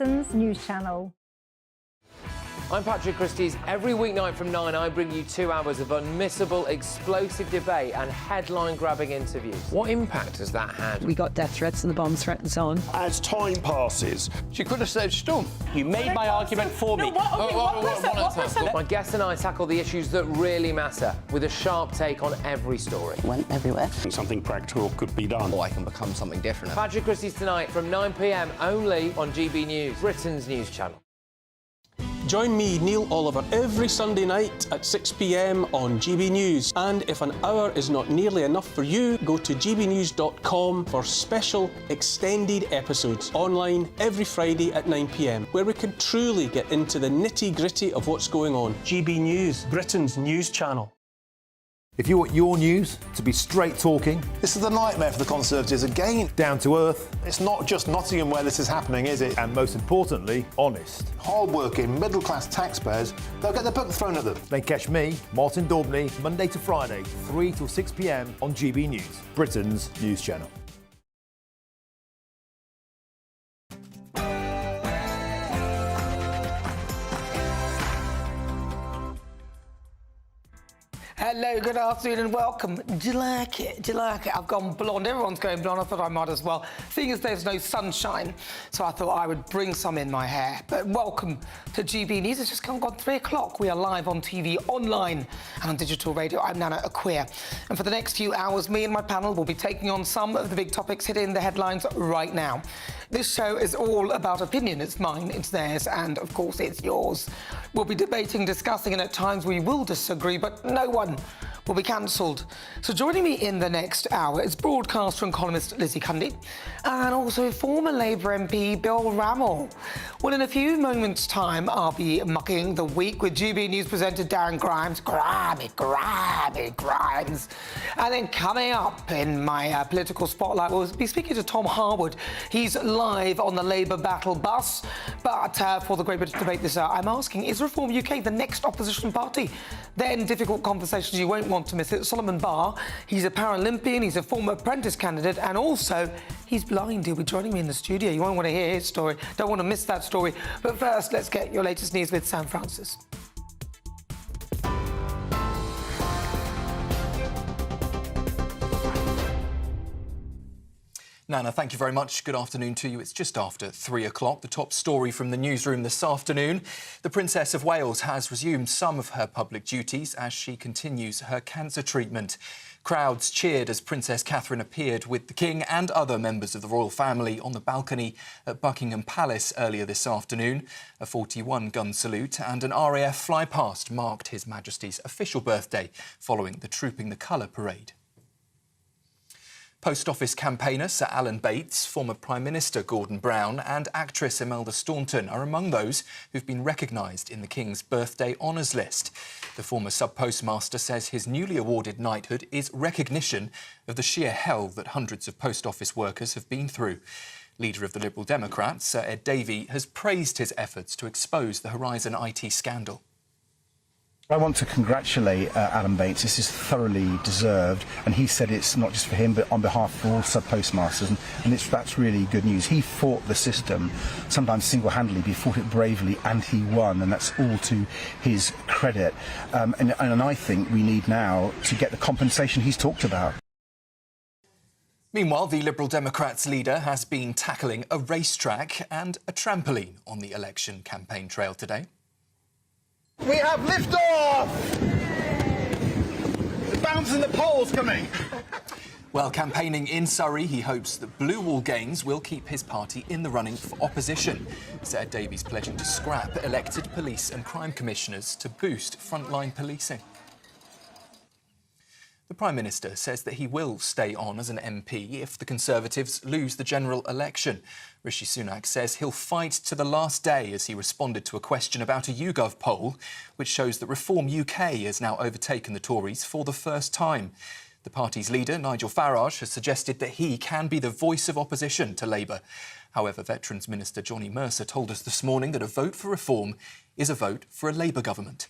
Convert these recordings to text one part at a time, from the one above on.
Britain's news channel. I'm Patrick Christie's. Every weeknight from 9, I bring you 2 hours of unmissable, explosive debate and headline-grabbing interviews. What impact has that had? We got death threats and the bomb threats on. As time passes, she could have saved Storm. You made my argument for me. My guest and I tackle the issues that really matter, with a sharp take on every story. Went everywhere. something practical could be done. Or I can become something different. Patrick Christie's tonight from 9 p.m. only on GB News, Britain's news channel. Join me, Neil Oliver, every Sunday night at 6 p.m. on GB News. And if an hour is not nearly enough for you, go to gbnews.com for special extended episodes online every Friday at 9 p.m, where we can truly get into the nitty-gritty of what's going on. GB News, Britain's news channel. If you want your news to be straight talking... This is a nightmare for the Conservatives again. Down to earth. It's not just Nottingham where this is happening, is it? And most importantly, honest. Hard-working, middle-class taxpayers, they'll get their book thrown at them. Then catch me, Martin Daubney, Monday to Friday, 3 till 6 p.m. on GB News, Britain's news channel. Hello, good afternoon and welcome. Do you like it? Do you like it? I've gone blonde. Everyone's going blonde. I thought I might as well. Seeing as there's no sunshine, so I thought I would bring some in my hair. But welcome to GB News. It's just gone 3 o'clock. We are live on TV, online and on digital radio. I'm Nana Akua. And for the next few hours, me and my panel will be taking on some of the big topics hitting the headlines right now. This show is all about opinion. It's mine, it's theirs, and of course it's yours. We'll be debating, discussing, and at times we will disagree, but no one will be cancelled. So joining me in the next hour is broadcaster and columnist Lizzie Cundy and also former Labour MP Bill Rammell. Well, in a few moments' time, I'll be mucking the week with GB News presenter Darren Grimes. Grimes. And then coming up in my political spotlight, we'll be speaking to Tom Harwood. He's live on the Labour battle bus. But for the Great British debate this hour, I'm asking, is Reform UK the next opposition party? Then difficult conversations, you won't want to miss it. Solomon Barr, he's a Paralympian, he's a former apprentice candidate, and also he's blind. He'll be joining me in the studio. You won't want to hear his story. Don't want to miss that story. But first, let's get your latest news with Sam Francis. Nana, thank you very much. Good afternoon to you. It's just after 3 o'clock. The top story from the newsroom this afternoon. The Princess of Wales has resumed some of her public duties as she continues her cancer treatment. Crowds cheered as Princess Catherine appeared with the King and other members of the royal family on the balcony at Buckingham Palace earlier this afternoon. A 41-gun salute and an RAF flypast marked His Majesty's official birthday following the Trooping the Colour parade. Post Office campaigner Sir Alan Bates, former Prime Minister Gordon Brown and actress Imelda Staunton are among those who've been recognised in the King's birthday honours list. The former sub-postmaster says his newly awarded knighthood is recognition of the sheer hell that hundreds of post office workers have been through. Leader of the Liberal Democrats, Sir Ed Davey, has praised his efforts to expose the Horizon IT scandal. I want to congratulate Alan Bates. This is thoroughly deserved, and he said it's not just for him but on behalf of all sub-postmasters, and that's really good news. He fought the system, sometimes single-handedly, but he fought it bravely and he won, and that's all to his credit. And I think we need now to get the compensation he's talked about. Meanwhile, the Liberal Democrats leader has been tackling a racetrack and a trampoline on the election campaign trail today. We have liftoff! The bounce in the pole's coming. While campaigning in Surrey, he hopes that blue wall gains will keep his party in the running for opposition. Sir Ed Davey's pledging to scrap elected police and crime commissioners to boost frontline policing. The Prime Minister says that he will stay on as an MP if the Conservatives lose the general election. Rishi Sunak says he'll fight to the last day as he responded to a question about a YouGov poll, which shows that Reform UK has now overtaken the Tories for the first time. The party's leader, Nigel Farage, has suggested that he can be the voice of opposition to Labour. However, Veterans Minister Johnny Mercer told us this morning that a vote for reform is a vote for a Labour government.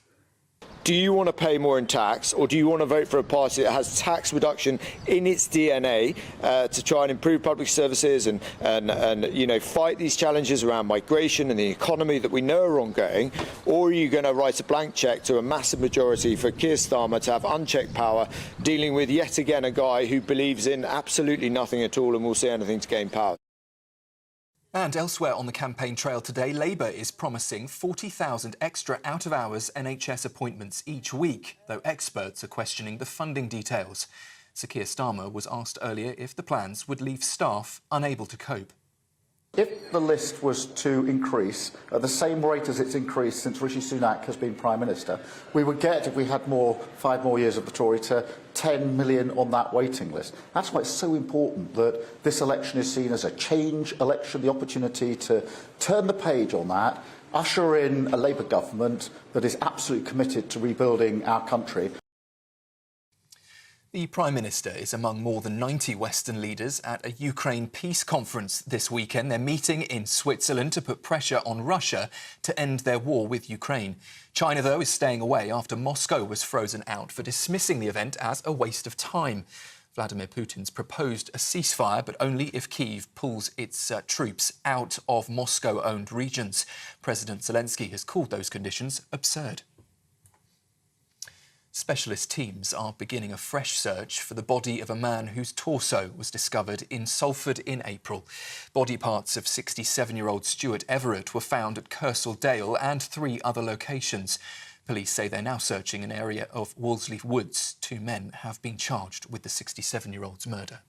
Do you want to pay more in tax, or do you want to vote for a party that has tax reduction in its DNA to try and improve public services and you know, fight these challenges around migration and the economy that we know are ongoing? Or are you going to write a blank cheque to a massive majority for Keir Starmer to have unchecked power, dealing with yet again a guy who believes in absolutely nothing at all and will say anything to gain power? And elsewhere on the campaign trail today, Labour is promising 40,000 extra out-of-hours NHS appointments each week, though experts are questioning the funding details. Sir Keir Starmer was asked earlier if the plans would leave staff unable to cope. If the list was to increase at the same rate as it's increased since Rishi Sunak has been Prime Minister, we would get, if we had 5 more years of the Tory, to 10 million on that waiting list. That's why it's so important that this election is seen as a change election, the opportunity to turn the page on that, usher in a Labour government that is absolutely committed to rebuilding our country. The Prime Minister is among more than 90 Western leaders at a Ukraine peace conference this weekend. They're meeting in Switzerland to put pressure on Russia to end their war with Ukraine. China, though, is staying away after Moscow was frozen out for dismissing the event as a waste of time. Vladimir Putin's proposed a ceasefire, but only if Kyiv pulls its troops out of Moscow-owned regions. President Zelensky has called those conditions absurd. Specialist teams are beginning a fresh search for the body of a man whose torso was discovered in Salford in April. Body parts of 67-year-old Stuart Everett were found at Kersal Dale and 3 other locations. Police say they're now searching an area of Wolseley Woods. 2 men have been charged with the 67-year-old's murder.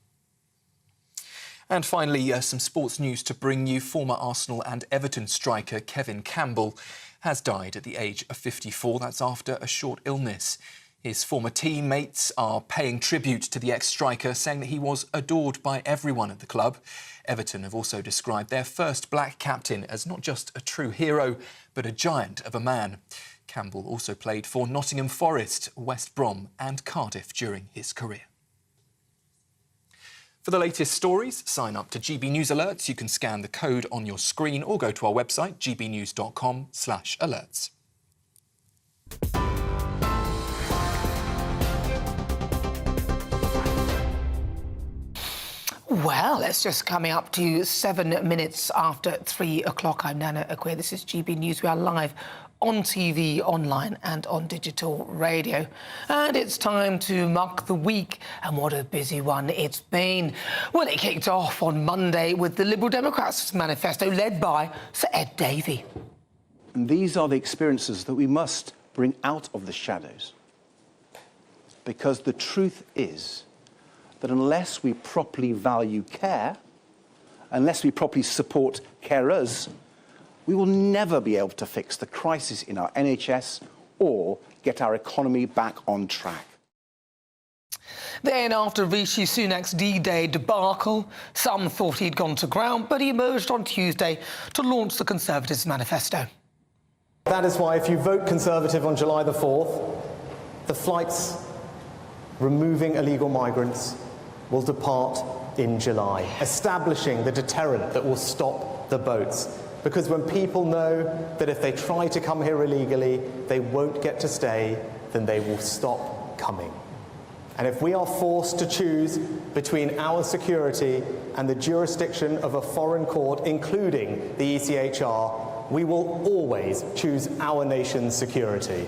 And finally, some sports news to bring you. Former Arsenal and Everton striker Kevin Campbell has died at the age of 54. That's after a short illness. His former teammates are paying tribute to the ex-striker, saying that he was adored by everyone at the club. Everton have also described their first black captain as not just a true hero, but a giant of a man. Campbell also played for Nottingham Forest, West Brom and Cardiff during his career. For the latest stories, sign up to GB News Alerts. You can scan the code on your screen or go to our website, gbnews.com/alerts. Well, it's just coming up to 7 minutes after 3 o'clock. I'm Nana Akua. This is GB News. We are live on TV, online and on digital radio. And it's time to mark the week, and what a busy one it's been. Well, it kicked off on Monday with the Liberal Democrats manifesto led by Sir Ed Davey. And these are the experiences that we must bring out of the shadows. Because the truth is that unless we properly value care, unless we properly support carers, we will never be able to fix the crisis in our NHS or get our economy back on track. Then, after Rishi Sunak's D-Day debacle, some thought he'd gone to ground, but he emerged on Tuesday to launch the Conservatives' manifesto. That is why, if you vote Conservative on July the 4th, the flights removing illegal migrants will depart in July, establishing the deterrent that will stop the boats. Because when people know that if they try to come here illegally, they won't get to stay, then they will stop coming. And if we are forced to choose between our security and the jurisdiction of a foreign court, including the ECHR, we will always choose our nation's security.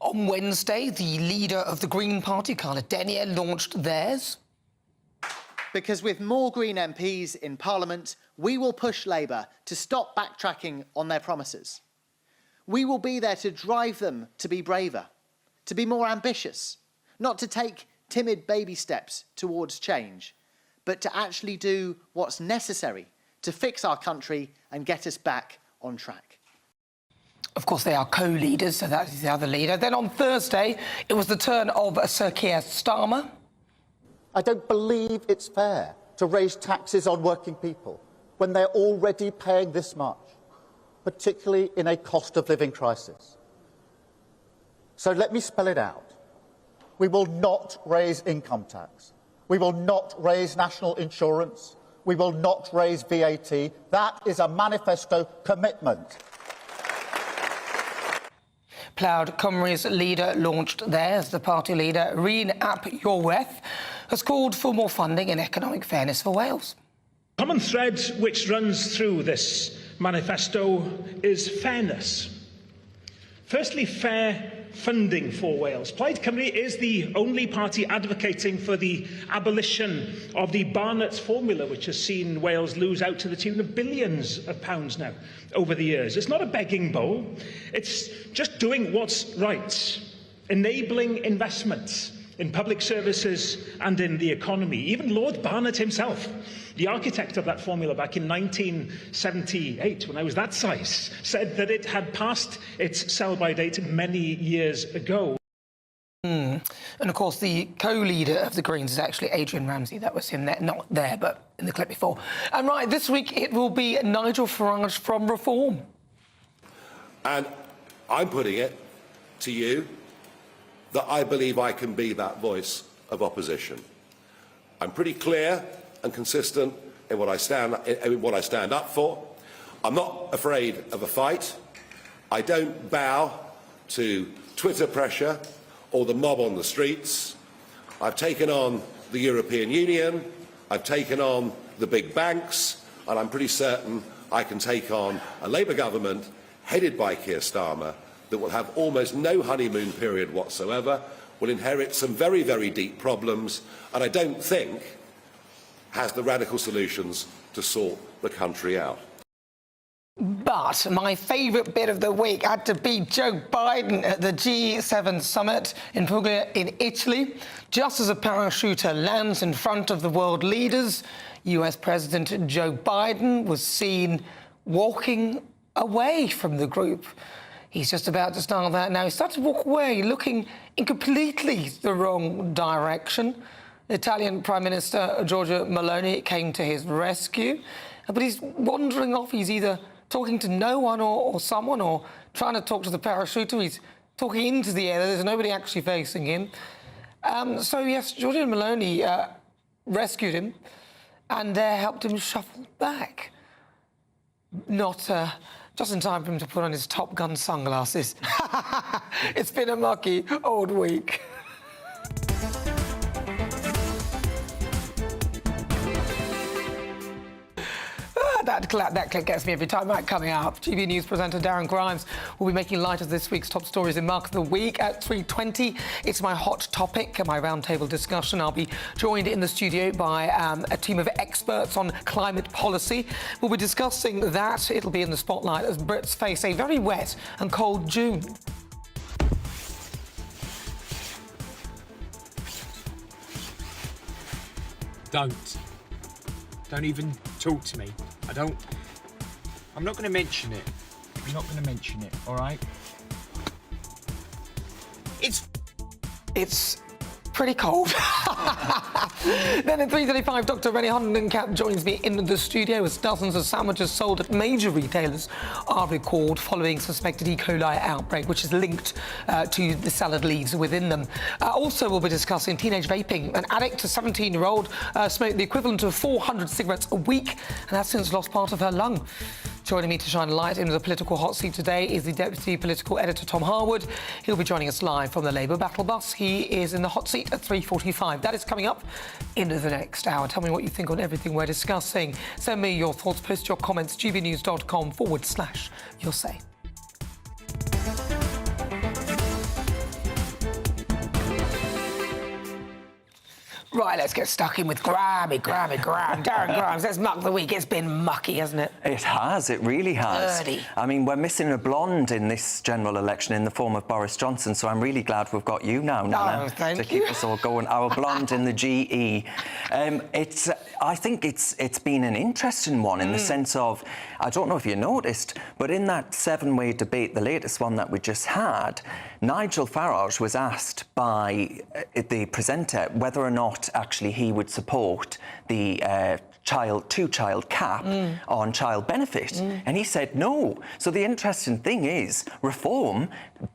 On Wednesday, the leader of the Green Party, Carla Denyer, launched theirs. Because with more Green MPs in Parliament, we will push Labour to stop backtracking on their promises. We will be there to drive them to be braver, to be more ambitious, not to take timid baby steps towards change, but to actually do what's necessary to fix our country and get us back on track. Of course, they are co-leaders, so that is the other leader. Then on Thursday, it was the turn of Sir Keir Starmer. I don't believe it's fair to raise taxes on working people when they're already paying this much, particularly in a cost of living crisis. So let me spell it out. We will not raise income tax. We will not raise national insurance. We will not raise VAT. That is a manifesto commitment. Plaid Cymru's leader launched theirs. The party leader, Nana Akua, has called for more funding and economic fairness for Wales. The common thread which runs through this manifesto is fairness. Firstly, fair funding for Wales. Plaid Cymru is the only party advocating for the abolition of the Barnett's formula, which has seen Wales lose out to the tune of billions of pounds now over the years. It's not a begging bowl. It's just doing what's right, enabling investments in public services and in the economy. Even Lord Barnett himself, the architect of that formula back in 1978, when I was that size, said that it had passed its sell-by date many years ago. And of course, the co-leader of the Greens is actually Adrian Ramsey. That was him there, not there, but in the clip before. And right, this week it will be Nigel Farage from Reform. And I'm putting it to you that I believe I can be that voice of opposition. I'm pretty clear and consistent in what I stand up for. I'm not afraid of a fight. I don't bow to Twitter pressure or the mob on the streets. I've taken on the European Union, I've taken on the big banks, and I'm pretty certain I can take on a Labour government headed by Keir Starmer that will have almost no honeymoon period whatsoever, will inherit some very, very deep problems, and I don't think has the radical solutions to sort the country out. But my favourite bit of the week had to be Joe Biden at the G7 summit in Puglia in Italy. Just as a parachuter lands in front of the world leaders, US President Joe Biden was seen walking away from the group. He's just about to start that now. He started to walk away, looking in completely the wrong direction. Italian Prime Minister Giorgia Meloni came to his rescue, but he's wandering off. He's either talking to no one or someone, or trying to talk to the parachuter. He's talking into the air. There's nobody actually facing him. So, yes, Giorgia Meloni rescued him and helped him shuffle back. Not just in time for him to put on his Top Gun sunglasses. It's been a mucky old week. That clip gets me every time. Right, coming up, GB News presenter Darren Grimes will be making light of this week's top stories in Mark of the Week at 3:20. It's my hot topic, my roundtable discussion. I'll be joined in the studio by a team of experts on climate policy. We'll be discussing that. It'll be in the spotlight as Brits face a very wet and cold June. Don't even talk to me. I'm not going to mention it. I'm not going to mention it, all right? It's pretty cold. Then at 3:35, Dr. Rennie Hondenkamp joins me in the studio as dozens of sandwiches sold at major retailers are recalled following suspected E. coli outbreak, which is linked to the salad leaves within them. Also, we'll be discussing teenage vaping. An addict, a 17-year-old, smoked the equivalent of 400 cigarettes a week and has since lost part of her lung. Joining me to shine a light into the political hot seat today is the Deputy Political Editor, Tom Harwood. He'll be joining us live from the Labour Battle Bus. He is in the hot seat at 3:45. That is coming up into the next hour. Tell me what you think on everything we're discussing. Send me your thoughts, post your comments, gbnews.com/your say. Right, let's get stuck in with Grammy. Darren Grimes, let's muck the week. It's been mucky, hasn't it? It has, it really has. Dirty. I mean, we're missing a blonde in this general election in the form of Boris Johnson, so I'm really glad we've got you now, Nana, to keep us all going. Our blonde in the GE. I think it's been an interesting one in the sense of, I don't know if you noticed, but in that seven-way debate, the latest one that we just had, Nigel Farage was asked by the presenter whether or not actually he would support the two-child cap on child benefit, and he said no. So the interesting thing is, Reform,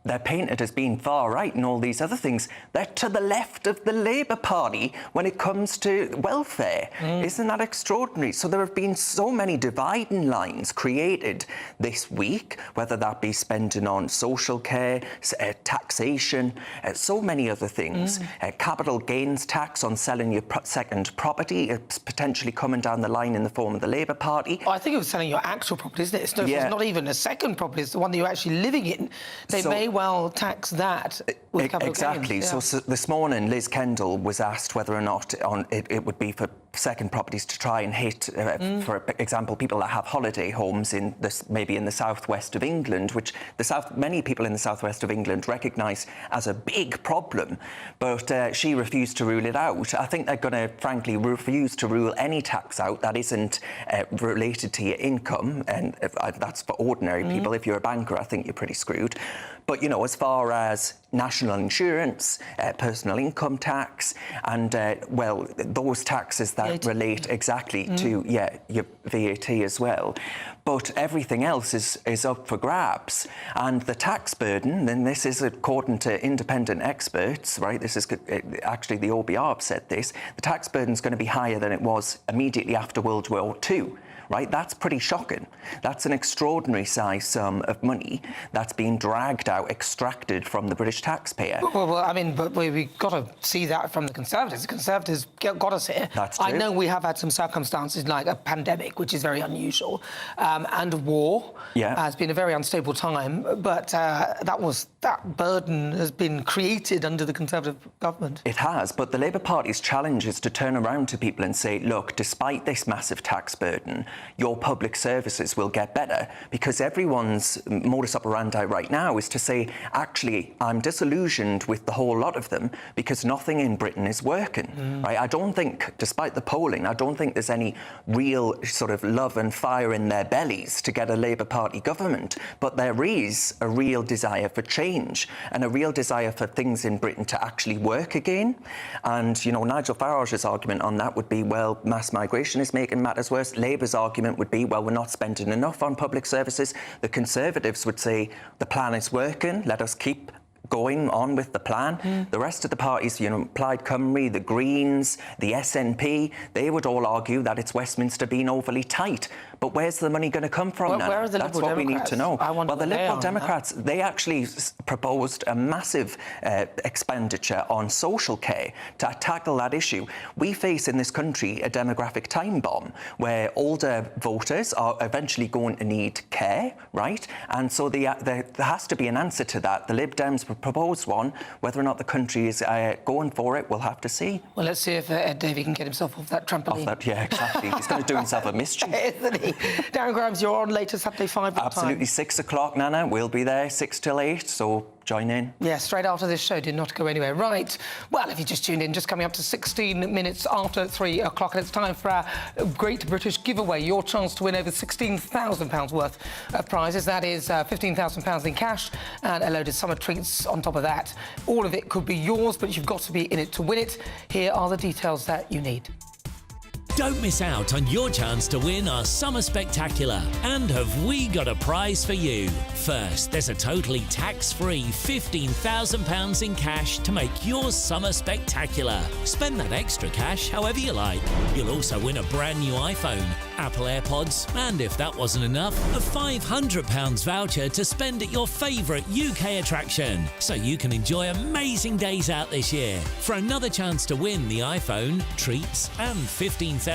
they're painted as being far right and all these other things. They're to the left of the Labour Party when it comes to welfare. Isn't that extraordinary? So there have been so many dividing lines created this week, whether that be spending on social care, taxation, so many other things. Capital gains tax on selling your second property, it's potentially coming down the line in the form of the Labour Party. I think it was selling your actual property, isn't it? It's not even a second property, it's the one that you're actually living in. They may well tax that with capital exactly. gains. So this morning, Liz Kendall was asked whether or not it would be for second properties to try and hit, for example, people that have holiday homes maybe in the southwest of England, which many people in the southwest of England recognise as a big problem, but she refused to rule it out. I think they're going to, frankly, refuse to rule any tax out that isn't related to your income, and that's for ordinary people. If you're a banker, I think you're pretty screwed. But, you know, as far as national insurance, personal income tax, and, well, those taxes that relate exactly to, your VAT as well. But everything else is up for grabs. And the tax burden, and this is according to independent experts, right? This is actually the OBR have said this, the tax burden is going to be higher than it was immediately after World War II. Right, that's pretty shocking. That's an extraordinary size sum of money that's being dragged out, extracted from the British taxpayer. Well, I mean, but we've got to see that from the Conservatives. The Conservatives got us here. That's true. I know we have had some circumstances like a pandemic, which is very unusual, and war has been a very unstable time, but that burden has been created under the Conservative government. It has, but the Labour Party's challenge is to turn around to people and say, look, despite this massive tax burden, your public services will get better, because everyone's modus operandi right now is to say, actually, I'm disillusioned with the whole lot of them because nothing in Britain is working. Right? I don't think, despite the polling, I don't think there's any real sort of love and fire in their bellies to get a Labour Party government, but there is a real desire for change and a real desire for things in Britain to actually work again. And, you know, Nigel Farage's argument on that would be, well, mass migration is making matters worse. Labour's argument would be, well, we're not spending enough on public services. The Conservatives would say, the plan is working, let us keep going on with the plan. The rest of the parties, you know, Plaid Cymru, the Greens, the SNP, they would all argue that it's Westminster being overly tight. But where's the money going to come from now? Where are the That's Liberal what Democrats? we need to know. Well, the Liberal Democrats, they actually proposed a massive expenditure on social care to tackle that issue. We face in this country a demographic time bomb where older voters are eventually going to need care, right? And so there has to be an answer to that. The Lib Dems proposed one. Whether or not the country is going for it, we'll have to see. Well, let's see if Ed Davey can get himself off that trampoline. Yeah, exactly. He's going to do himself a mischief. Isn't he? Darren Grimes, you're on later Saturday 5 Absolutely, 6 o'clock, Nana. We'll be there 6 till 8, so join in. Yeah, straight after this show, did not go anywhere. Right, well, if you just tuned in, just coming up to 16 minutes after 3 o'clock, and it's time for our Great British Giveaway, your chance to win over £16,000 worth of prizes. That is £15,000 in cash and a load of summer treats on top of that. All of it could be yours, but you've got to be in it to win it. Here are the details that you need. Don't miss out on your chance to win our Summer Spectacular. And have we got a prize for you? First, there's a totally tax-free £15,000 in cash to make your summer spectacular. Spend that extra cash however you like. You'll also win a brand new iPhone, Apple AirPods, and if that wasn't enough, a £500 voucher to spend at your favourite UK attraction, so you can enjoy amazing days out this year. For another chance to win the iPhone, treats, and £15,000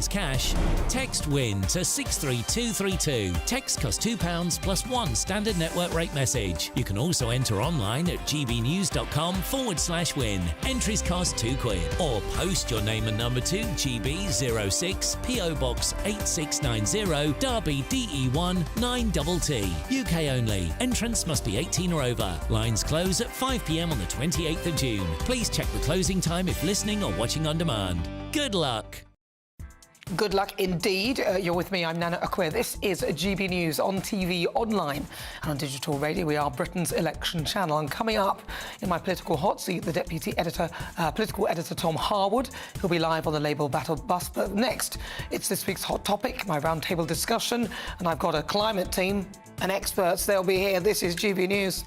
cash, text WIN to 63232. Text costs £2 plus one standard network rate message. You can also enter online at gbnews.com/win. Entries cost £2, or post your name and number to GB06 PO Box 8690 Derby DE1 9TT. UK only. Entrance must be 18 or over. Lines close at 5 p.m. on the 28th of June. Please check the closing time if listening or watching on demand. Good luck. Good luck indeed. You're with me, I'm Nana Akua. This is GB News on TV, online and on digital radio. We are Britain's election channel. And coming up in my political hot seat, the Deputy Editor, Political Editor Tom Harwood, who'll be live on the Labour Battle Bus. But next, it's this week's hot topic, my roundtable discussion, and I've got a climate team and experts. They'll be here. This is GB News.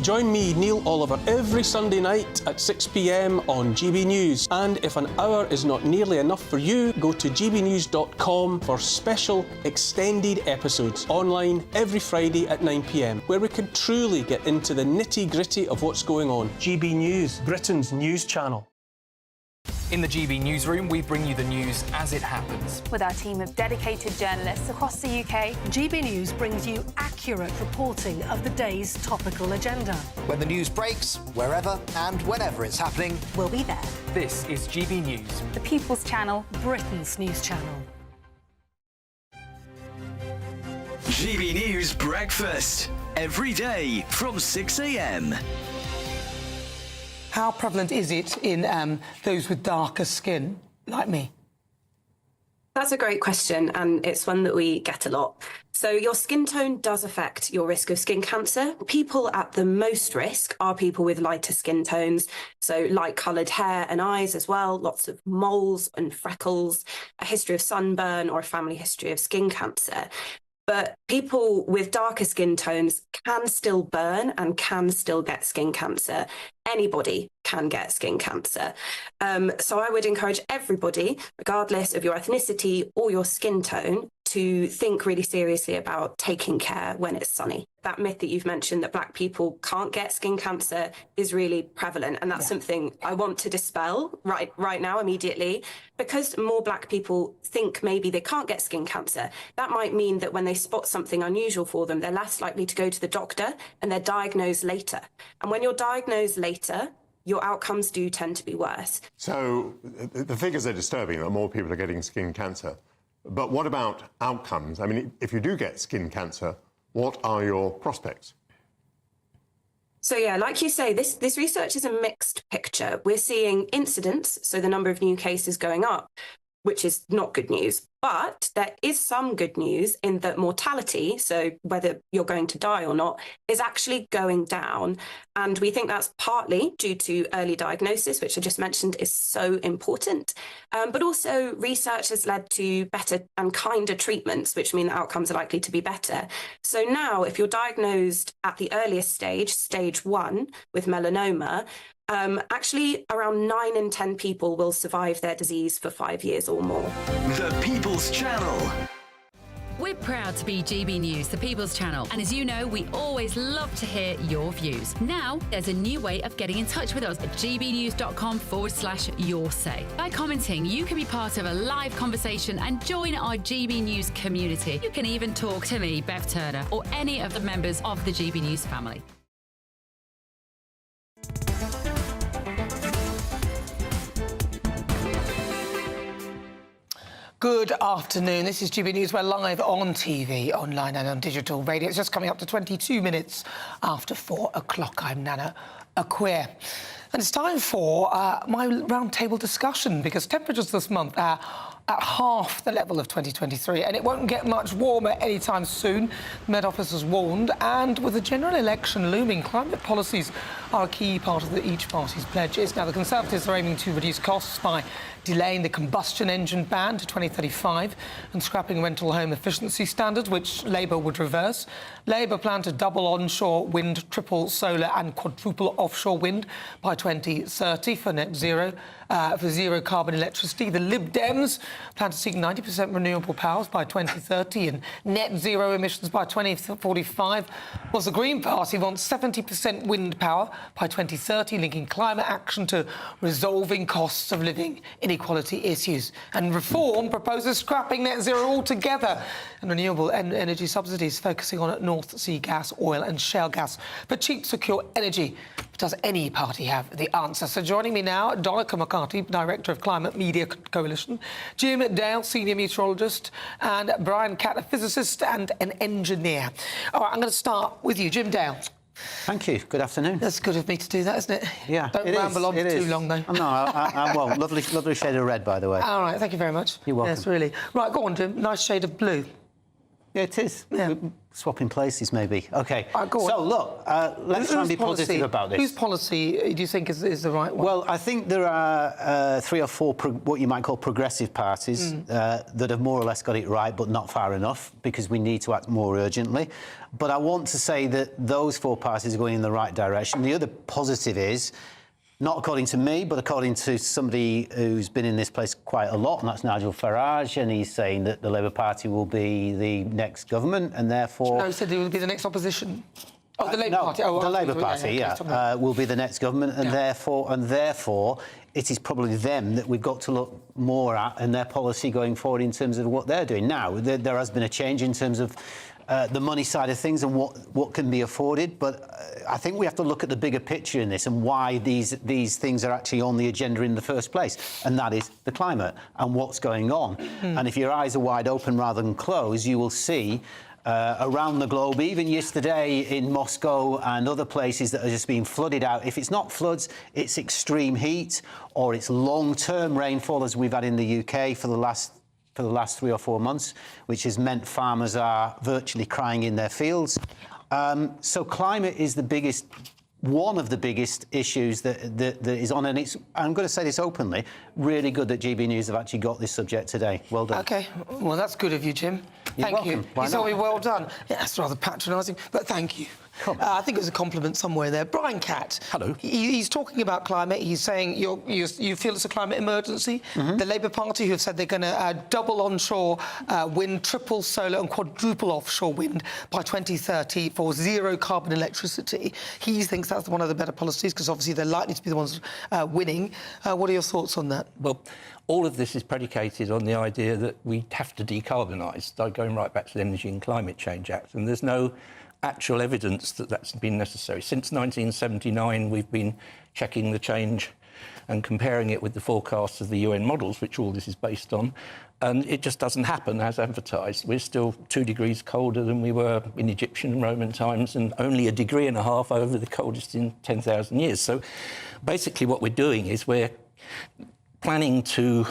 Join me, Neil Oliver, every Sunday night at 6 p.m. on GB News. And if an hour is not nearly enough for you, go to gbnews.com for special extended episodes online every Friday at 9 p.m, where we can truly get into the nitty-gritty of what's going on. GB News, Britain's news channel. In the GB newsroom, we bring you the news as it happens. With our team of dedicated journalists across the UK, GB News brings you accurate reporting of the day's topical agenda. When the news breaks, wherever and whenever it's happening, we'll be there. This is GB News. The People's Channel, Britain's news channel. GB News Breakfast, every day from 6 a.m. How prevalent is it in those with darker skin, like me? That's a great question, and it's one that we get a lot. So your skin tone does affect your risk of skin cancer. People at the most risk are people with lighter skin tones, so light-coloured hair and eyes as well, lots of moles and freckles, a history of sunburn or a family history of skin cancer. But people with darker skin tones can still burn and can still get skin cancer. Anybody can get skin cancer. So I would encourage everybody, regardless of your ethnicity or your skin tone, to think really seriously about taking care when it's sunny. That myth that you've mentioned that black people can't get skin cancer is really prevalent, and that's something I want to dispel right now, immediately, because more black people think maybe they can't get skin cancer. That might mean that when they spot something unusual for them, they're less likely to go to the doctor and they're diagnosed later. And when you're diagnosed later, your outcomes do tend to be worse. So the figures are disturbing that more people are getting skin cancer. But what about outcomes? I mean, if you do get skin cancer, what are your prospects? So yeah, like you say, this research is a mixed picture. We're seeing incidence, so the number of new cases going up, which is not good news. But there is some good news in that mortality, so whether you're going to die or not, is actually going down. And we think that's partly due to early diagnosis, which I just mentioned is so important. But also research has led to better and kinder treatments, which mean the outcomes are likely to be better. So now, if you're diagnosed at the earliest stage, stage 1, with melanoma, actually around 9 in 10 people will survive their disease for 5 years or more. The People's Channel. We're proud to be GB News, the People's Channel. And as you know, we always love to hear your views. Now, there's a new way of getting in touch with us at gbnews.com/your say. By commenting, you can be part of a live conversation and join our GB News community. You can even talk to me, Bev Turner, or any of the members of the GB News family. Good afternoon. This is GB News. We're live on TV, online and on digital radio. It's just coming up to 22 minutes after 4 o'clock. I'm Nana Akua. And it's time for my roundtable discussion, because temperatures this month are at half the level of 2023, and it won't get much warmer anytime soon, the Met Office has warned. And with the general election looming, climate policies are a key part of each party's pledges. Now, the Conservatives are aiming to reduce costs by delaying the combustion engine ban to 2035 and scrapping rental home efficiency standards, which Labour would reverse. Labour plan to double onshore wind, triple solar and quadruple offshore wind by 2030 for net zero, for zero carbon electricity. The Lib Dems plan to seek 90% renewable powers by 2030 and net zero emissions by 2045, whilst the Green Party wants 70% wind power by 2030, linking climate action to resolving costs of living inequality issues. And Reform proposes scrapping net zero altogether and renewable energy subsidies, focusing on North Sea gas, oil and shale gas for cheap, secure energy. But does any party have the answer? So joining me now, Donica McCarthy, Director of Climate Media Coalition, Jim Dale, Senior Meteorologist, and Brian Catt, a physicist and an engineer. All right, I'm going to start with you, Jim Dale. Thank you. Good afternoon. That's good of me to do that, isn't it? Yeah, Don't it ramble on is. too long, though. No, I won't. Lovely shade of red, by the way. All right, thank you very much. You're welcome. Yes, really. Right, go on, Jim. Nice shade of blue. Yeah, it is. Yeah. Swapping places, maybe. OK. Go on. So, look, let's try and be positive about this. Whose policy do you think is the right one? Well, I think there are 3 or 4 what you might call progressive parties that have more or less got it right, but not far enough, because we need to act more urgently. But I want to say that those 4 parties are going in the right direction. The other positive is, not according to me, but according to somebody who's been in this place quite a lot, and that's Nigel Farage, and he's saying that the Labour Party will be the next government, and therefore... No, he said he will be the next opposition. Oh, the Labour Party. Oh, the Labour Party, will be the next government, and therefore it is probably them that we've got to look more at and their policy going forward in terms of what they're doing. Now, there has been a change in terms of the money side of things and what can be afforded, but I think we have to look at the bigger picture in this and why these things are actually on the agenda in the first place, and that is the climate and what's going on. And if your eyes are wide open rather than closed, you will see around the globe, even yesterday in Moscow and other places that are just being flooded out. If it's not floods, it's extreme heat or it's long-term rainfall, as we've had in the UK for the last 3 or 4 months, which has meant farmers are virtually crying in their fields. So climate is one of the biggest issues that is on, and I'm going to say this openly, really good that GB News have actually got this subject today. Well done. OK, well, that's good of you, Jim. Thank you. Why not? Well done. Yeah, that's rather patronising, but thank you. I think it was a compliment somewhere there. Brian Catt. Hello. He's talking about climate. He's saying you feel it's a climate emergency. The Labour Party, who have said they're going to double onshore wind, triple solar and quadruple offshore wind by 2030 for zero carbon electricity. He thinks that's one of the better policies because obviously they're likely to be the ones winning. What are your thoughts on that? Well, all of this is predicated on the idea that we have to decarbonise, going right back to the Energy and Climate Change Act, and there's no actual evidence that that's been necessary. Since 1979, we've been checking the change and comparing it with the forecasts of the UN models, which all this is based on, and it just doesn't happen as advertised. We're still 2 degrees colder than we were in Egyptian and Roman times, and only 1.5 degrees over the coldest in 10,000 years. So basically what we're doing is we're planning to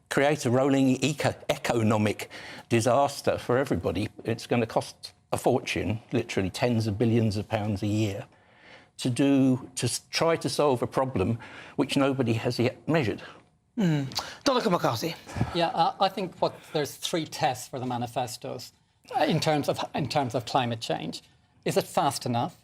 create a rolling economic disaster for everybody. It's going to cost a fortune, literally tens of billions of pounds a year, to try to solve a problem which nobody has yet measured. Dr. McCarthy. Yeah, I think there's 3 tests for the manifestos in terms of climate change. Is it fast enough?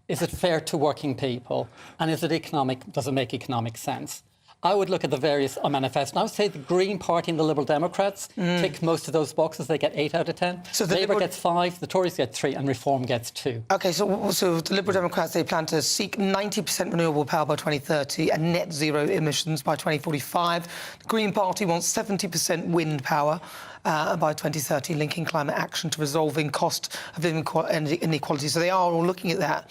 Is it fair to working people? And is it economic? Does it make economic sense? I would look at the various manifestos. And I would say the Green Party and the Liberal Democrats tick most of those boxes. They get 8 out of 10. So Labour gets 5, the Tories get 3, and Reform gets 2. OK, so the Liberal Democrats, they plan to seek 90% renewable power by 2030 and net zero emissions by 2045. The Green Party wants 70% wind power by 2030, linking climate action to resolving cost of living inequality. So they are all looking at that.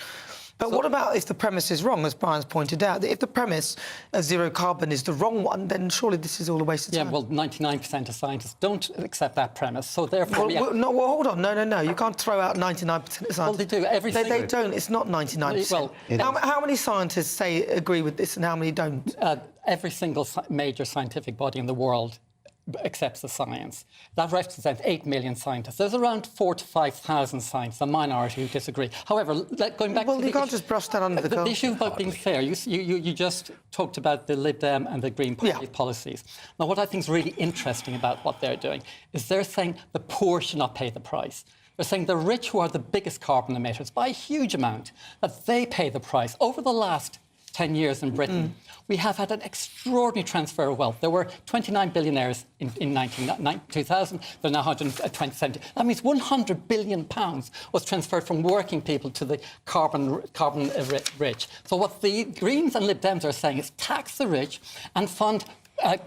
But what about if the premise is wrong, as Brian's pointed out? If the premise of zero carbon is the wrong one, then surely this is all a waste of time. Yeah, well, 99% of scientists don't accept that premise, so therefore... hold on. No. You can't throw out 99% of scientists. Well, they do. They don't. It's not 99%. Well, how many scientists agree with this and how many don't? Every single major scientific body in the world accepts the science. That represents 8 million scientists. There's around 4,000 to 5,000 scientists, a minority who disagree. However, going back to you can't just brush that under the carpet. The issue about being fair, you just talked about the Lib Dem and the Green Party policies. Now, what I think is really interesting about what they're doing is they're saying the poor should not pay the price. They're saying the rich, who are the biggest carbon emitters by a huge amount, that they pay the price. Over the last 10 years in Britain, we have had an extraordinary transfer of wealth. There were 29 billionaires in 2000. There are now 120. That means £100 billion was transferred from working people to the carbon rich. So what the Greens and Lib Dems are saying is tax the rich and fund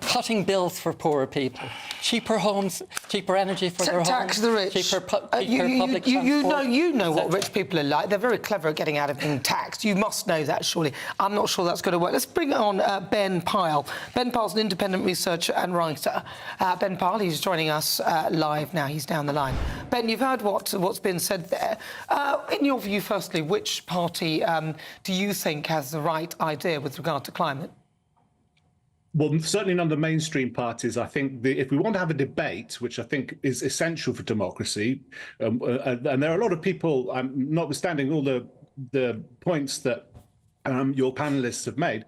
cutting bills for poorer people, cheaper homes, cheaper energy for their tax homes, the rich. cheaper public transport. You know what rich people are like. They're very clever at getting out of being taxed. You must know that, surely. I'm not sure that's going to work. Let's bring on Ben Pyle. Ben Pyle's an independent researcher and writer. Ben Pyle, he's joining us live now. He's down the line. Ben, you've heard what's been said there. In your view, firstly, which party do you think has the right idea with regard to climate? Well, certainly none of the mainstream parties. I think if we want to have a debate, which I think is essential for democracy, and there are a lot of people, notwithstanding all the points that your panelists have made,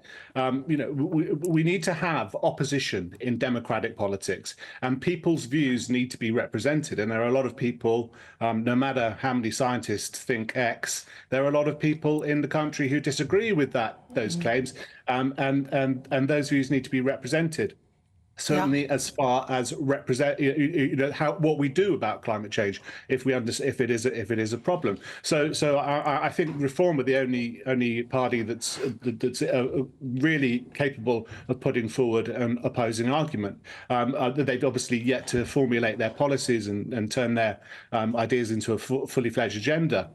we need to have opposition in democratic politics, and people's views need to be represented. And there are a lot of people, no matter how many scientists think X, there are a lot of people in the country who disagree with those claims, and those views need to be represented. Certainly, as far as represent, what we do about climate change, if it is a problem. So I think Reform are the only party that's really capable of putting forward an opposing argument. They've obviously yet to formulate their policies and turn their ideas into a fully fledged agenda.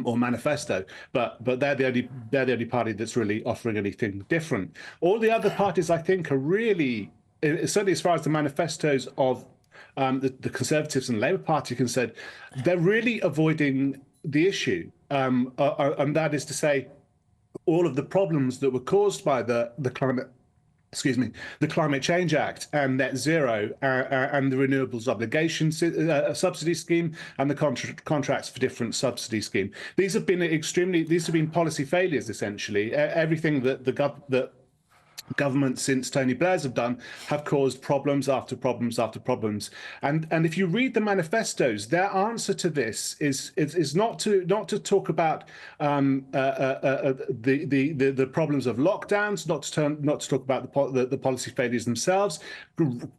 Or manifesto, but they're the only party that's really offering anything different. All the other parties, I think, are really, certainly as far as the manifestos of the Conservatives and Labour Party are concerned, they're really avoiding the issue, and that is to say, all of the problems that were caused by the Climate Change Act and Net Zero and the Renewables Obligation Subsidy Scheme and the Contracts for Difference Subsidy Scheme. These have been policy failures, essentially. Everything that governments since Tony Blair's have done have caused problems after problems after problems. And if you read the manifestos, their answer to this is not to talk about the problems of lockdowns, not to talk about the policy failures themselves,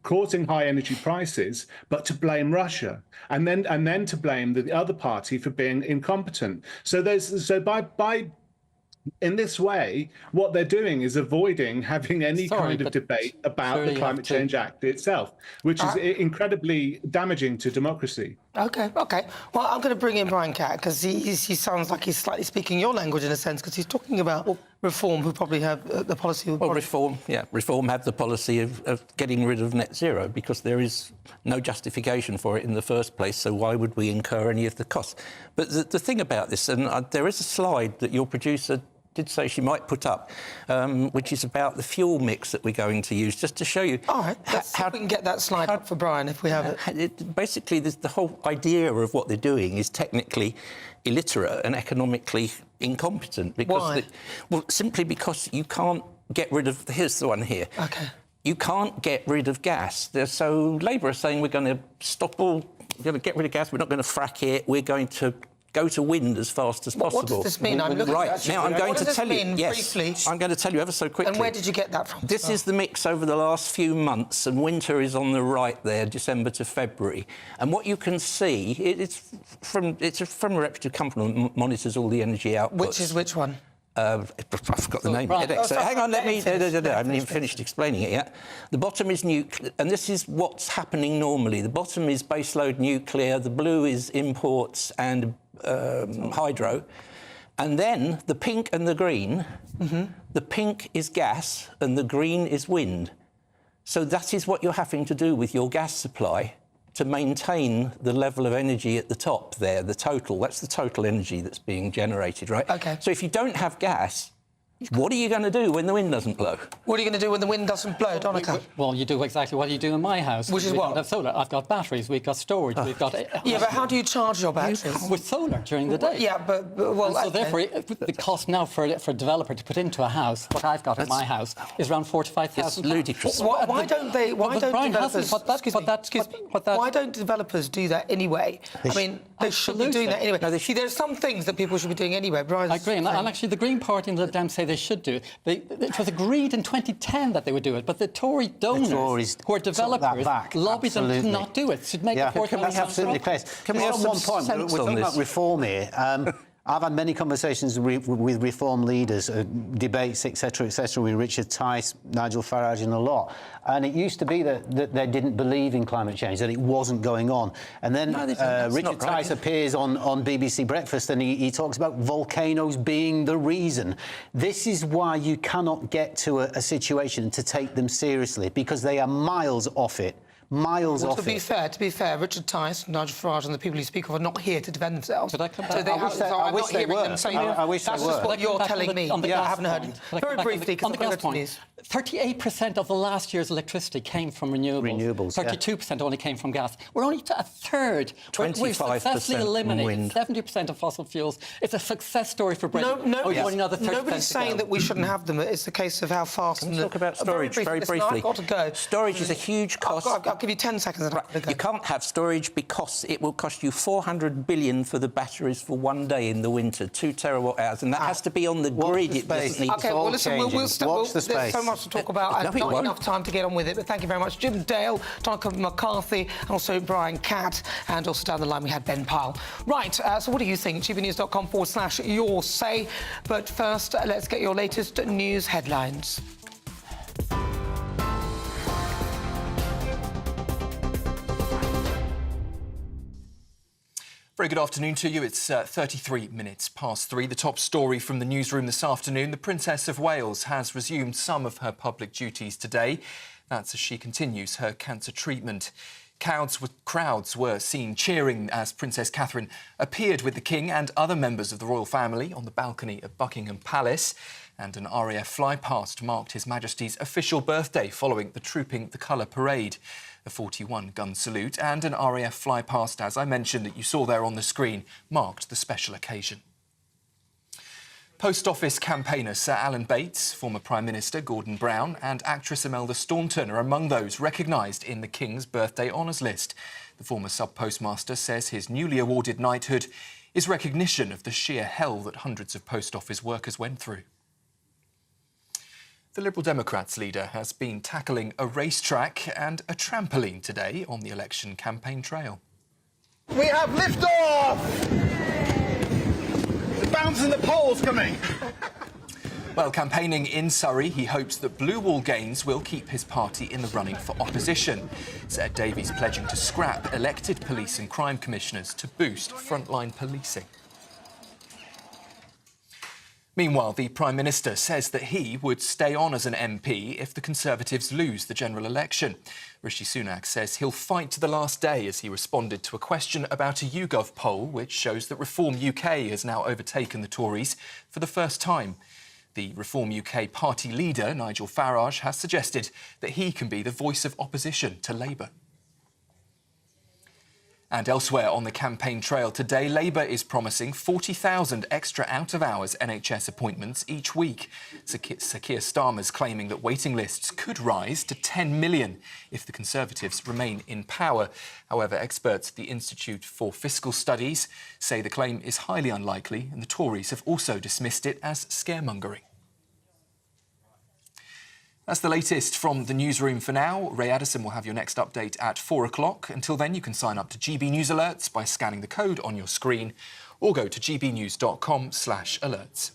causing high energy prices, but to blame Russia and then to blame the other party for being incompetent. In this way, what they're doing is avoiding having any kind of debate about the Climate Change Act itself, which is incredibly damaging to democracy. OK. Well, I'm going to bring in Brian Catt, because he sounds like he's slightly speaking your language in a sense, because he's talking about Reform, who probably have the policy... Reform have the policy of getting rid of net zero, because there is no justification for it in the first place, so why would we incur any of the costs? But the thing about this, and there is a slide that your producer did say she might put up, which is about the fuel mix that we're going to use, just to show you... All right, let's see if we can get that slide up for Brian, if we have it. Basically, the whole idea of what they're doing is technically illiterate and economically incompetent. Because Why? Simply because you can't get rid of... Here's the one here. OK. You can't get rid of gas. So Labour are saying we're going to we're going to get rid of gas, we're not going to frack it, we're going to go to wind as fast as possible. What does this mean? I'm looking right, now I'm going to tell you. Briefly? I'm going to tell you ever so quickly. And where did you get that from? This is the mix over the last few months, and winter is on the right there, December to February. And what you can see, it's from a reputable company that monitors all the energy outputs. Which one? I've got the name. So hang on, let me... I haven't even finished explaining it yet. The bottom is nuclear, and this is what's happening normally. The bottom is baseload nuclear, the blue is imports and hydro, and then the pink and the green, the pink is gas and the green is wind. So that is what you're having to do with your gas supply to maintain the level of energy at the top there, the total. That's the total energy that's being generated, right? OK. So if you don't have gas, what are you going to do when the wind doesn't blow? What are you going to do when the wind doesn't blow, Donica? Well, you do exactly what you do in my house. Which is we what? don't have solar. I've got batteries, we've got storage, we've got... Yeah, but how do you charge your batteries? With solar during the day. Yeah, but so therefore, the cost now for a developer to put into a house, what I've got in my house, is around £4,000 to £5,000. It's ludicrous. Why don't developers do that anyway? I mean, they should be doing that anyway. See, there's some things that people should be doing anyway. Brian, I agree, and actually the Green Party and the Dems say they should do it. It was agreed in 2010 that they would do it, but the Tory donors, who are developers, lobbied them to not do it. Should make Can we have absolutely clear? Can we have one point? We're talking about Reform here. I've had many conversations with reform leaders, debates, etc., with Richard Tice, Nigel Farage and a lot. And it used to be that they didn't believe in climate change, that it wasn't going on. And then Richard Tice appears on BBC Breakfast and he talks about volcanoes being the reason. This is why you cannot get to a situation to take them seriously, because they are miles off it. To be fair, Richard Tice, Nigel Farage and the people you speak of are not here to defend themselves. Could I come back? I wish they were. That's just what you're telling me. I haven't heard it. Very briefly, because on the gas point, 38% of the last year's electricity came from renewables. 32% only came from gas. We're only to a third. 25% We've successfully eliminated wind. 70% of fossil fuels. It's a success story for Britain. Nobody's saying that we shouldn't have them. It's a case of how fast. Can we talk about storage very briefly? I've got to go. Storage is a huge cost. I'll give you 10 seconds. You can't have storage because it will cost you 400 billion for the batteries for one day in the winter, 2 terawatt hours, and that has to be on the grid. It doesn't need OK, well, listen, there's so much to talk about. Not enough time to get on with it, but thank you very much. Jim Dale, Donald McCarthy, and also Brian Catt, and also down the line we had Ben Pyle. Right, so what do you think? GBNews.com/your say. But first, let's get your latest news headlines. Very good afternoon to you. It's 33 minutes past 3. The top story from the newsroom this afternoon. The Princess of Wales has resumed some of her public duties today. That's as she continues her cancer treatment. Crowds were seen cheering as Princess Catherine appeared with the King and other members of the royal family on the balcony of Buckingham Palace. And an RAF flypast marked His Majesty's official birthday following the Trooping the Colour parade. A 41-gun salute and an RAF flypast, as I mentioned, that you saw there on the screen, marked the special occasion. Post Office campaigner Sir Alan Bates, former Prime Minister Gordon Brown and actress Imelda Staunton are among those recognised in the King's birthday honours list. The former sub-postmaster says his newly awarded knighthood is recognition of the sheer hell that hundreds of post office workers went through. The Liberal Democrats leader has been tackling a racetrack and a trampoline today on the election campaign trail. We have liftoff! The bounce in the pole's coming. Well, campaigning in Surrey, he hopes that blue wall gains will keep his party in the running for opposition. Said Davies pledging to scrap elected police and crime commissioners to boost frontline policing. Meanwhile, the Prime Minister says that he would stay on as an MP if the Conservatives lose the general election. Rishi Sunak says he'll fight to the last day as he responded to a question about a YouGov poll which shows that Reform UK has now overtaken the Tories for the first time. The Reform UK party leader, Nigel Farage, has suggested that he can be the voice of opposition to Labour. And elsewhere on the campaign trail today, Labour is promising 40,000 extra out-of-hours NHS appointments each week. Sir Keir Starmer's claiming that waiting lists could rise to 10 million if the Conservatives remain in power. However, experts at the Institute for Fiscal Studies say the claim is highly unlikely, and the Tories have also dismissed it as scaremongering. That's the latest from the newsroom for now. Ray Addison will have your next update at 4 o'clock. Until then, you can sign up to GB News Alerts by scanning the code on your screen or go to gbnews.com/alerts.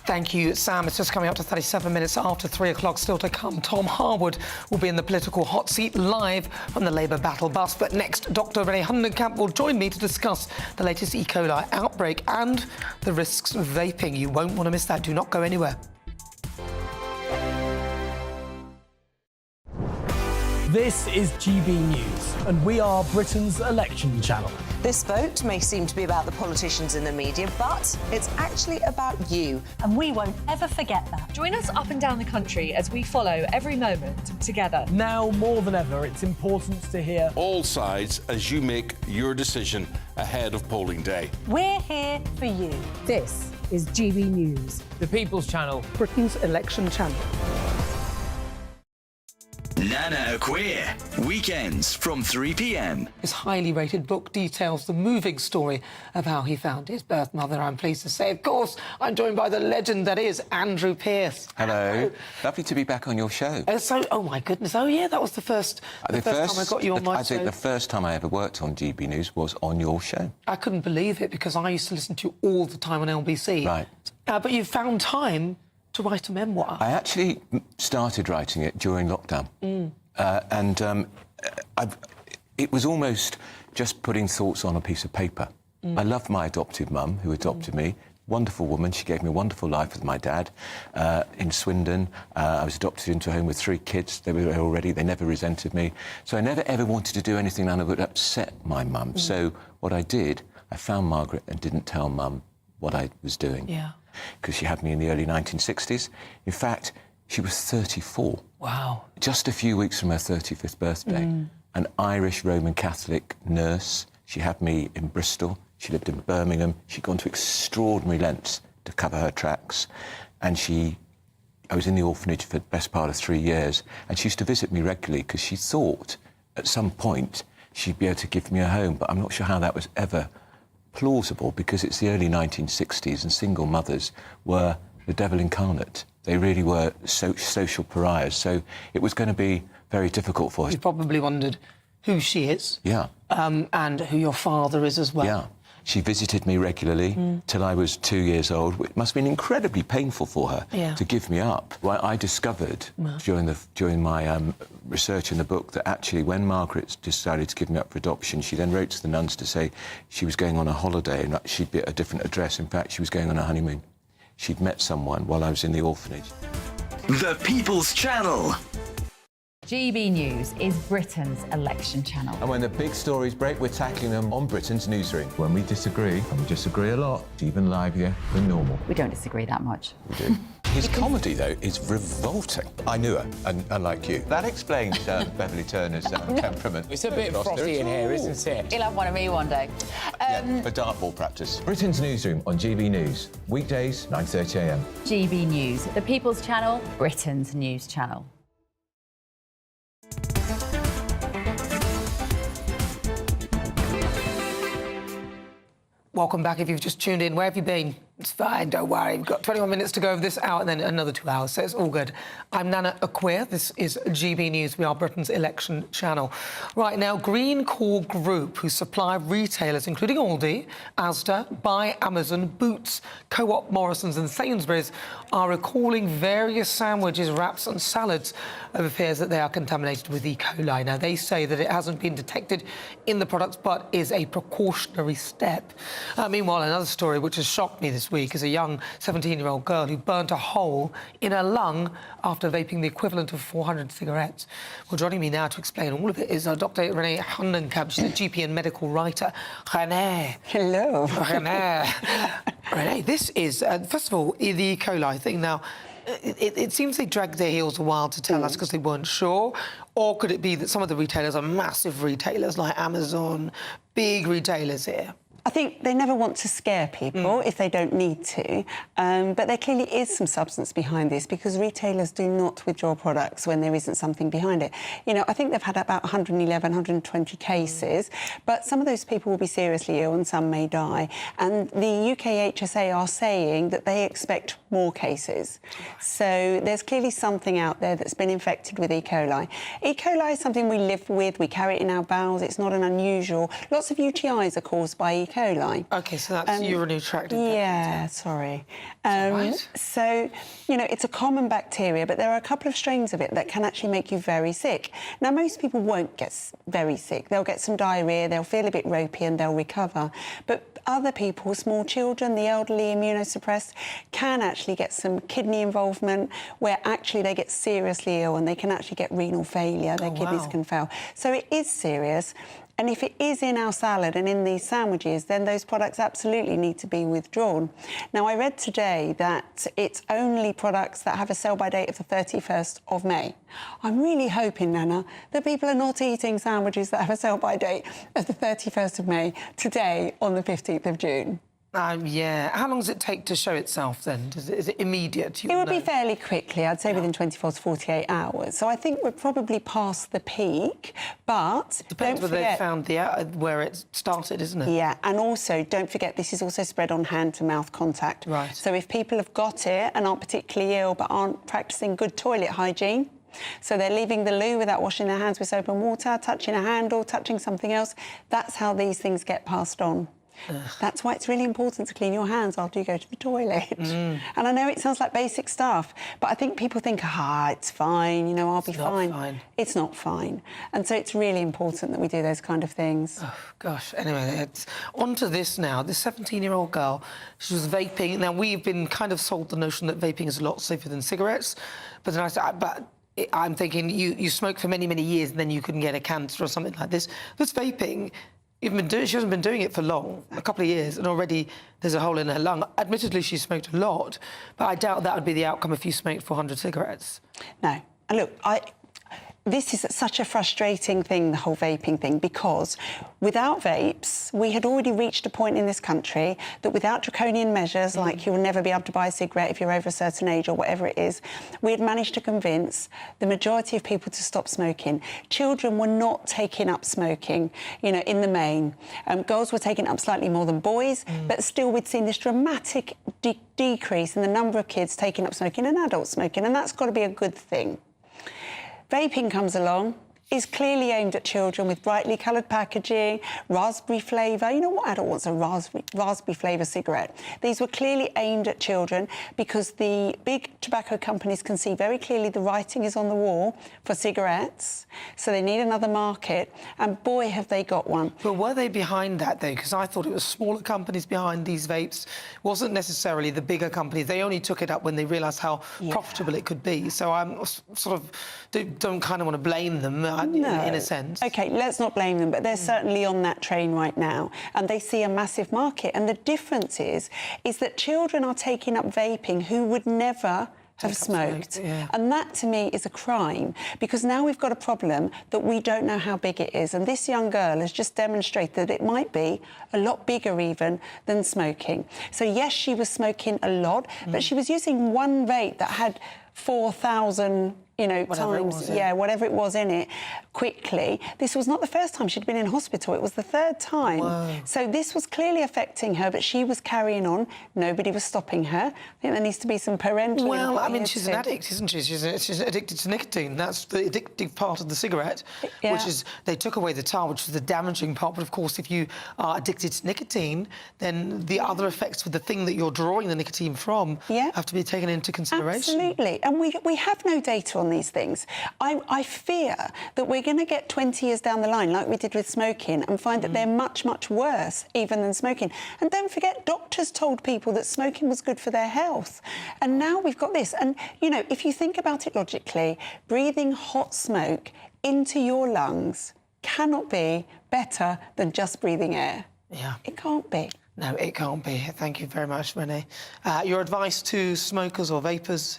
Thank you, Sam. It's just coming up to 37 minutes after 3 o'clock. Still to come, Tom Harwood will be in the political hot seat live from the Labour battle bus. But next, Dr René Hundenkamp will join me to discuss the latest E. coli outbreak and the risks of vaping. You won't want to miss that. Do not go anywhere. This is GB News, and we are Britain's election channel. This vote may seem to be about the politicians in the media, but it's actually about you. And we won't ever forget that. Join us up and down the country as we follow every moment together. Now, more than ever, it's important to hear all sides as you make your decision ahead of polling day. We're here for you. This is GB News. The People's Channel. Britain's election channel. Nana Akua, weekends from 3 p.m. His highly rated book details the moving story of how he found his birth mother. I'm pleased to say, of course, I'm joined by the legend that is Andrew Pearce. Hello. Lovely to be back on your show. Oh my goodness, oh yeah, that was the first time I got you on my show. I think the first time I ever worked on GB News was on your show. I couldn't believe it because I used to listen to you all the time on LBC. Right. But you found time to write a memoir. I actually started writing it during lockdown. It was almost just putting thoughts on a piece of paper. I love my adoptive mum, who adopted me. Wonderful woman. She gave me a wonderful life with my dad in Swindon. I was adopted into a home with 3 kids. They were there already. They never resented me. So I never, ever wanted to do anything that would upset my mum. So what I did, I found Margaret and didn't tell mum what I was doing. Yeah. Because she had me in the early 1960s. In fact, she was 34. Wow. Just a few weeks from her 35th birthday. An Irish Roman Catholic nurse. She had me in Bristol. She lived in Birmingham. She'd gone to extraordinary lengths to cover her tracks. And I was in the orphanage for the best part of 3 years. And she used to visit me regularly because she thought at some point she'd be able to give me a home. But I'm not sure how that was ever plausible because it's the early 1960s and single mothers were the devil incarnate. They really were social pariahs. So it was going to be very difficult for her. You probably wondered who she is. Yeah. And who your father is as well. Yeah. She visited me regularly till I was 2 years old. It must have been incredibly painful for her to give me up. Well, I discovered during my research in the book that actually when Margaret decided to give me up for adoption, she then wrote to the nuns to say she was going on a holiday and she'd be at a different address. In fact, she was going on a honeymoon. She'd met someone while I was in the orphanage. The People's Channel. GB News is Britain's election channel. And when the big stories break, we're tackling them on Britain's newsroom. When we disagree, and we disagree a lot, it's even livelier than normal. We don't disagree that much. We do. His comedy, though, is revolting. I knew her, unlike you. That explains Beverly Turner's temperament. It's a bit frosty in here, isn't it? You'll have one of me one day. For dartball practice. Britain's newsroom on GB News. Weekdays, 9:30 a.m. GB News, the People's Channel, Britain's news channel. Welcome back. If you've just tuned in, where have you been? It's fine, don't worry. We've got 21 minutes to go of this hour and then another 2 hours, so it's all good. I'm Nana Akua. This is GB News. We are Britain's election channel. Right now, Greencore Group, who supply retailers, including Aldi, Asda, Buy, Amazon, Boots, Co-op, Morrisons and Sainsbury's, are recalling various sandwiches, wraps and salads over fears that they are contaminated with E. coli. Now, they say that it hasn't been detected in the products, but is a precautionary step. Meanwhile, another story which has shocked me this week is a young 17-year-old girl who burnt a hole in her lung after vaping the equivalent of 400 cigarettes. Well, joining me now to explain all of it is Dr. Renee Hundenkamp. She's a GP and medical writer. Renee. Hello. Renee. Renee, this is, first of all, the E. coli thing. Now, it seems they dragged their heels a while to tell us because they weren't sure. Or could it be that some of the retailers are massive retailers like Amazon, big retailers here? I think they never want to scare people if they don't need to, but there clearly is some substance behind this because retailers do not withdraw products when there isn't something behind it. You know, I think they've had about 111, 120 cases, but some of those people will be seriously ill and some may die. And the UK HSA are saying that they expect more cases. So there's clearly something out there that's been infected with E. coli. E. coli is something we live with, we carry it in our bowels, it's not an unusual. Lots of UTIs are caused by E. coli. OK, so that's urinary tract infection. Yeah, sorry. Right. So, you know, it's a common bacteria, but there are a couple of strains of it that can actually make you very sick. Now, most people won't get very sick. They'll get some diarrhoea, they'll feel a bit ropey and they'll recover. But other people, small children, the elderly, immunosuppressed, can actually get some kidney involvement where actually they get seriously ill and they can actually get renal failure, their kidneys can fail. So it is serious. And if it is in our salad and in these sandwiches, then those products absolutely need to be withdrawn. Now, I read today that it's only products that have a sell-by date of the 31st of May. I'm really hoping, Nana, that people are not eating sandwiches that have a sell-by date of the 31st of May today on the 15th of June. Yeah. How long does it take to show itself then? Is it immediate? It would be fairly quickly, I'd say within 24 to 48 hours. So I think we're probably past the peak, but depends whether they found where it started, isn't it? Yeah, and also don't forget this is also spread on hand-to-mouth contact. Right. So if people have got it and aren't particularly ill but aren't practising good toilet hygiene, so they're leaving the loo without washing their hands with soap and water, touching a handle, touching something else, that's how these things get passed on. That's why it's really important to clean your hands after you go to the toilet. And I know it sounds like basic stuff, but I think people think, it's fine, you know, I'll be fine. It's not fine. And so it's really important that we do those kind of things. Oh, gosh. Anyway, on to this now. This 17-year-old girl, she was vaping. Now, we've been kind of sold the notion that vaping is a lot safer than cigarettes. But then I said, I'm thinking you smoke for many, many years and then you can get a cancer or something like this. This vaping... she hasn't been doing it for long, a couple of years, and already there's a hole in her lung. Admittedly, she smoked a lot, but I doubt that would be the outcome if you smoked 400 cigarettes. No. And look, this is such a frustrating thing, the whole vaping thing, because without vapes, we had already reached a point in this country that without draconian measures, like you will never be able to buy a cigarette if you're over a certain age or whatever it is, we had managed to convince the majority of people to stop smoking. Children were not taking up smoking, you know, in the main. Girls were taking up slightly more than boys, but still we'd seen this dramatic decrease in the number of kids taking up smoking and adults smoking, and that's got to be a good thing. Vaping comes along, is clearly aimed at children with brightly coloured packaging, raspberry flavour. You know what adult wants a raspberry flavour cigarette? These were clearly aimed at children because the big tobacco companies can see very clearly the writing is on the wall for cigarettes, so they need another market, and boy, have they got one. But were they behind that, though? Because I thought it was smaller companies behind these vapes. It wasn't necessarily the bigger companies. They only took it up when they realised how profitable it could be. So I'm sort of don't kind of want to blame them. In a sense. OK, let's not blame them, but they're certainly on that train right now, and they see a massive market. And the difference is that children are taking up vaping who would never have smoked. And that, to me, is a crime, because now we've got a problem that we don't know how big it is. And this young girl has just demonstrated that it might be a lot bigger even than smoking. So, yes, she was smoking a lot, but she was using one vape that had 4,000... whatever it was in it, quickly. This was not the first time she'd been in hospital, it was the third time. Whoa. So this was clearly affecting her, but she was carrying on. Nobody was stopping her. I think there needs to be some parental... Well, I mean, she's an addict, isn't she? She's addicted to nicotine. That's the addictive part of the cigarette, which is... They took away the tar, which was the damaging part. But, of course, if you are addicted to nicotine, then the other effects with the thing that you're drawing the nicotine from have to be taken into consideration. Absolutely. And we have no data on these things. I fear that we're going to get 20 years down the line, like we did with smoking, and find that they're much, much worse even than smoking. And don't forget, doctors told people that smoking was good for their health. And now we've got this. And, you know, if you think about it logically, breathing hot smoke into your lungs cannot be better than just breathing air. Yeah. It can't be. No, it can't be. Thank you very much, Renee. Your advice to smokers or vapers?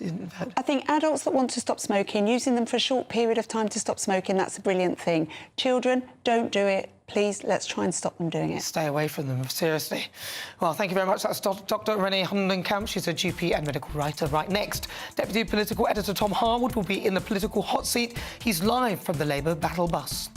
I think adults that want to stop smoking, using them for a short period of time to stop smoking, that's a brilliant thing. Children, don't do it. Please, let's try and stop them doing it. Stay away from them, seriously. Well, thank you very much. That's Dr. Renee Hundenkamp. She's a GP and medical writer. Right next, Deputy Political Editor Tom Harwood will be in the political hot seat. He's live from the Labour battle bus.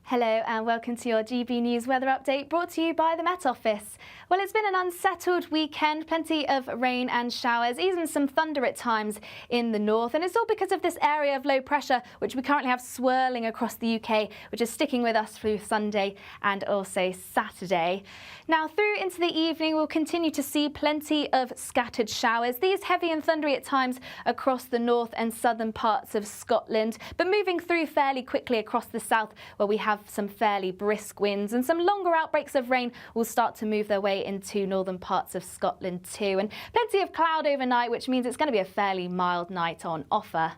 Hello and welcome to your GB News weather update, brought to you by the Met Office. Well, it's been an unsettled weekend, plenty of rain and showers, even some thunder at times in the north, and it's all because of this area of low pressure which we currently have swirling across the UK, which is sticking with us through Sunday and also Saturday. Now, through into the evening, we'll continue to see plenty of scattered showers, these heavy and thundery at times across the north and southern parts of Scotland, but moving through fairly quickly across the south, where we have some fairly brisk winds, and some longer outbreaks of rain will start to move their way into northern parts of Scotland too, and plenty of cloud overnight, which means it's going to be a fairly mild night on offer.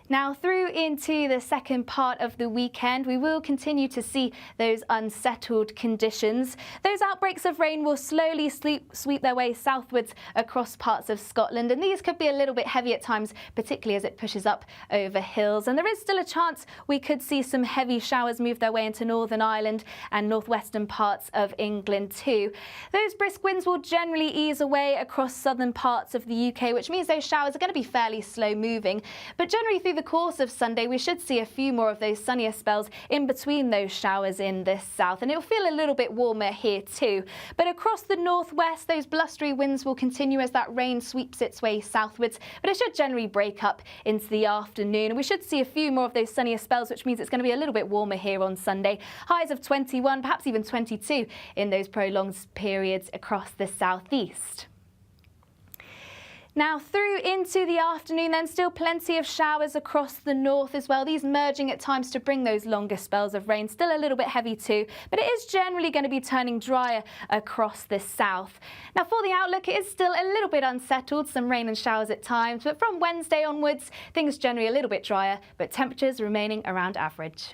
Now, through into the second part of the weekend, we will continue to see those unsettled conditions. Those outbreaks of rain will slowly sweep their way southwards across parts of Scotland, and these could be a little bit heavy at times, particularly as it pushes up over hills. And there is still a chance we could see some heavy showers move their way into Northern Ireland and northwestern parts of England too. Those brisk winds will generally ease away across southern parts of the UK, which means those showers are going to be fairly slow moving. But generally through the course of Sunday, we should see a few more of those sunnier spells in between those showers in the south, and it'll feel a little bit warmer here too. But across the northwest, those blustery winds will continue as that rain sweeps its way southwards, but it should generally break up into the afternoon. We should see a few more of those sunnier spells, which means it's going to be a little bit warmer here on Sunday. Highs of 21, perhaps even 22 in those prolonged periods across the southeast. Now, through into the afternoon, then still plenty of showers across the north as well. These merging at times to bring those longer spells of rain. Still a little bit heavy too, but it is generally going to be turning drier across the south. Now, for the outlook, it is still a little bit unsettled. Some rain and showers at times, but from Wednesday onwards, things generally a little bit drier, but temperatures remaining around average.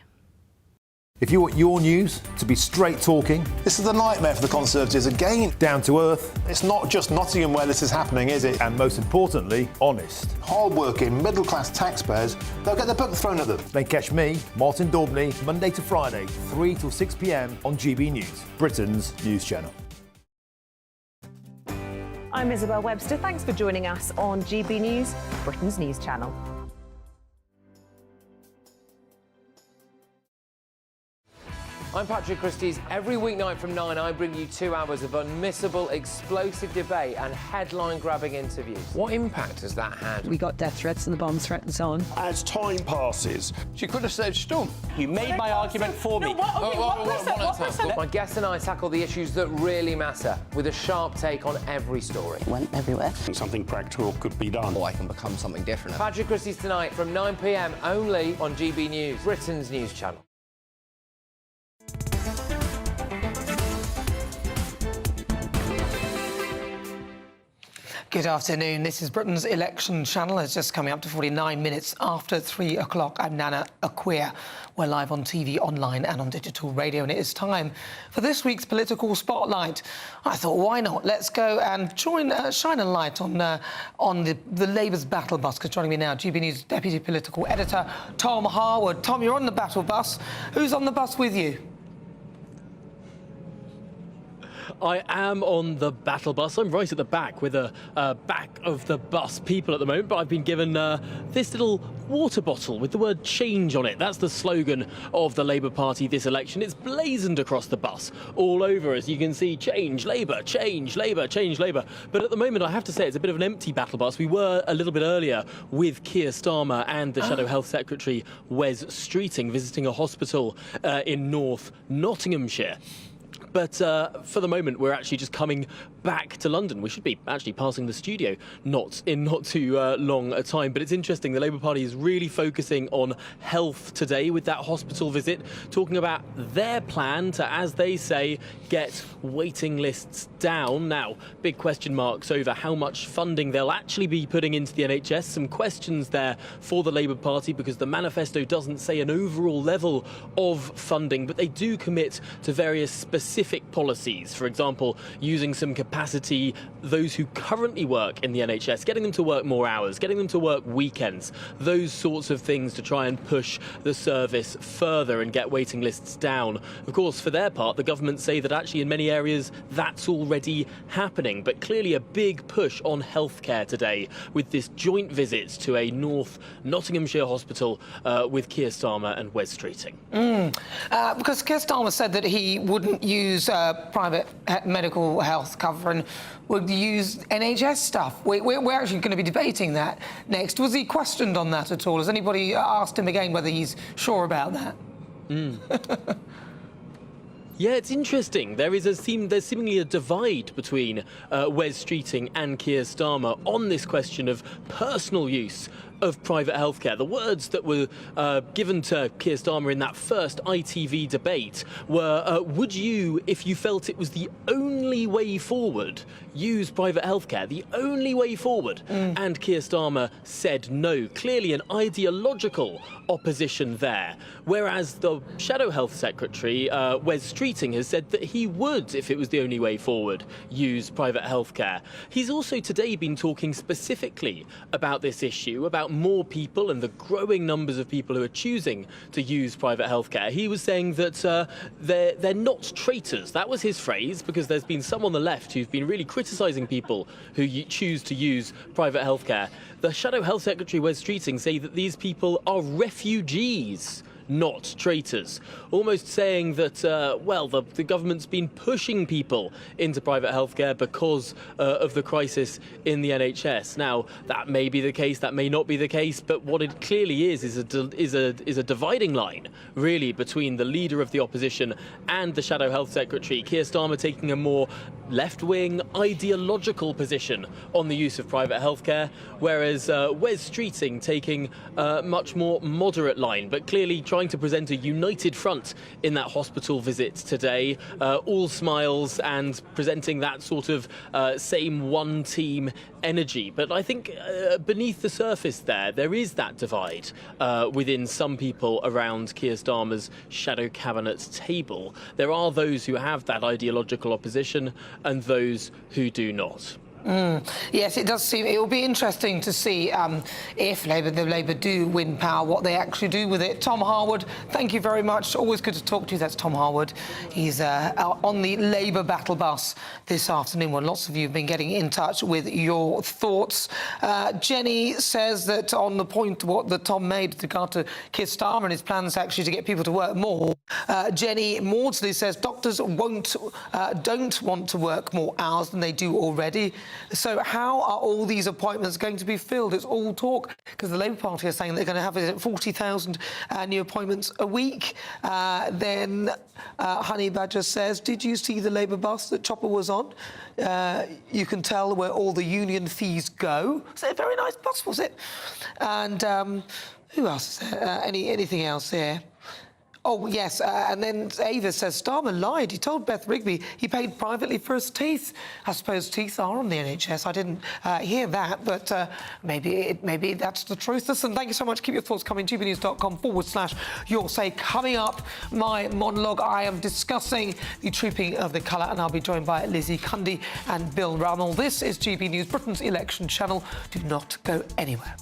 If you want your news to be straight talking, This is a nightmare for the Conservatives again. down to earth, It's not just Nottingham where this is happening, is it? and most importantly, honest, Hard-working, middle-class taxpayers, they'll get their book thrown at them. then catch me, Martin Daubney, Monday to Friday, 3 till 6 p.m. on GB News, Britain's news channel. I'm Isabel Webster. Thanks for joining us on GB News, Britain's news channel. I'm Patrick Christie's. Every weeknight from 9, I bring you 2 hours of unmissable, explosive debate and headline-grabbing interviews. What impact has that had? We got death threats and the bomb threats on. As time passes, She could have saved Storm. You made my argument for me. My guests and I tackle the issues that really matter with a sharp take on every story. Went everywhere. something practical could be done. I can become something different. Patrick Christie's tonight from 9 p.m. only on GB News, Britain's news channel. Good afternoon. This is Britain's election channel. It's just coming up to 49 minutes after 3 o'clock. I'm Nana Akua. We're live on TV, online and on digital radio, and it is time for this week's political spotlight. I thought, why not? Let's go and shine a light on the Labour's battle bus. Because joining me now, GB News Deputy Political Editor Tom Harwood. Tom, you're on the battle bus. Who's on the bus with you? I am on the battle bus. I'm right at the back with the back of the bus people at the moment, but I've been given this little water bottle with the word change on it. That's the slogan of the Labour Party this election. It's blazoned across the bus all over, as you can see. Change Labour, change Labour, change Labour. But at the moment, I have to say, it's a bit of an empty battle bus. We were a little bit earlier with Keir Starmer and the Shadow Health Secretary, Wes Streeting, visiting a hospital in North Nottinghamshire. But for the moment, we're actually just coming back to London. We should be actually passing the studio not too long a time. But it's interesting, the Labour Party is really focusing on health today with that hospital visit, talking about their plan to, as they say, get waiting lists down. Now, big question marks over how much funding they'll actually be putting into the NHS. Some questions there for the Labour Party because the manifesto doesn't say an overall level of funding, but they do commit to various specific policies. For example, using some capacity, those who currently work in the NHS, getting them to work more hours, getting them to work weekends, those sorts of things to try and push the service further and get waiting lists down. Of course, for their part, the government say that actually in many areas that's already happening, but clearly a big push on healthcare today with this joint visit to a North Nottinghamshire hospital with Keir Starmer and Wes Streeting. Because Keir Starmer said that he wouldn't use private medical health cover and would use NHS stuff. We're actually going to be debating that next. Was he questioned on that at all? Has anybody asked him again whether he's sure about that? Yeah, it's interesting. There's seemingly a divide between Wes Streeting and Keir Starmer on this question of personal use of private healthcare. The words that were given to Keir Starmer in that first ITV debate were, would you, if you felt it was the only way forward, use private healthcare, the only way forward? And Keir Starmer said no. Clearly an ideological opposition there. Whereas the Shadow Health Secretary, Wes Streeting, has said that he would, if it was the only way forward, use private healthcare. He's also today been talking specifically about this issue, about more people and the growing numbers of people who are choosing to use private healthcare. He was saying that they're not traitors. That was his phrase, because there's been some on the left who've been really criticising people who choose to use private healthcare. The Shadow Health Secretary, Wes Streeting, say that these people are refugees, not traitors, almost saying that, well, the government's been pushing people into private healthcare because of the crisis in the NHS. Now, that may be the case, that may not be the case, but what it clearly is a dividing line, really, between the leader of the opposition and the Shadow Health Secretary. Keir Starmer taking a more left-wing, ideological position on the use of private healthcare, whereas Wes Streeting taking a much more moderate line, but clearly trying to present a united front in that hospital visit today, all smiles and presenting that sort of same one-team energy. But I think beneath the surface there is that divide within some people around Keir Starmer's shadow cabinet table. There are those who have that ideological opposition and those who do not. Yes, it does seem. It will be interesting to see if Labour do win power, what they actually do with it. Tom Harwood, thank you very much. Always good to talk to you. That's Tom Harwood. He's on the Labour battle bus this afternoon, when lots of you have been getting in touch with your thoughts. Jenny says that on the point what that Tom made with regard to Keir Starmer and his plans actually to get people to work more, Jenny Maudsley says doctors don't want to work more hours than they do already. So how are all these appointments going to be filled? It's all talk, because the Labour Party are saying they're going to have 40,000 new appointments a week. Then Honey Badger says, did you see the Labour bus that Chopper was on? You can tell where all the union fees go. So a very nice bus, was it? And who else is there? Anything else there? Oh, yes, and then Ava says, Starmer lied. He told Beth Rigby he paid privately for his teeth. I suppose teeth are on the NHS. I didn't hear that, but maybe that's the truth. Listen, thank you so much. Keep your thoughts coming. gbnews.com/your say. Coming up, my monologue, I am discussing the trooping of the colour, and I'll be joined by Lizzie Cundy and Bill Rummel. This is GB News, Britain's election channel. Do not go anywhere.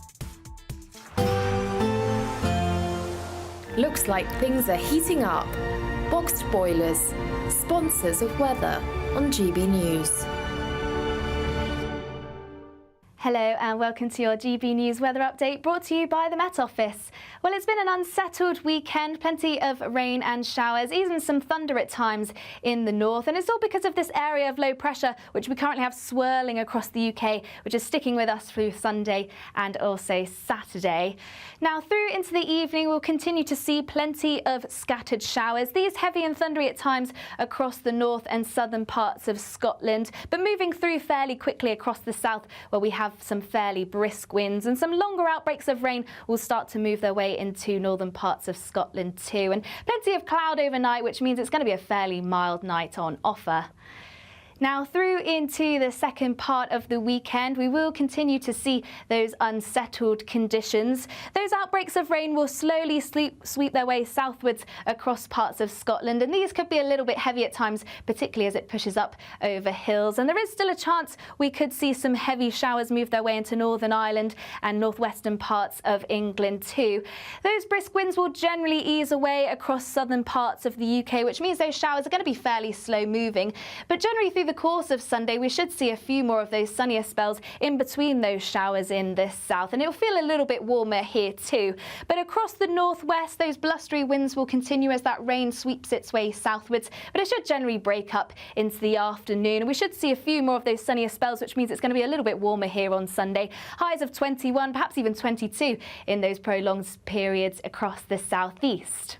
Looks like things are heating up. Boxed boilers, sponsors of weather on GB News. Hello and welcome to your GB News weather update, brought to you by the Met Office. Well, it's been an unsettled weekend, plenty of rain and showers, even some thunder at times in the north, and it's all because of this area of low pressure which we currently have swirling across the UK, which is sticking with us through Sunday and also Saturday. Now, through into the evening, we'll continue to see plenty of scattered showers, these heavy and thundery at times across the north and southern parts of Scotland, but moving through fairly quickly across the south, where we have some fairly brisk winds, and some longer outbreaks of rain will start to move their way into northern parts of Scotland too, and plenty of cloud overnight, which means it's going to be a fairly mild night on offer. Now, through into the second part of the weekend, we will continue to see those unsettled conditions. Those outbreaks of rain will slowly sweep their way southwards across parts of Scotland, and these could be a little bit heavy at times, particularly as it pushes up over hills. And there is still a chance we could see some heavy showers move their way into Northern Ireland and northwestern parts of England too. Those brisk winds will generally ease away across southern parts of the UK, which means those showers are going to be fairly slow moving. But generally through the course of Sunday, we should see a few more of those sunnier spells in between those showers in the south, and it'll feel a little bit warmer here too. But across the northwest, those blustery winds will continue as that rain sweeps its way southwards, but it should generally break up into the afternoon, and we should see a few more of those sunnier spells, which means it's going to be a little bit warmer here on Sunday. Highs of 21, perhaps even 22 in those prolonged periods across the southeast.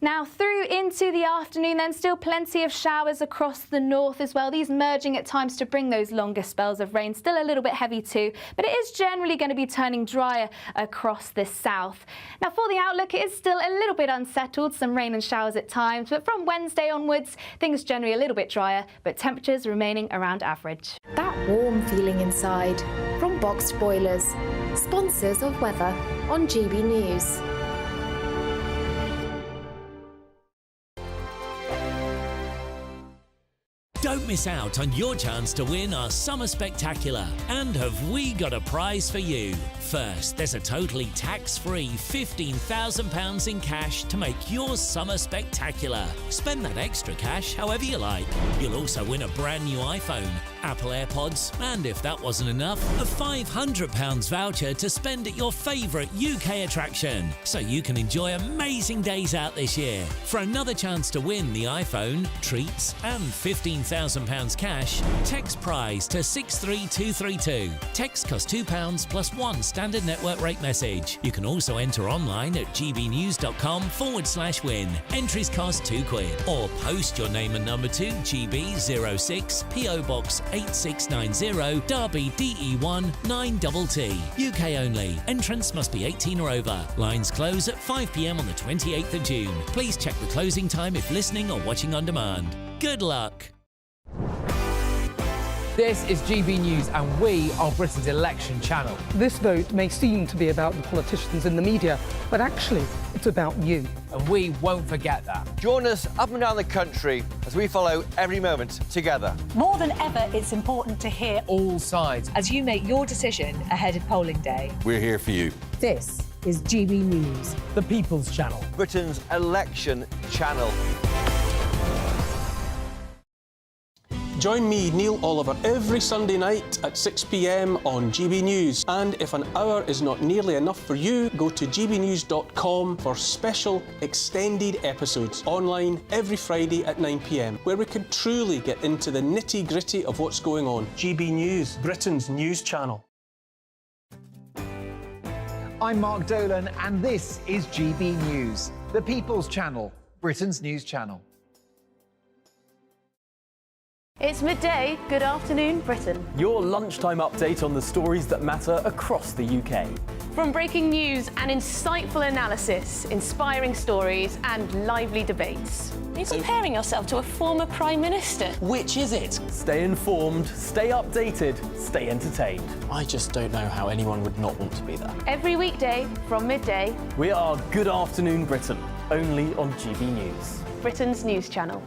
Now through into the afternoon then, still plenty of showers across the north as well. These merging at times to bring those longer spells of rain. Still a little bit heavy too, but it is generally going to be turning drier across the south. Now for the outlook, it is still a little bit unsettled, some rain and showers at times, but from Wednesday onwards, things generally a little bit drier, but temperatures remaining around average. That warm feeling inside from Boxed Boilers, sponsors of weather on GB News. Don't miss out on your chance to win our Summer Spectacular. And have we got a prize for you? First, there's a totally tax-free £15,000 in cash to make your summer spectacular. Spend that extra cash however you like. You'll also win a brand new iPhone, Apple AirPods, and if that wasn't enough, a £500 voucher to spend at your favourite UK attraction. So you can enjoy amazing days out this year. For another chance to win the iPhone, treats, and £15,000 cash, text prize to 63232. Text costs £2 plus one standard network rate message. You can also enter online at gbnews.com/win. Entries cost £2 or post your name and number to GB06 PO Box 8690 Derby DE1 9TT. UK only. Entrance must be 18 or over. Lines close at 5 p.m. on the 28th of June. Please check the closing time if listening or watching on demand. Good luck. This is GB News and we are Britain's election channel. This vote may seem to be about the politicians in the media, but actually it's about you. And we won't forget that. Join us up and down the country as we follow every moment together. More than ever, it's important to hear all sides as you make your decision ahead of polling day. We're here for you. This is GB News, the People's Channel. Britain's election channel. Join me, Neil Oliver, every Sunday night at 6 p.m. on GB News. And if an hour is not nearly enough for you, go to gbnews.com for special extended episodes online every Friday at 9 p.m, where we can truly get into the nitty-gritty of what's going on. GB News, Britain's news channel. I'm Mark Dolan, and this is GB News, the People's Channel, Britain's news channel. It's midday. Good afternoon, Britain. Your lunchtime update on the stories that matter across the UK. From breaking news and insightful analysis, inspiring stories and lively debates. Are you comparing yourself to a former Prime Minister? Which is it? Stay informed, stay updated, stay entertained. I just don't know how anyone would not want to be there. Every weekday from midday. We are Good Afternoon Britain, only on GB News. Britain's news channel.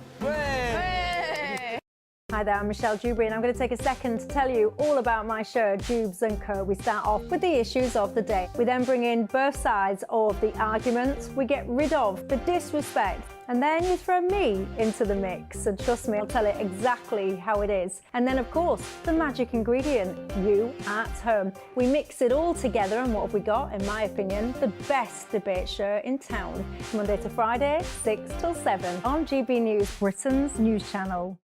Hi there, I'm Michelle Dewberry and I'm going to take a second to tell you all about my show, Dubes & Co. We start off with the issues of the day. We then bring in both sides of the argument. We get rid of the disrespect. And then you throw me into the mix. And trust me, I'll tell it exactly how it is. And then, of course, the magic ingredient, you at home. We mix it all together and what have we got, in my opinion, the best debate show in town. Monday to Friday, 6 till 7 on GB News, Britain's news channel.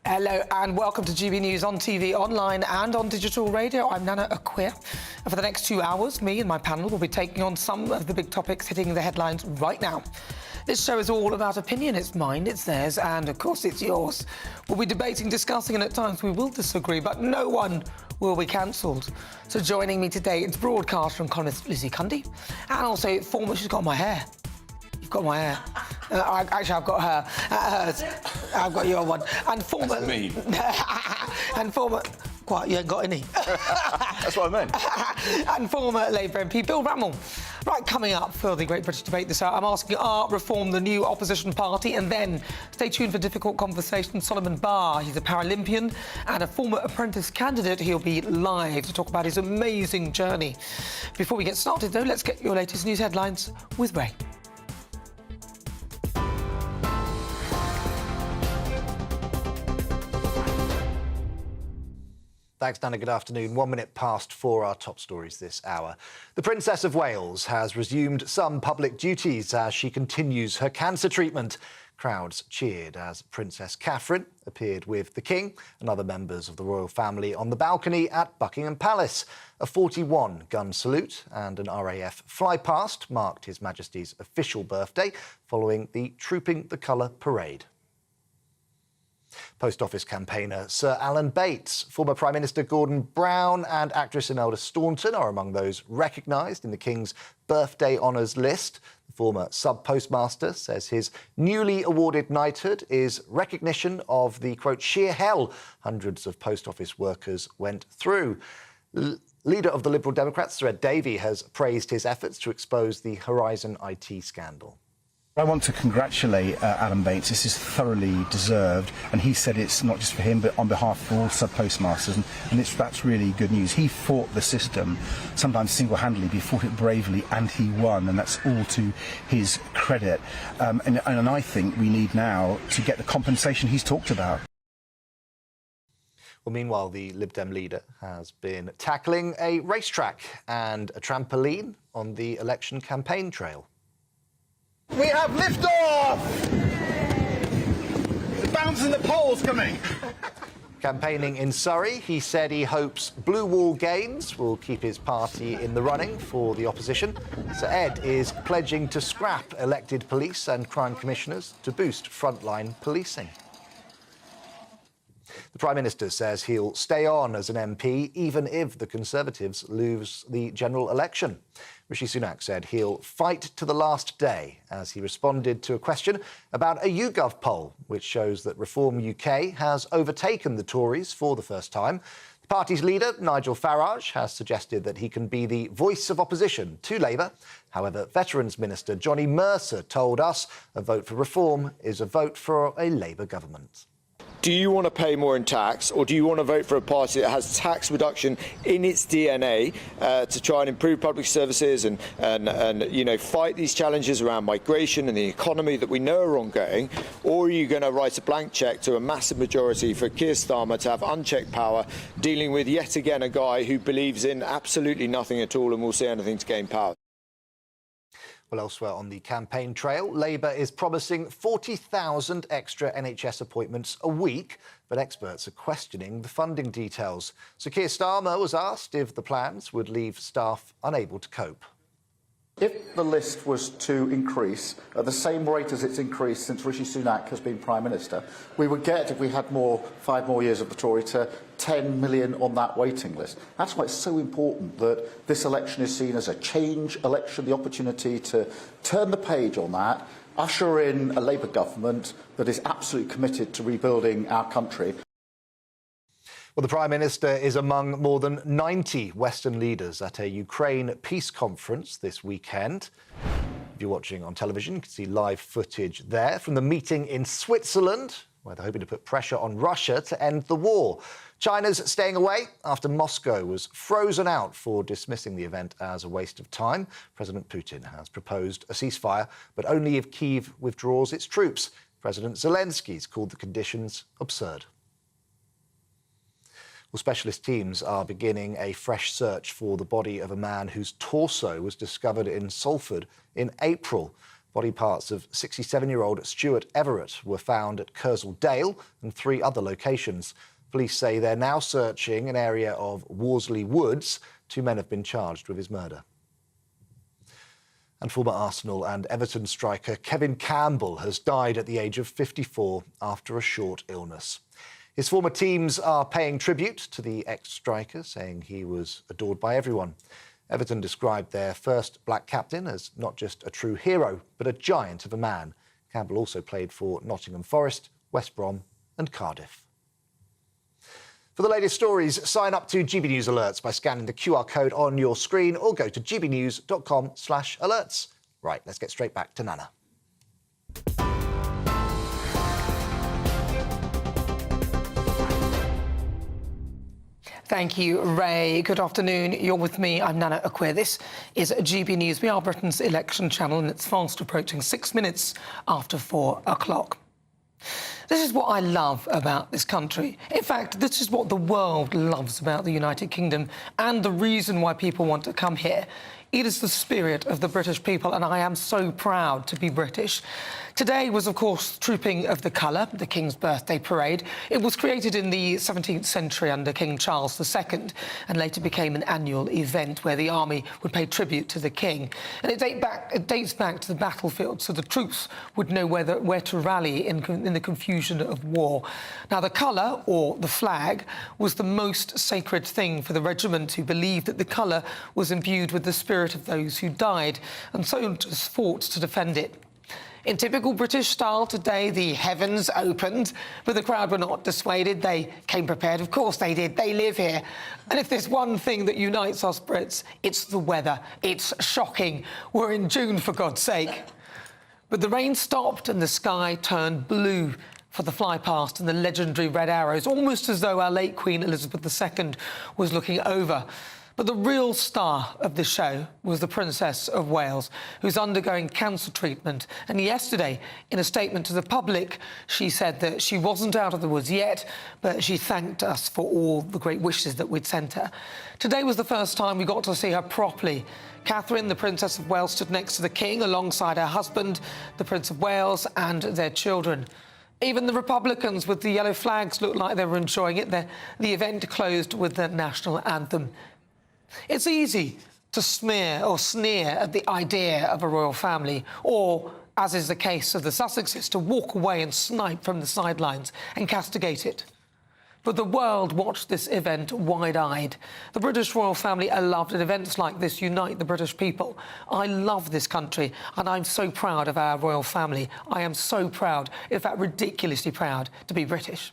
Hello and welcome to GB News on TV, online and on digital radio. I'm Nana Akua. And for the next 2 hours, me and my panel will be taking on some of the big topics hitting the headlines right now. This show is all about opinion. It's mine, it's theirs, and of course it's yours. We'll be debating, discussing, and at times we will disagree, but no one will be cancelled. So joining me today is broadcaster and columnist Lizzie Cundy, and also former... She's got my hair. You've got my hair. Actually, I've got her. I've got your one. And former... That's me. And former... What, you ain't got any? That's what I meant. And former Labour MP Bill Rammell. Right, coming up for the Great British Debate this hour, I'm asking, are Reform the new opposition party? And then, stay tuned for difficult conversation, Solomon Barr. He's a Paralympian and a former apprentice candidate. He'll be live to talk about his amazing journey. Before we get started, though, let's get your latest news headlines with Ray. Thanks, Nana. Good afternoon. 1 minute past 4, our top stories this hour. The Princess of Wales has resumed some public duties as she continues her cancer treatment. Crowds cheered as Princess Catherine appeared with the King and other members of the royal family on the balcony at Buckingham Palace. A 41-gun salute and an RAF flypast marked His Majesty's official birthday following the Trooping the Colour parade. Post Office campaigner Sir Alan Bates, former Prime Minister Gordon Brown and actress Imelda Staunton are among those recognised in the King's birthday honours list. The former sub-postmaster says his newly awarded knighthood is recognition of the, quote, sheer hell hundreds of Post Office workers went through. Leader of the Liberal Democrats, Sir Ed Davey, has praised his efforts to expose the Horizon IT scandal. I want to congratulate Alan Bates. This is thoroughly deserved, and he said it's not just for him but on behalf of all sub-postmasters, and that's really good news. He fought the system, sometimes single-handedly, but he fought it bravely and he won, and that's all to his credit. And I think we need now to get the compensation he's talked about. Well, meanwhile, the Lib Dem leader has been tackling a racetrack and a trampoline on the election campaign trail. We have liftoff! The bounce and the pole's coming. Campaigning in Surrey, he said he hopes blue wall gains will keep his party in the running for the opposition. Sir Ed is pledging to scrap elected police and crime commissioners to boost frontline policing. The Prime Minister says he'll stay on as an MP even if the Conservatives lose the general election. Rishi Sunak said he'll fight to the last day as he responded to a question about a YouGov poll, which shows that Reform UK has overtaken the Tories for the first time. The party's leader, Nigel Farage, has suggested that he can be the voice of opposition to Labour. However, Veterans Minister Johnny Mercer told us a vote for reform is a vote for a Labour government. Do you want to pay more in tax, or do you want to vote for a party that has tax reduction in its DNA to try and improve public services and you know, fight these challenges around migration and the economy that we know are ongoing? Or are you going to write a blank cheque to a massive majority for Keir Starmer to have unchecked power, dealing with yet again a guy who believes in absolutely nothing at all and will say anything to gain power? Well, elsewhere on the campaign trail, Labour is promising 40,000 extra NHS appointments a week, but experts are questioning the funding details. So Keir Starmer was asked if the plans would leave staff unable to cope. If the list was to increase at the same rate as it's increased since Rishi Sunak has been Prime Minister, we would get, if we had 5 more years of the Tory, to 10 million on that waiting list. That's why it's so important that this election is seen as a change election, the opportunity to turn the page on that, usher in a Labour government that is absolutely committed to rebuilding our country. Well, the Prime Minister is among more than 90 Western leaders at a Ukraine peace conference this weekend. If you're watching on television, you can see live footage there from the meeting in Switzerland, where they're hoping to put pressure on Russia to end the war. China's staying away after Moscow was frozen out for dismissing the event as a waste of time. President Putin has proposed a ceasefire, but only if Kyiv withdraws its troops. President Zelensky's called the conditions absurd. Well, specialist teams are beginning a fresh search for the body of a man whose torso was discovered in Salford in April. Body parts of 67-year-old Stuart Everett were found at Kersal Dale and 3 other locations. Police say they're now searching an area of Worsley Woods. 2 men have been charged with his murder. And former Arsenal and Everton striker Kevin Campbell has died at the age of 54 after a short illness. His former teams are paying tribute to the ex-striker, saying he was adored by everyone. Everton described their first black captain as not just a true hero, but a giant of a man. Campbell also played for Nottingham Forest, West Brom and Cardiff. For the latest stories, sign up to GB News Alerts by scanning the QR code on your screen or go to gbnews.com/alerts. Right, let's get straight back to Nana. Thank you, Ray. Good afternoon. You're with me. I'm Nana Akua. This is GB News. We are Britain's election channel, and it's fast approaching 6 minutes after 4 o'clock. This is what I love about this country. In fact, this is what the world loves about the United Kingdom and the reason why people want to come here. It is the spirit of the British people, and I am so proud to be British. Today was, of course, Trooping of the Colour, the King's birthday parade. It was created in the 17th century under King Charles II and later became an annual event where the army would pay tribute to the King. And it dates back to the battlefield, so the troops would know where to rally in the confusion of war. Now, the colour, or the flag, was the most sacred thing for the regiment, who believed that the colour was imbued with the spirit of those who died, and so just fought to defend it. In typical British style today, the heavens opened, but the crowd were not dissuaded. They came prepared. Of course they did. They live here. And if there's one thing that unites us Brits, it's the weather. It's shocking. We're in June, for God's sake. But the rain stopped and the sky turned blue for the fly past and the legendary red arrows, almost as though our late Queen Elizabeth II was looking over. But the real star of the show was the Princess of Wales, who's undergoing cancer treatment. And yesterday, in a statement to the public, she said that she wasn't out of the woods yet, but she thanked us for all the great wishes that we'd sent her. Today was the first time we got to see her properly. Catherine, the Princess of Wales, stood next to the King alongside her husband, the Prince of Wales, and their children. Even the Republicans with the yellow flags looked like they were enjoying it. The event closed with the national anthem. It's easy to smear or sneer at the idea of a royal family, or, as is the case of the Sussexes, to walk away and snipe from the sidelines and castigate it. But the world watched this event wide-eyed. The British royal family are loved, and events like this unite the British people. I love this country, and I'm so proud of our royal family. I am so proud, in fact ridiculously proud, to be British.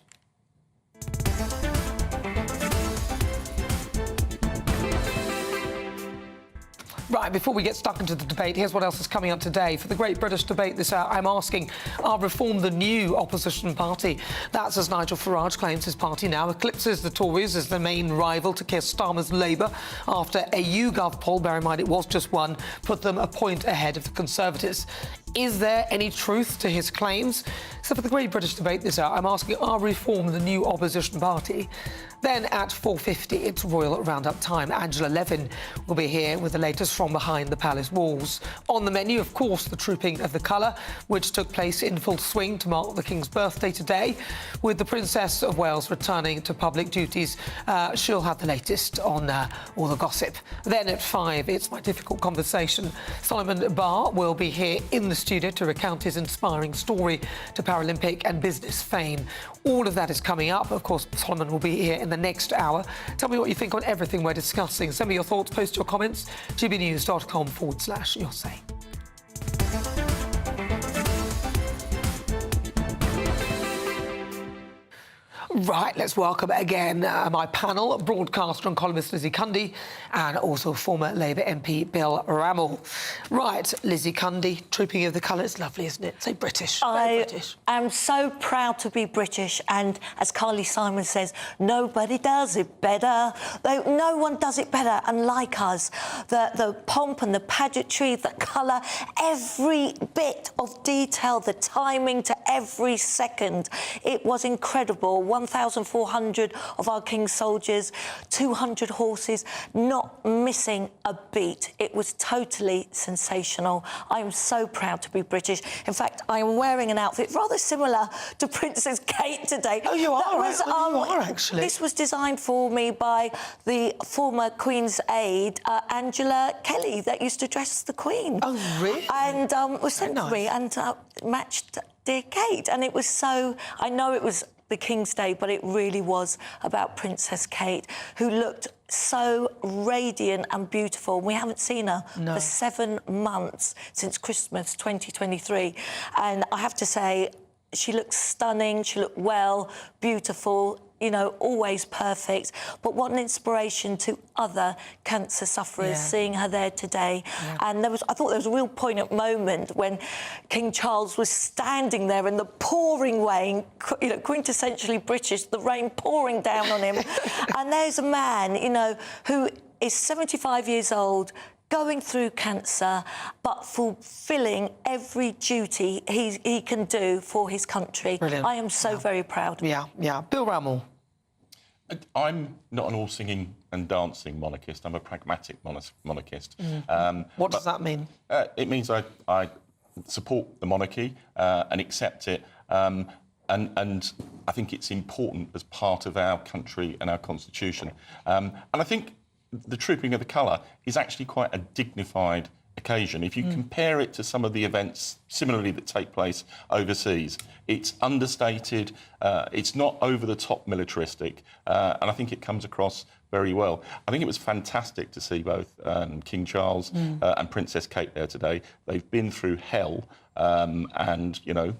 Right, before we get stuck into the debate, here's what else is coming up today. For the Great British Debate this hour, I'm asking, are Reform the new opposition party? That's as Nigel Farage claims his party now eclipses the Tories as the main rival to Keir Starmer's Labour after a YouGov poll, bear in mind it was just one, put them a point ahead of the Conservatives. Is there any truth to his claims? So for the Great British Debate this hour, I'm asking, are Reform the new opposition party? Then at 4:50, it's Royal Roundup time. Angela Levin will be here with the latest from behind the palace walls. On the menu, of course, the Trooping of the Colour, which took place in full swing to mark the King's birthday today, with the Princess of Wales returning to public duties. She'll have the latest on all the gossip. Then at 5, it's My Difficult Conversation. Solomon Barr will be here in the studio to recount his inspiring story to Paralympic and business fame. All of that is coming up. Of course, Solomon will be here in the next hour. Tell me what you think on everything we're discussing. Send me your thoughts, post your comments, gbnews.com/your say. Right, let's welcome again my panel, broadcaster and columnist Lizzie Cundy, and also former Labour MP Bill Rammell. Right, Lizzie Cundy, Trooping of the Colour. It's lovely, isn't it? So British. Very British. I'm so proud to be British, and as Carly Simon says, nobody does it better. No one does it better, and like us, the pomp and the pageantry, the colour, every bit of detail, the timing to every second. It was incredible. 1,400 of our King's soldiers, 200 horses, not missing a beat. It was totally sensational. I am so proud to be British. In fact, I am wearing an outfit rather similar to Princess Kate today. Oh, you are? You are, actually. This was designed for me by the former Queen's aide, Angela Kelly, that used to dress the Queen. Oh, really? And was sent to me and matched dear Kate. And it was so... I know it was the King's Day, but it really was about Princess Kate, who looked so radiant and beautiful. We haven't seen her for 7 months since Christmas 2023. And I have to say, she looked stunning, she looked well, beautiful, you know, always perfect. But what an inspiration to other cancer sufferers, seeing her there today. And I thought there was a real poignant moment when King Charles was standing there in the pouring rain, you know, quintessentially British, the rain pouring down on him. And there's a man, you know, who is 75 years old, going through cancer, but fulfilling every duty he can do for his country. Brilliant. I am so very proud. Yeah, yeah. Bill Rammell. I'm not an all-singing and dancing monarchist. I'm a pragmatic monarchist. What does that mean? It means I support the monarchy and accept it. And I think it's important as part of our country and our constitution. And I think the trooping of the colour is actually quite a dignified occasion. If you compare it to some of the events similarly that take place overseas, it's understated, it's not over-the-top militaristic, and I think it comes across very well. I think it was fantastic to see both King Charles and Princess Kate there today. They've been through hell, and, you know,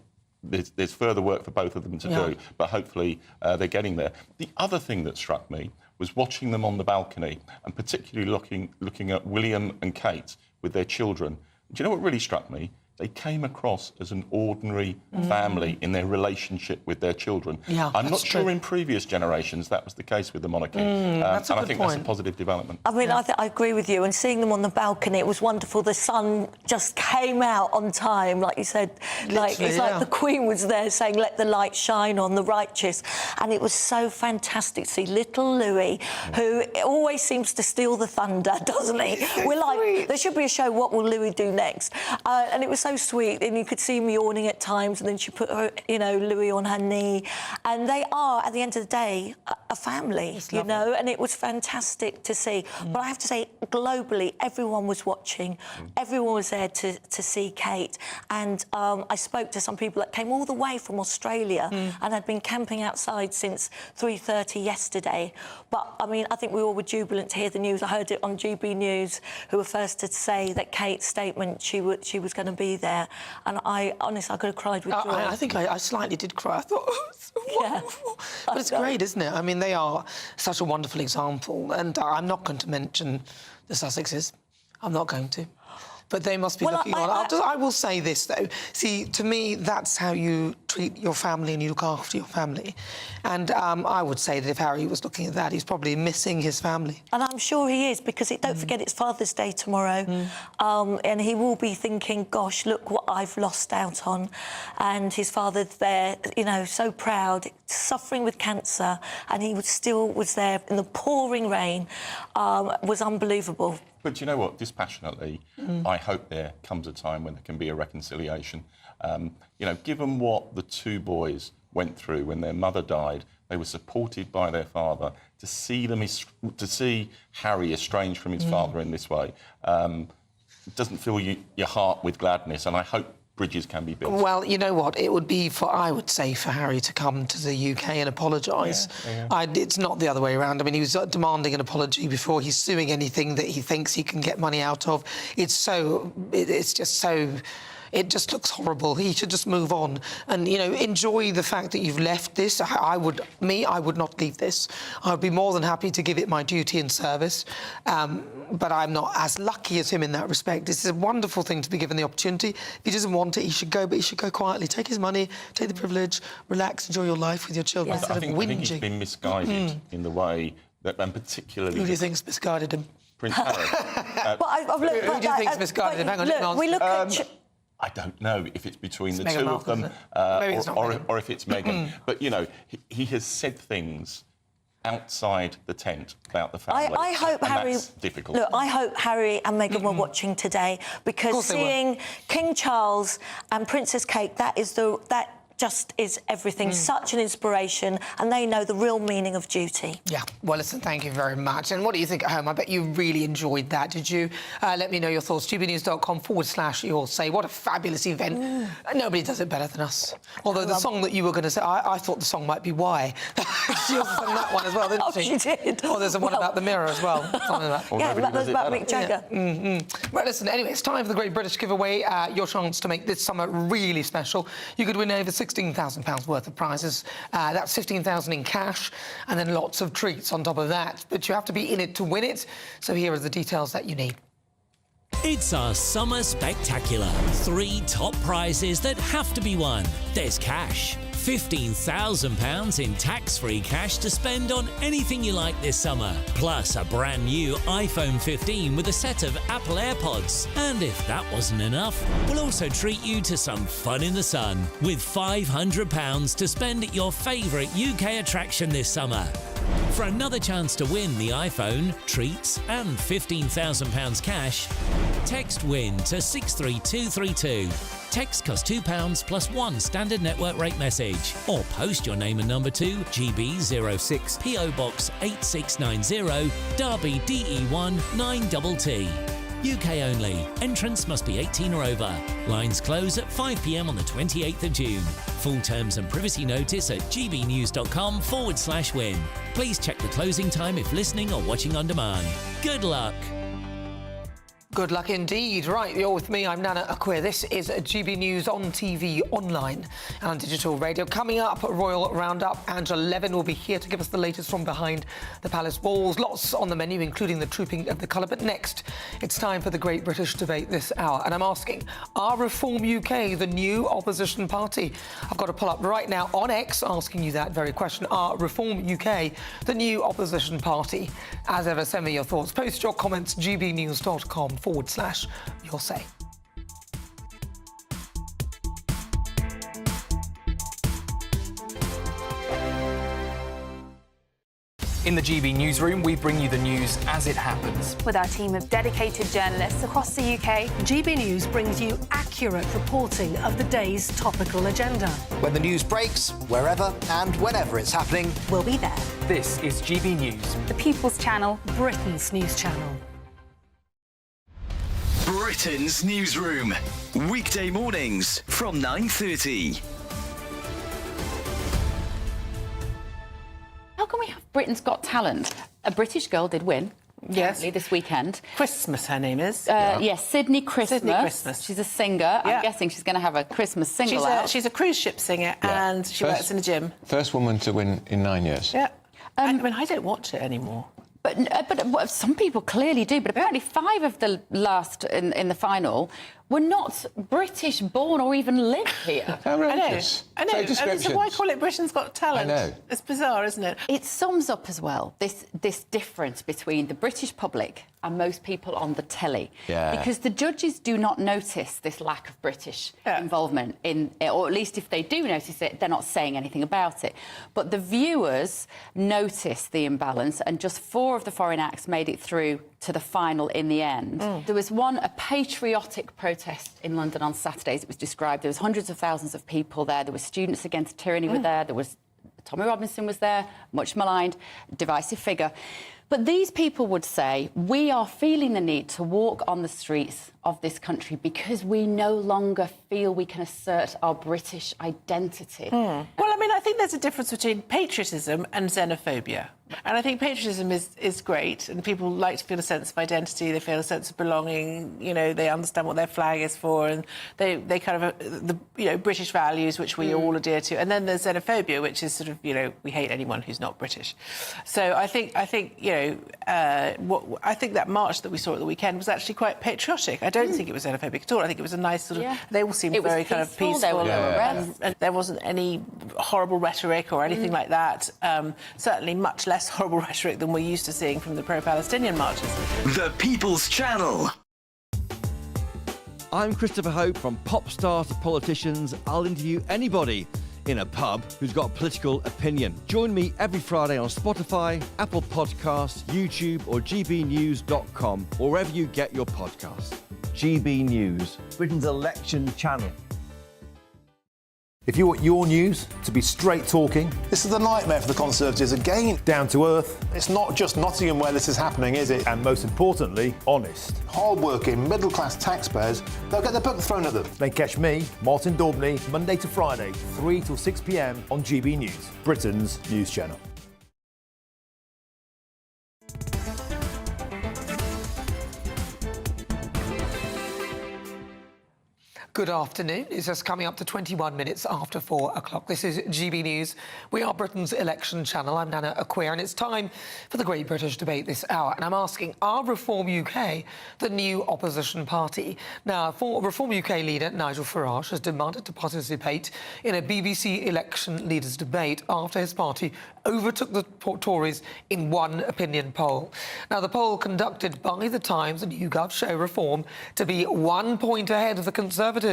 there's further work for both of them to do, but hopefully they're getting there. The other thing that struck me was watching them on the balcony, and particularly looking at William and Kate with their children. Do you know what really struck me? They came across as an ordinary family in their relationship with their children. Yeah, I'm not sure in previous generations that was the case with the monarchy. That's a and I good think point. that's a positive development. I mean, I agree with you. And seeing them on the balcony, it was wonderful. The sun just came out on time, like you said. Like it's like the Queen was there saying, "Let the light shine on the righteous," and it was so fantastic to see little Louis, who always seems to steal the thunder, doesn't he? We're like, there should be a show. What will Louis do next? And it was so sweet, and you could see him yawning at times, and then she put her, you know, Louis on her knee, and they are, at the end of the day, a family, you know, and it was fantastic to see. But I have to say, globally, everyone was watching, everyone was there to see Kate, and I spoke to some people that came all the way from Australia and had been camping outside since 3:30 yesterday. But, I mean, I think we all were jubilant to hear the news. I heard it on GB News, who were first to say that Kate's statement, she was going to be there. And honestly, I could have cried with joy. I think I slightly did cry. I thought, but it's great, isn't it? I mean, they are such a wonderful example. And I'm not going to mention the Sussexes. I'm not going to. But they must be looking on. I will say this, though. See, to me, that's how you treat your family and you look after your family. And I would say that if Harry was looking at that, he's probably missing his family. And I'm sure he is, because don't forget it's Father's Day tomorrow. And he will be thinking, gosh, look what I've lost out on. And his father's there, you know, so proud, suffering with cancer, and he still was there in the pouring rain. Was unbelievable. But you know what? Dispassionately, I hope there comes a time when there can be a reconciliation. You know, given what the two boys went through when their mother died, they were supported by their father. To see Harry estranged from his father in this way doesn't fill your heart with gladness, and I hope bridges can be built. Well, you know what? It would be I would say, for Harry to come to the UK and apologise. It's not the other way around. I mean, he was demanding an apology before he's suing anything that he thinks he can get money out of. It just looks horrible. He should just move on and, you know, enjoy the fact that you've left this. I would not leave this. I would be more than happy to give it my duty and service. But I'm not as lucky as him in that respect. It's a wonderful thing to be given the opportunity. If he doesn't want it, he should go, but he should go quietly. Take his money, take the privilege, relax, enjoy your life with your children instead of whinging. I think he's been misguided in the way that, and particularly... Who do you think's misguided him? Prince Harry. Who do you think's misguided him? Hang on, we look at... I don't know if it's between the two of them or if it's Meghan. But, you know, he has said things outside the tent about the family. I hope Harry... That's difficult. Look, I hope Harry and Meghan were watching today, because seeing King Charles and Princess Kate, that just is everything. Such an inspiration, and they know the real meaning of duty. Yeah. Well, listen, thank you very much. And what do you think at home? I bet you really enjoyed that, did you? Let me know your thoughts. GBNews.com/you'll say. What a fabulous event. Nobody does it better than us. Although the song that you were going to say, I thought the song might be Why. She also sang that one as well, didn't she? Oh, she did. Oh, there's one about the mirror as well. Something like that. Yeah, that was about Mick Jagger. Well, listen, anyway, it's time for the Great British Giveaway. Your chance to make this summer really special. You could win over £16,000 worth of prizes. That's £15,000 in cash, and then lots of treats on top of that. But you have to be in it to win it. So here are the details that you need. It's our Summer Spectacular. 3 top prizes that have to be won. There's cash, £15,000 in tax-free cash to spend on anything you like this summer. Plus a brand new iPhone 15 with a set of Apple AirPods. And if that wasn't enough, we'll also treat you to some fun in the sun with £500 to spend at your favourite UK attraction this summer. For another chance to win the iPhone, treats and £15,000 cash, text WIN to 63232. Text costs £2 plus one standard network rate message. Or post your name and number to GB06 PO Box 8690 Derby DE1 9TT. UK only. Entrance must be 18 or over. Lines close at 5 p.m. on the 28th of June. Full terms and privacy notice at gbnews.com/win. Please check the closing time if listening or watching on demand. Good luck. Good luck indeed. Right, you're with me. I'm Nana Akua. This is GB News on TV, online and on digital radio. Coming up, Royal Roundup. Angela Levin will be here to give us the latest from behind the palace walls. Lots on the menu, including the Trooping of the Colour. But next, it's time for the Great British Debate this hour. And I'm asking, are Reform UK the new opposition party? I've got to pull up right now on X asking you that very question. Are Reform UK the new opposition party? As ever, send me your thoughts. Post your comments, gbnews.com/your say. In the GB newsroom, we bring you the news as it happens. With our team of dedicated journalists across the UK, GB News brings you accurate reporting of the day's topical agenda. When the news breaks, wherever and whenever it's happening, we'll be there. This is GB News, the People's Channel, Britain's news channel. Britain's newsroom, weekday mornings from 9:30. How can we have Britain's Got Talent? A British girl did win. Yes. This weekend. Christmas, her name is. Yes, Sydney Christmas. Sydney Christmas. She's a singer. I'm guessing she's going to have a Christmas single out. She's a cruise ship singer and she works in a gym. First woman to win in 9 years. Yeah. I mean, I don't watch it anymore. But some people clearly do. But apparently 5 of the last in the final were not British born or even live here. Outrageous. I know. So why call it Britain's Got Talent? I know. It's bizarre, isn't it? It sums up as well this difference between the British public and most people on the telly. Yeah. Because the judges do not notice this lack of British involvement in, or at least if they do notice it, they're not saying anything about it. But the viewers notice the imbalance, and just 4 of the foreign acts made it through to the final in the end. There was a patriotic protest in London on Saturdays. It was described. There was hundreds of thousands of people there. There were students against tyranny were there. There was Tommy Robinson was there, much maligned, divisive figure. But these people would say, we are feeling the need to walk on the streets of this country because we no longer feel we can assert our British identity. Well, I mean, I think there's a difference between patriotism and xenophobia. And I think patriotism is great, and people like to feel a sense of identity, they feel a sense of belonging, you know, they understand what their flag is for, and they kind of, British values, which we all adhere to. And then there's xenophobia, which is sort of, we hate anyone who's not British. So I think I think that march that we saw at the weekend was actually quite patriotic. I don't think it was xenophobic at all. I think it was a nice sort of... They all seemed very kind of peaceful. And there wasn't any horrible rhetoric or anything like that. Certainly much less horrible rhetoric than we're used to seeing from the pro-Palestinian marches. The People's Channel. I'm Christopher Hope. From pop stars to politicians, I'll interview anybody in a pub who's got a political opinion. Join me every Friday on Spotify, Apple Podcasts, YouTube or gbnews.com, or wherever you get your podcasts. GB News, Britain's election channel. If you want your news to be straight talking... This is a nightmare for the Conservatives again. Down to earth. It's not just Nottingham where this is happening, is it? And most importantly, honest. Hard-working, middle-class taxpayers, they'll get their book thrown at them. Then catch me, Martin Daubney, Monday to Friday, 3 till 6 p.m. on GB News, Britain's news channel. Good afternoon. It's just coming up to 21 minutes after 4 o'clock. This is GB News. We are Britain's election channel. I'm Nana Akua, and it's time for the Great British Debate this hour. And I'm asking, are Reform UK the new opposition party? Now, Reform UK leader Nigel Farage has demanded to participate in a BBC election leaders debate after his party overtook the Tories in one opinion poll. Now, the poll conducted by The Times and YouGov show Reform to be 1 point ahead of the Conservatives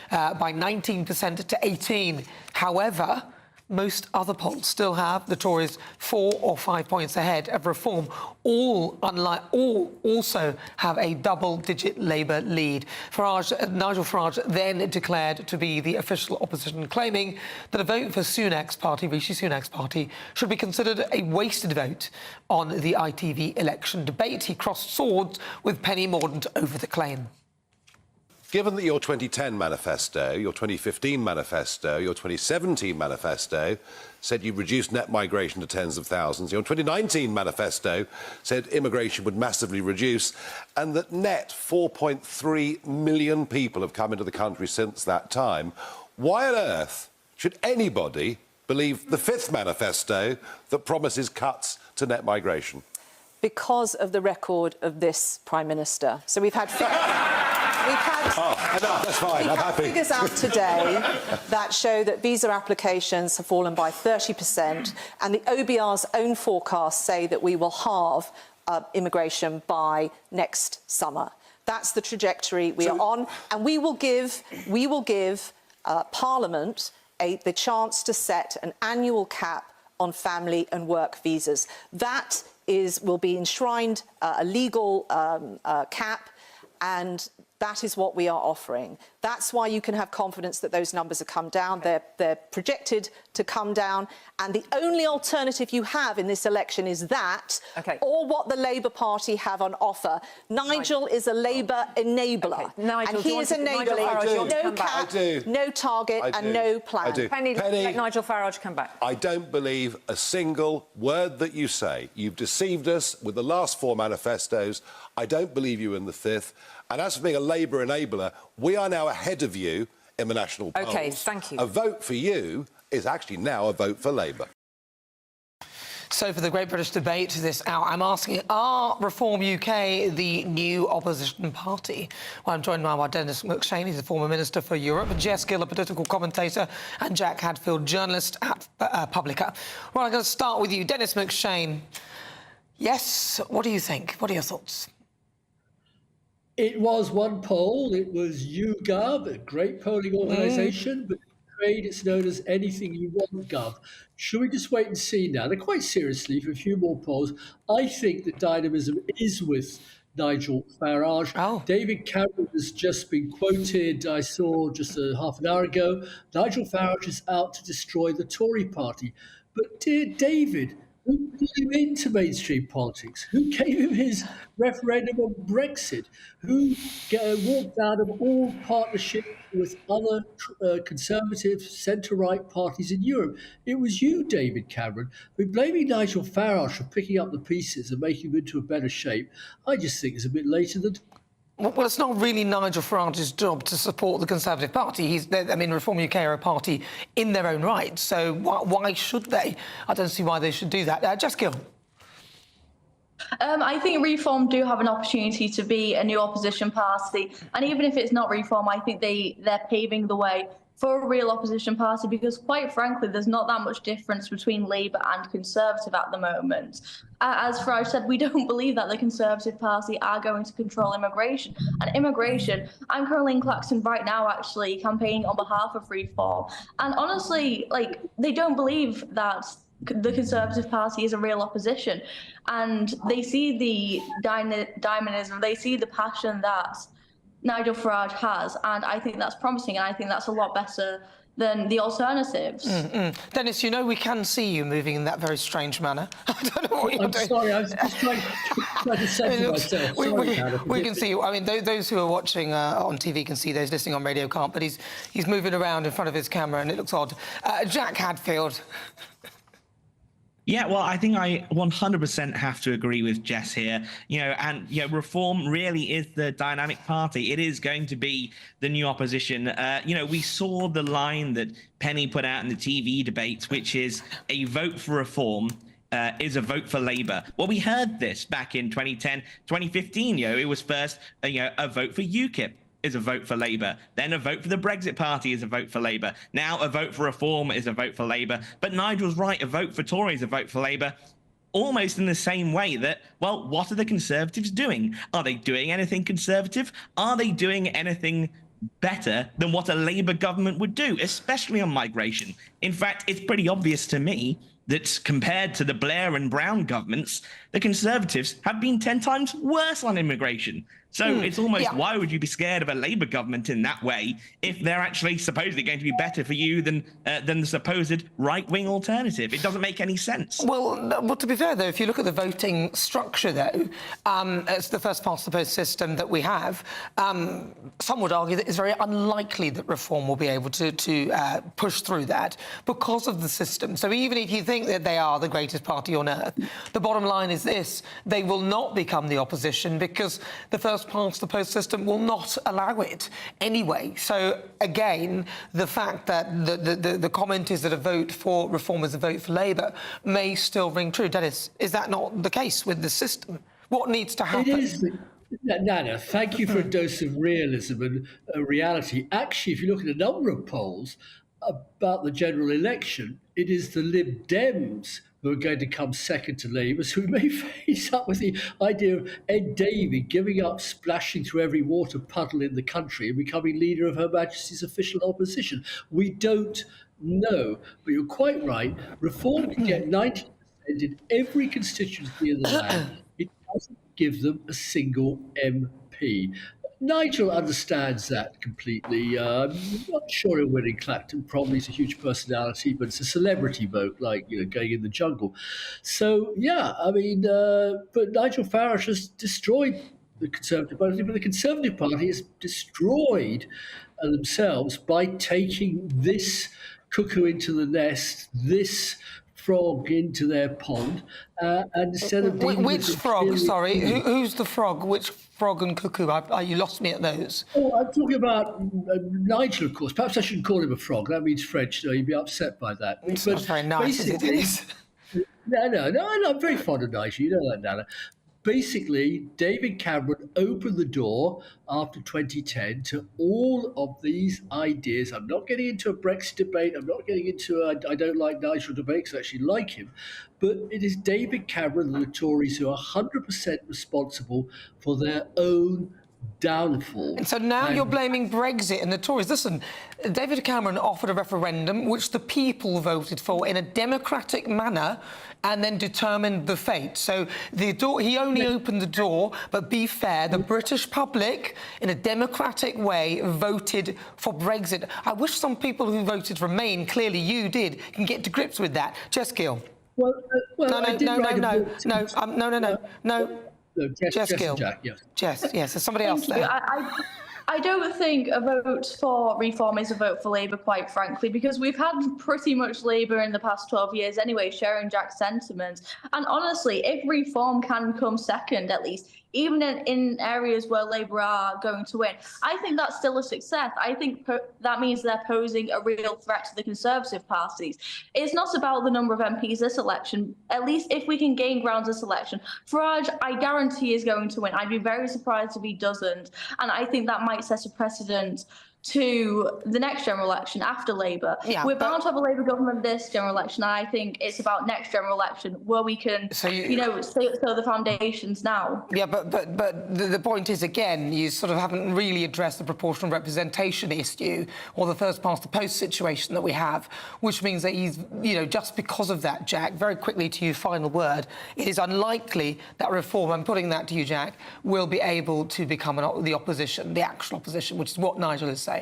by 19% to 18%. However, most other polls still have the Tories 4 or 5 points ahead of Reform. All also have a double-digit Labour lead. Nigel Farage then declared to be the official opposition, claiming that a vote for Sunak's party, Rishi Sunak's party, should be considered a wasted vote on the ITV election debate. He crossed swords with Penny Mordaunt over the claim. Given that your 2010 manifesto, your 2015 manifesto, your 2017 manifesto said you'd reduce net migration to tens of thousands, your 2019 manifesto said immigration would massively reduce, and that net 4.3 million people have come into the country since that time, why on earth should anybody believe the fifth manifesto that promises cuts to net migration? Because of the record of this Prime Minister. So we've had... That's fine. I'm happy. Figures out today that show that visa applications have fallen by 30%, and the OBR's own forecasts say that we will halve immigration by next summer. That's the trajectory we are on, and we will give Parliament the chance to set an annual cap on family and work visas. That will be enshrined a legal cap, and that is what we are offering. That's why you can have confidence that those numbers have come down. They're projected to come down. And the only alternative you have in this election is that, or what the Labour Party have on offer. Nigel is a Labour enabler. Nigel, and he is enabling no cap, no target and no plan. Penny, let Nigel Farage come back. I don't believe a single word that you say. You've deceived us with the last 4 manifestos. I don't believe you in the fifth. And as for being a Labour enabler, we are now ahead of you in the national polls. OK, thank you. A vote for you is actually now a vote for Labour. So for the Great British Debate this hour, I'm asking, are Reform UK the new opposition party? Well, I'm joined now by Dennis McShane, he's a former Minister for Europe, and Jess Gill, a political commentator, and Jack Hadfield, journalist at Publica. Well, I'm going to start with you. Dennis McShane, yes, what do you think? What are your thoughts? It was one poll. It was YouGov, a great polling organisation, but in trade it's known as anything you want, Gov. Should we just wait and see now? They're quite seriously for a few more polls. I think the dynamism is with Nigel Farage. David Cameron has just been quoted, I saw just half an hour ago. Nigel Farage is out to destroy the Tory party. But dear David, who put him into mainstream politics? Who gave him his referendum on Brexit? Who walked out of all partnership with other conservative centre-right parties in Europe? It was you, David Cameron. We're blaming Nigel Farage for picking up the pieces and making him into a better shape. I just think it's a bit later than... Well, it's not really Nigel Farage's job to support the Conservative Party. Reform UK are a party in their own right, so why should they? I don't see why they should do that. Jess Gill. I think Reform do have an opportunity to be a new opposition party, and even if it's not Reform, I think they're paving the way for a real opposition party, because quite frankly there's not that much difference between Labour and Conservative at the moment. As Farage said, we don't believe that the Conservative Party are going to control immigration. And immigration, I'm currently in Claxton right now actually campaigning on behalf of Reform, and honestly, they don't believe that the Conservative Party is a real opposition, and they see the dynamism, they see the passion that Nigel Farage has, and I think that's promising, and I think that's a lot better than the alternatives. Dennis, you know we can see you moving in that very strange manner. I don't know what you're doing. I'm sorry, I was just trying to censor myself. We can see you. I mean, those who are watching on TV can see, those listening on radio can't, but he's moving around in front of his camera and it looks odd. Jack Hadfield. Yeah, well, I think I 100% have to agree with Jess here. Reform really is the dynamic party. It is going to be the new opposition. We saw the line that Penny put out in the TV debates, which is a vote for reform is a vote for Labour. Well, we heard this back in 2010, 2015. It was first, a vote for UKIP is a vote for Labour. Then a vote for the Brexit Party is a vote for Labour. Now a vote for reform is a vote for Labour. But Nigel's right, a vote for Tory is a vote for Labour. Almost in the same way that, well, what are the Conservatives doing? Are they doing anything conservative? Are they doing anything better than what a Labour government would do, especially on migration? In fact, it's pretty obvious to me that compared to the Blair and Brown governments, the Conservatives have been 10 times worse on immigration. So it's almost, why would you be scared of a Labour government in that way if they're actually supposedly going to be better for you than the supposed right-wing alternative? It doesn't make any sense. Well, to be fair, though, if you look at the voting structure, though, it's the first-past-the-post system that we have. Some would argue that it's very unlikely that reform will be able to push through that because of the system. So even if you think that they are the greatest party on earth, the bottom line is this: they will not become the opposition because the first-past-the-post system will not allow it anyway. So, again, the fact that the comment is that a vote for reform is a vote for Labour may still ring true. Dennis, is that not the case with the system? What needs to happen? It is. Nana, thank you for a dose of realism and reality. Actually, if you look at a number of polls about the general election, it is the Lib Dems who are going to come second to Labour, so we may face up with the idea of Ed Davey giving up splashing through every water puddle in the country and becoming leader of Her Majesty's official opposition. We don't know, but you're quite right. Reform can get 90% in every constituency in the land. It doesn't give them a single MP. Nigel understands that completely. I'm not sure he'll win in Clacton. Probably he's a huge personality, but it's a celebrity vote, like going in the jungle. So yeah, I mean, but Nigel Farage has destroyed the Conservative Party, but the Conservative Party has destroyed themselves by taking this cuckoo into the nest, this frog into their pond, and instead of which frog? Sorry, who's the frog? Which frog and cuckoo? You lost me at those. Oh, I'm talking about Nigel, of course. Perhaps I shouldn't call him a frog. That means French. So you'd be upset by that. It's not very nice, as it is. No, I'm very fond of Nigel. You know that, Nana. Basically, David Cameron opened the door after 2010 to all of these ideas. I'm not getting into a Brexit debate. I'm not getting into I don't like Nigel debate because I actually like him. But it is David Cameron and the Tories who are 100% responsible for their own downfall. And so now you're blaming Brexit and the Tories. Listen, David Cameron offered a referendum which the people voted for in a democratic manner and then determined the fate. So he only opened the door, but be fair, the British public, in a democratic way, voted for Brexit. I wish some people who voted Remain, clearly you did, can get to grips with that. Jess Gill. No. Jess Gill. Jack, yes. Jess, yes, there's somebody else there. I don't think a vote for reform is a vote for Labour, quite frankly, because we've had pretty much Labour in the past 12 years anyway, sharing Jack's sentiments. And honestly, if reform can come second, at least, even in areas where Labour are going to win, I think that's still a success. I think that means they're posing a real threat to the Conservative parties. It's not about the number of MPs this election. At least if we can gain ground this election, Farage, I guarantee, is going to win. I'd be very surprised if he doesn't. And I think that might set a precedent to the next general election after Labour. Yeah, we're bound to have a Labour government this general election, and I think it's about next general election where we can, sow the foundations now. Yeah, but the point is, again, you sort of haven't really addressed the proportional representation issue or the first-past-the-post situation that we have, which means that he's, just because of that, Jack, very quickly to your final word, it is unlikely that reform, I'm putting that to you, Jack, will be able to become the opposition, the actual opposition, which is what Nigel is saying.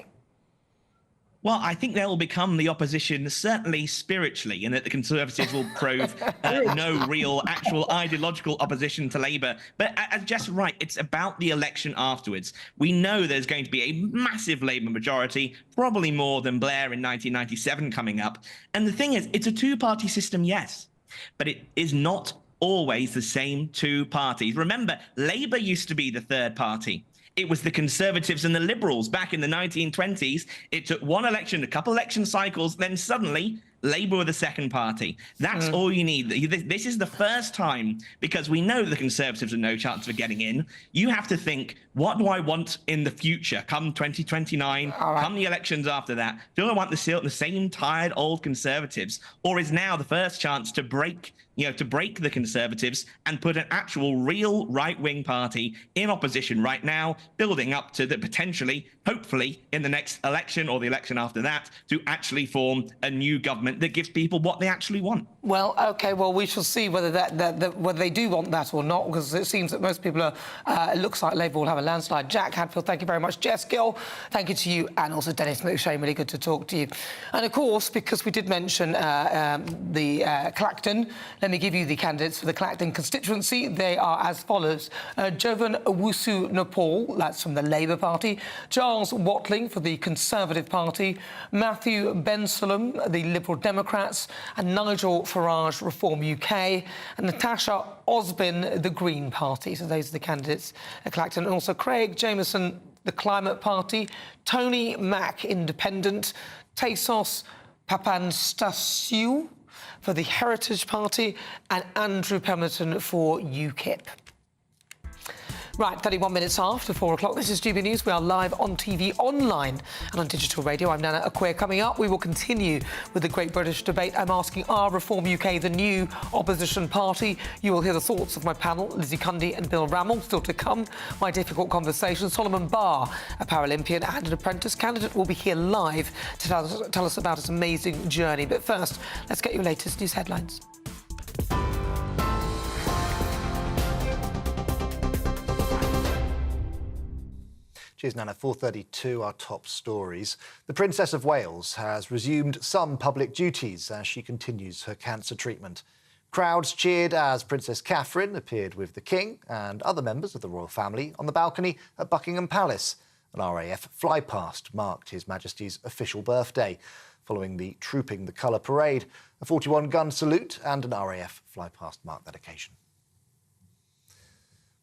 Well, I think they will become the opposition, certainly spiritually, and that the Conservatives will prove no real, actual ideological opposition to Labour. But as Jess is right, it's about the election afterwards. We know there's going to be a massive Labour majority, probably more than Blair in 1997 coming up. And the thing is, it's a two-party system, yes. But it is not always the same two parties. Remember, Labour used to be the third party. It was the Conservatives and the Liberals back in the 1920s. It took one election, a couple election cycles, then suddenly Labour were the second party. That's all you need. This is the first time, because we know the Conservatives have no chance of getting in. You have to think, what do I want in the future, come 2029, come the elections after that? Do I want the same tired old Conservatives? Or is now the first chance to break the Conservatives and put an actual real right-wing party in opposition right now, building up to the potentially, hopefully, in the next election or the election after that, to actually form a new government that gives people what they actually want? Well, OK, well, we shall see whether whether they do want that or not, because it seems that most people are... it looks like Labour will have a landslide. Jack Hadfield, thank you very much. Jess Gill, thank you to you, and also Dennis McShane, really good to talk to you. And, of course, because we did mention the Clacton, let me give you the candidates for the Clacton constituency. They are as follows. Jovan Owusu-Nepal, that's from the Labour Party. Charles Watling for the Conservative Party. Matthew Bensalem, the Liberal Democrats. And Nigel Farage, Reform UK. And Natasha Osbin, the Green Party. So those are the candidates at Clacton. And also Craig Jameson, the Climate Party. Tony Mack, Independent. Tassos Papanstasiou for the Heritage Party, and Andrew Pemberton for UKIP. Right, 31 minutes after 4 o'clock. This is GB News. We are live on TV, online and on digital radio. I'm Nana Akua. Coming up, we will continue with the Great British Debate. I'm asking, are Reform UK the new opposition party? You will hear the thoughts of my panel, Lizzie Cundy and Bill Rammell. Still to come, my difficult conversation. Solomon Barr, a Paralympian and an apprentice candidate, will be here live to tell us about his amazing journey. But first, let's get your latest news headlines. Cheers, Nana. 4:32, our top stories. The Princess of Wales has resumed some public duties as she continues her cancer treatment. Crowds cheered as Princess Catherine appeared with the King and other members of the royal family on the balcony at Buckingham Palace. An RAF flypast marked His Majesty's official birthday, following the Trooping the Colour parade. A 41-gun salute and an RAF flypast marked that occasion.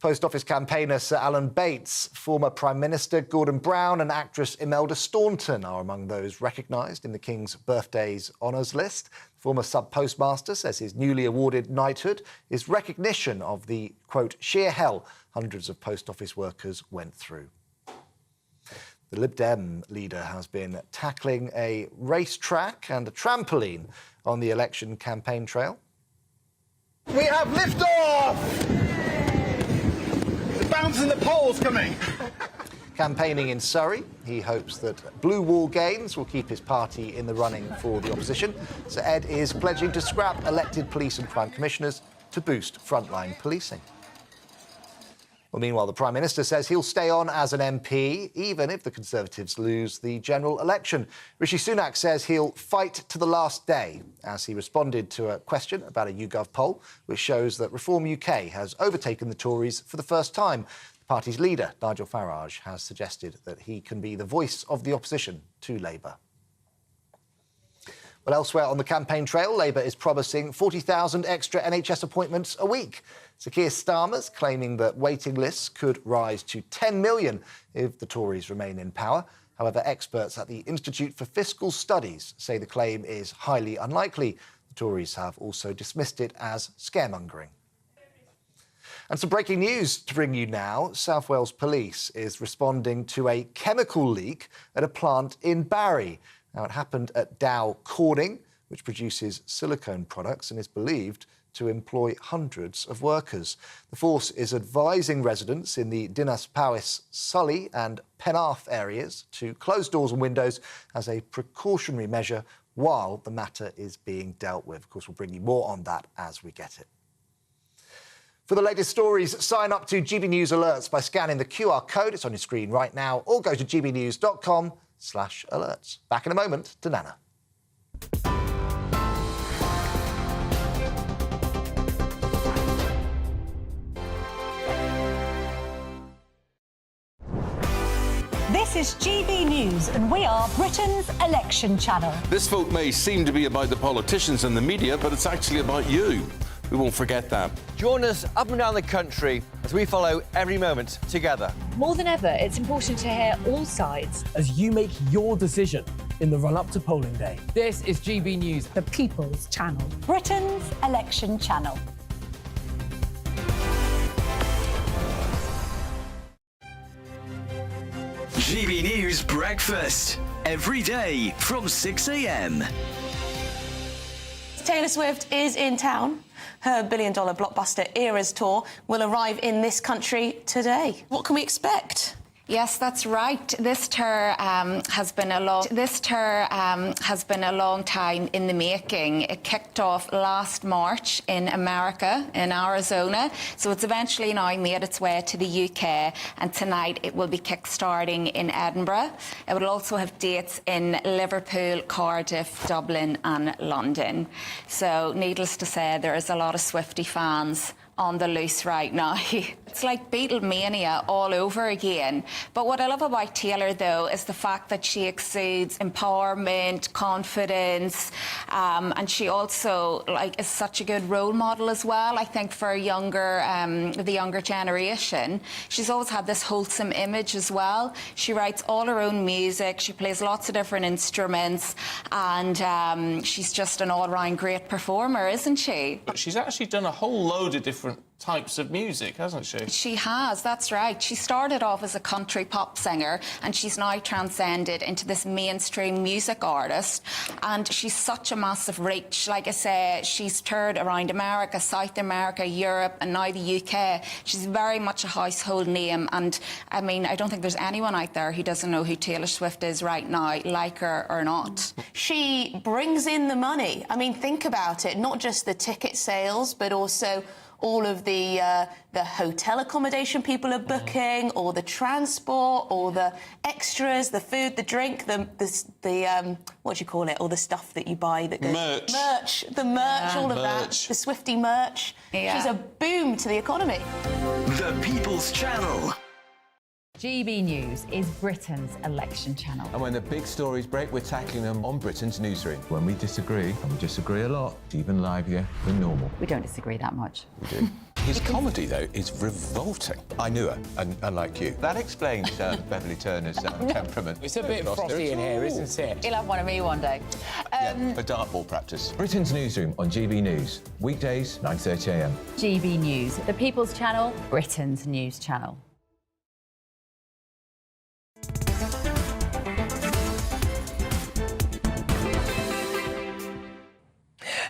Post Office campaigner Sir Alan Bates, former Prime Minister Gordon Brown and actress Imelda Staunton are among those recognised in the King's birthday's honours list. Former sub-postmaster says his newly awarded knighthood is recognition of the, quote, sheer hell hundreds of Post Office workers went through. The Lib Dem leader has been tackling a racetrack and a trampoline on the election campaign trail. We have liftoff! Bouncing the poles coming. Campaigning in Surrey, he hopes that blue wall gains will keep his party in the running for the opposition. Sir Ed is pledging to scrap elected police and crime commissioners to boost frontline policing. Well, meanwhile, the Prime Minister says he'll stay on as an MP, even if the Conservatives lose the general election. Rishi Sunak says he'll fight to the last day, as he responded to a question about a YouGov poll, which shows that Reform UK has overtaken the Tories for the first time. The party's leader, Nigel Farage, has suggested that he can be the voice of the opposition to Labour. Well, elsewhere on the campaign trail, Labour is promising 40,000 extra NHS appointments a week. Sir Keir Starmer's claiming that waiting lists could rise to 10 million if the Tories remain in power. However, experts at the Institute for Fiscal Studies say the claim is highly unlikely. The Tories have also dismissed it as scaremongering. And some breaking news to bring you now. South Wales Police is responding to a chemical leak at a plant in Barry. Now, it happened at Dow Corning, which produces silicone products and is believed to employ hundreds of workers. The force is advising residents in the Dinas Powys, Sully and Penarth areas to close doors and windows as a precautionary measure while the matter is being dealt with. Of course, we'll bring you more on that as we get it. For the latest stories, sign up to GB News Alerts by scanning the QR code. It's on your screen right now, or go to gbnews.com/alerts. Back in a moment to Nana. This This is GB News, and we are Britain's election channel. This vote may seem to be about the politicians and the media, but it's actually about you. We won't forget that. Join us up and down the country as we follow every moment together. More than ever, it's important to hear all sides as you make your decision in the run-up to polling day. This is GB News, the People's Channel. Britain's election channel. GB News Breakfast. Every day from 6 a.m. Taylor Swift is in town. Her billion-dollar blockbuster Eras tour will arrive in this country today. What can we expect? Yes, that's right. This tour has been a long time in the making. It kicked off last March in America, in Arizona. So it's eventually now made its way to the UK, and tonight it will be kick-starting in Edinburgh. It will also have dates in Liverpool, Cardiff, Dublin and London. So needless to say, there is a lot of Swiftie fans on the loose right now. It's like Beatlemania all over again. But what I love about Taylor, though, is the fact that she exudes empowerment, confidence, and she also is such a good role model as well. I think for the younger generation, she's always had this wholesome image as well. She writes all her own music. She plays lots of different instruments, and she's just an all-round great performer, isn't she? But she's actually done a whole load of different types of music, hasn't she? She has, that's right. She started off as a country pop singer, and she's now transcended into this mainstream music artist, and she's such a massive reach. Like I say, she's toured around America, South America, Europe and now the UK. She's very much a household name, and I mean, I don't think there's anyone out there who doesn't know who Taylor Swift is right now, like her or not. She brings in the money. I mean, think about it, not just the ticket sales, but also all of the hotel accommodation people are booking, or the transport, or the extras, the food, the drink, the what do you call it? All the stuff that you buy that goes merch, the merch, all of that, the Swiftie merch. Yeah. She's a boom to the economy. The People's Channel. GB News is Britain's election channel. And when the big stories break, we're tackling them on Britain's newsroom. When we disagree, and we disagree a lot, it's even livelier than normal. We don't disagree that much. We do. His comedy, though, is revolting. I knew her, and unlike you. That explains Beverly Turner's temperament. It's a bit frosty in here, isn't it? He'll have one of me one day. For dartball practice. Britain's newsroom on GB News. Weekdays, 9:30 a.m. GB News, the People's Channel, Britain's news channel.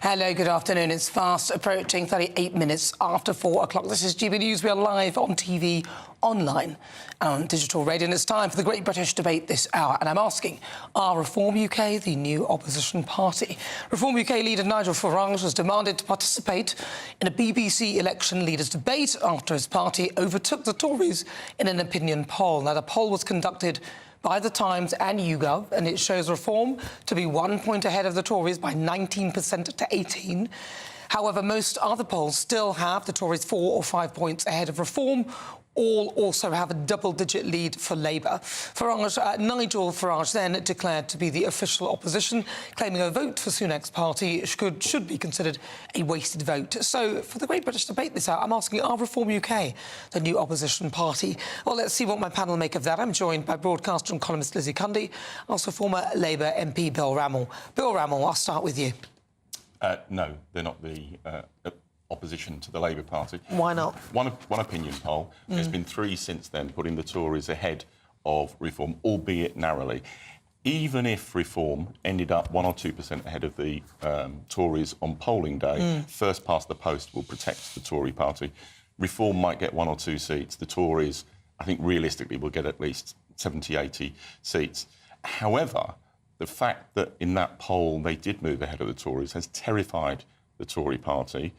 Hello, good afternoon. It's fast approaching 38 minutes after 4 o'clock. This is GB News. We are live on TV, online and on digital radio. And it's time for the Great British Debate this hour. And I'm asking, are Reform UK the new opposition party? Reform UK leader Nigel Farage has demanded to participate in a BBC election leaders debate after his party overtook the Tories in an opinion poll. Now, the poll was conducted by The Times and YouGov, and it shows Reform to be 1 point ahead of the Tories by 19% to 18%. However, most other polls still have the Tories 4 or 5 points ahead of Reform. All also have a double-digit lead for Labour. Nigel Farage then declared to be the official opposition, claiming a vote for Sunak's party should be considered a wasted vote. So, for the Great British Debate this hour, I'm asking, are Reform UK the new opposition party? Well, let's see what my panel make of that. I'm joined by broadcaster and columnist Lizzie Cundy, also former Labour MP Bill Rammell. Bill Rammell, I'll start with you. No, they're not the opposition to the Labour Party. Why not? One opinion poll. There's been 3 since then, putting the Tories ahead of Reform, albeit narrowly. Even if Reform ended up 1 or 2% ahead of the Tories on polling day, first past the post will protect the Tory party. Reform might get 1 or 2 seats. The Tories, I think, realistically will get at least 70, 80 seats. However, the fact that in that poll they did move ahead of the Tories has terrified the Tory party.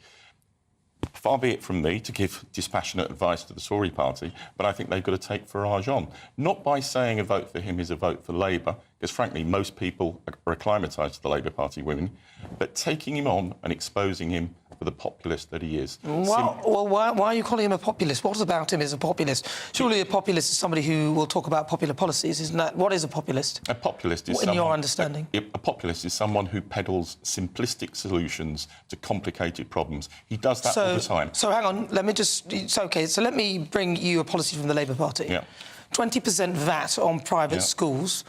Far be it from me to give dispassionate advice to the Tory party, but I think they've got to take Farage on. Not by saying a vote for him is a vote for Labour. because frankly, most people are acclimatised to the Labour Party women, but taking him on and exposing him for the populist that he is. Well, why are you calling him a populist? What about him is a populist? Surely a populist is somebody who will talk about popular policies, isn't that? What is a populist? A populist is in your understanding? A populist is someone who peddles simplistic solutions to complicated problems. He does that all the time. So hang on, let me just... It's OK, so let me bring you a policy from the Labour Party. Yeah. 20% VAT on private schools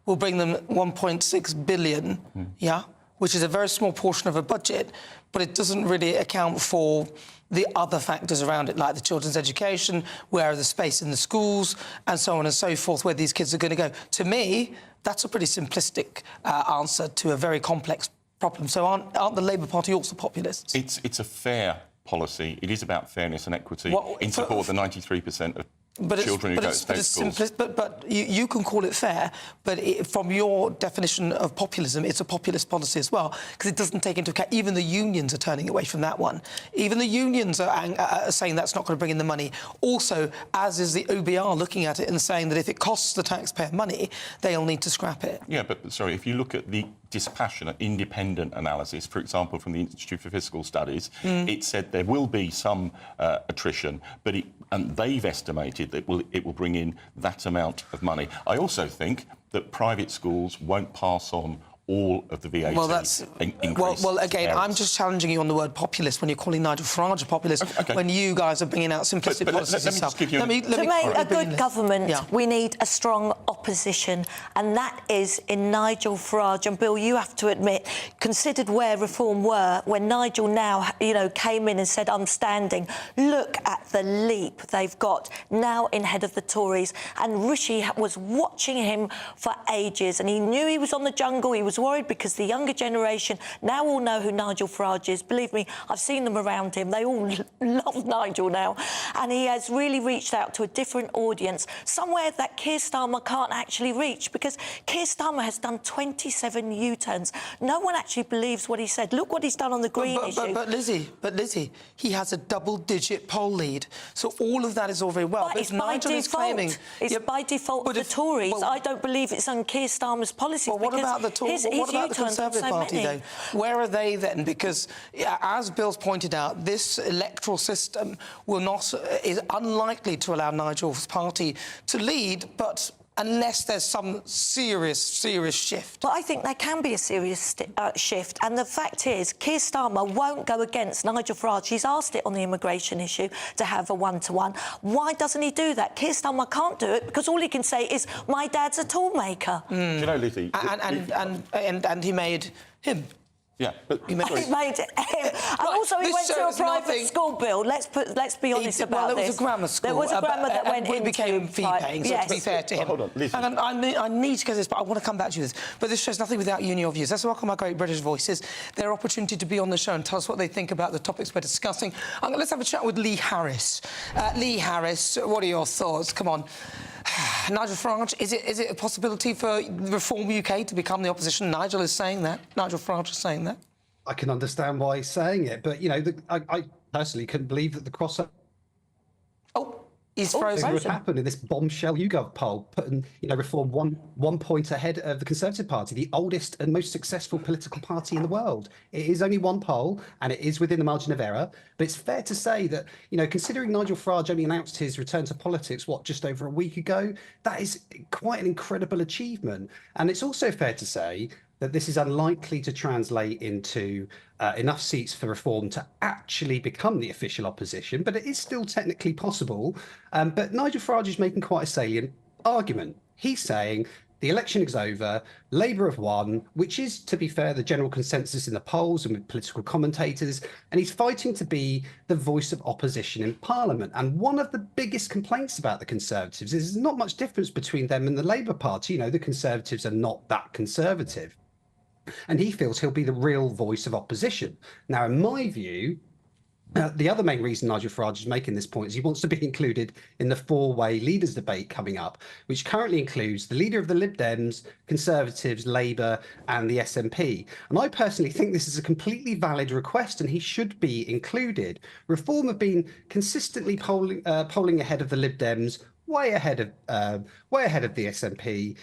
will bring them 1.6 billion, which is a very small portion of a budget, but it doesn't really account for the other factors around it, like the children's education, where are the space in the schools, and so on and so forth, where these kids are going to go. To me, that's a pretty simplistic answer to a very complex problem. So aren't the Labour Party also populists? It's a fair policy. It is about fairness and equity in support of the 93% of children who go to state schools. But you can call it fair, but from your definition of populism, it's a populist policy as well, because it doesn't take into account... Even the unions are turning away from that one. Even the unions are saying that's not going to bring in the money. Also, as is the OBR looking at it and saying that if it costs the taxpayer money, they'll need to scrap it. Yeah, but, sorry, if you look at the dispassionate, independent analysis, for example, from the Institute for Fiscal Studies, it said there will be some attrition, but and they've estimated that it will bring in that amount of money. I also think that private schools won't pass on all of the VAT increase. Well, again, I'm just challenging you on the word populist when you're calling Nigel Farage a populist, when you guys are bringing out simplistic policies yourself. To make a good government, we need a strong opposition, and that is in Nigel Farage. And Bill, you have to admit, considered where Reform were when Nigel now, came in and said, I'm standing. Look at the leap they've got now in head of the Tories. And Rishi was watching him for ages, and he knew he was on the jungle. He was worried because the younger generation now all know who Nigel Farage is. Believe me, I've seen them around him. They all love Nigel now. And he has really reached out to a different audience, somewhere that Keir Starmer can't actually reach, because Keir Starmer has done 27 U-turns. No one actually believes what he said. Look what he's done on the green issue. But Lizzie, he has a double-digit poll lead. So all of that is all very well. But it's by default. It's by default for the Tories. I don't believe it's on Keir Starmer's policies. Well, what about the Tories? What about the Conservative Party, though? Where are they then? Because, as Bill's pointed out, this electoral system is unlikely to allow Nigel's party to lead, but unless there's some serious shift. Well, I think there can be a serious shift, and the fact is, Keir Starmer won't go against Nigel Farage. He's asked it on the immigration issue to have a one-to-one. Why doesn't he do that? Keir Starmer can't do it because all he can say is, my dad's a toolmaker. Do you know, Lizzie... And he made him. Yeah, but he made him. And also, he went to a private school, Bill. Let's be honest about this. Well, there was a grammar school. There was a grammar that went into... became fee-paying, so to be fair to him. Hold on, Lizzie. And I need to get this, but I want to come back to this. But this show's nothing without you and your views. That's welcome, my great British voices. Their opportunity to be on the show and tell us what they think about the topics we're discussing. Let's have a chat with Lee Harris. Lee Harris, what are your thoughts? Come on. Nigel Farage, is it a possibility for Reform UK to become the opposition? Nigel is saying that. Nigel Farage is saying that. I can understand why he's saying it, but, I personally couldn't believe that the crossover... He's frozen. would happen in this bombshell YouGov poll, putting Reform one point ahead of the Conservative Party, the oldest and most successful political party in the world. It is only one poll, and it is within the margin of error. But it's fair to say that, considering Nigel Farage only announced his return to politics, just over a week ago, that is quite an incredible achievement. And it's also fair to say that this is unlikely to translate into enough seats for Reform to actually become the official opposition, but it is still technically possible. But Nigel Farage is making quite a salient argument. He's saying the election is over, Labour have won, which is, to be fair, the general consensus in the polls and with political commentators, and he's fighting to be the voice of opposition in Parliament. And one of the biggest complaints about the Conservatives is there's not much difference between them and the Labour Party. The Conservatives are not that conservative. And he feels he'll be the real voice of opposition. Now, in my view, the other main reason Nigel Farage is making this point is he wants to be included in the four-way leaders debate coming up, which currently includes the leader of the Lib Dems, Conservatives, Labour and the SNP. And I personally think this is a completely valid request and he should be included. Reform have been consistently polling ahead of the Lib Dems, way ahead of the SNP.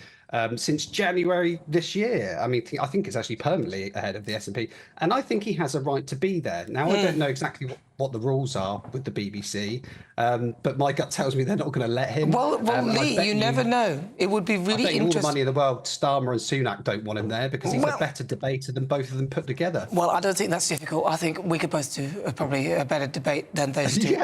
since January this year. I mean, I think it's actually permanently ahead of the S&P, and I think he has a right to be there. Now, I don't know exactly what the rules are with the BBC, but my gut tells me they're not going to let him. Well, Lee, you never know. It would be really interesting. All the money interesting. in the world, Starmer and Sunak don't want him there because he's a better debater than both of them put together. Well, I don't think that's difficult. I think we could both do probably a better debate than those two.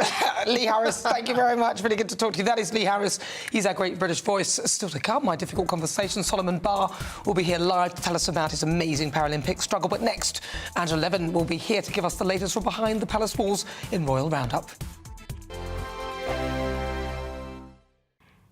Lee Harris, thank you very much. Really good to talk to you. That is Lee Harris. He's our great British voice. Still to come, my difficult conversation. Solomon Barr will be here live to tell us about his amazing Paralympic struggle. But next, Angela Levin will be here to give us the latest from behind the palace walls in Royal Roundup.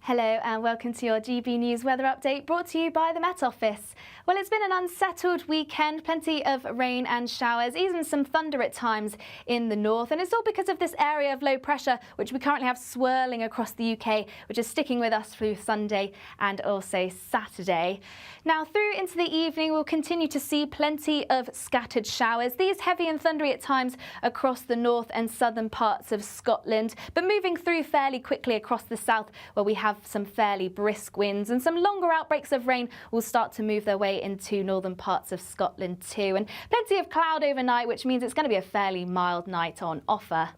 Hello and welcome to your GB News weather update brought to you by the Met Office. Well, it's been an unsettled weekend, plenty of rain and showers, even some thunder at times in the north. And it's all because of this area of low pressure, which we currently have swirling across the UK, which is sticking with us through Sunday and also Saturday. Now, through into the evening, we'll continue to see plenty of scattered showers. These heavy and thundery at times across the north and southern parts of Scotland, but moving through fairly quickly across the south, where we have some fairly brisk winds, and some longer outbreaks of rain will start to move their way into northern parts of Scotland too. And plenty of cloud overnight, which means it's going to be a fairly mild night on offer.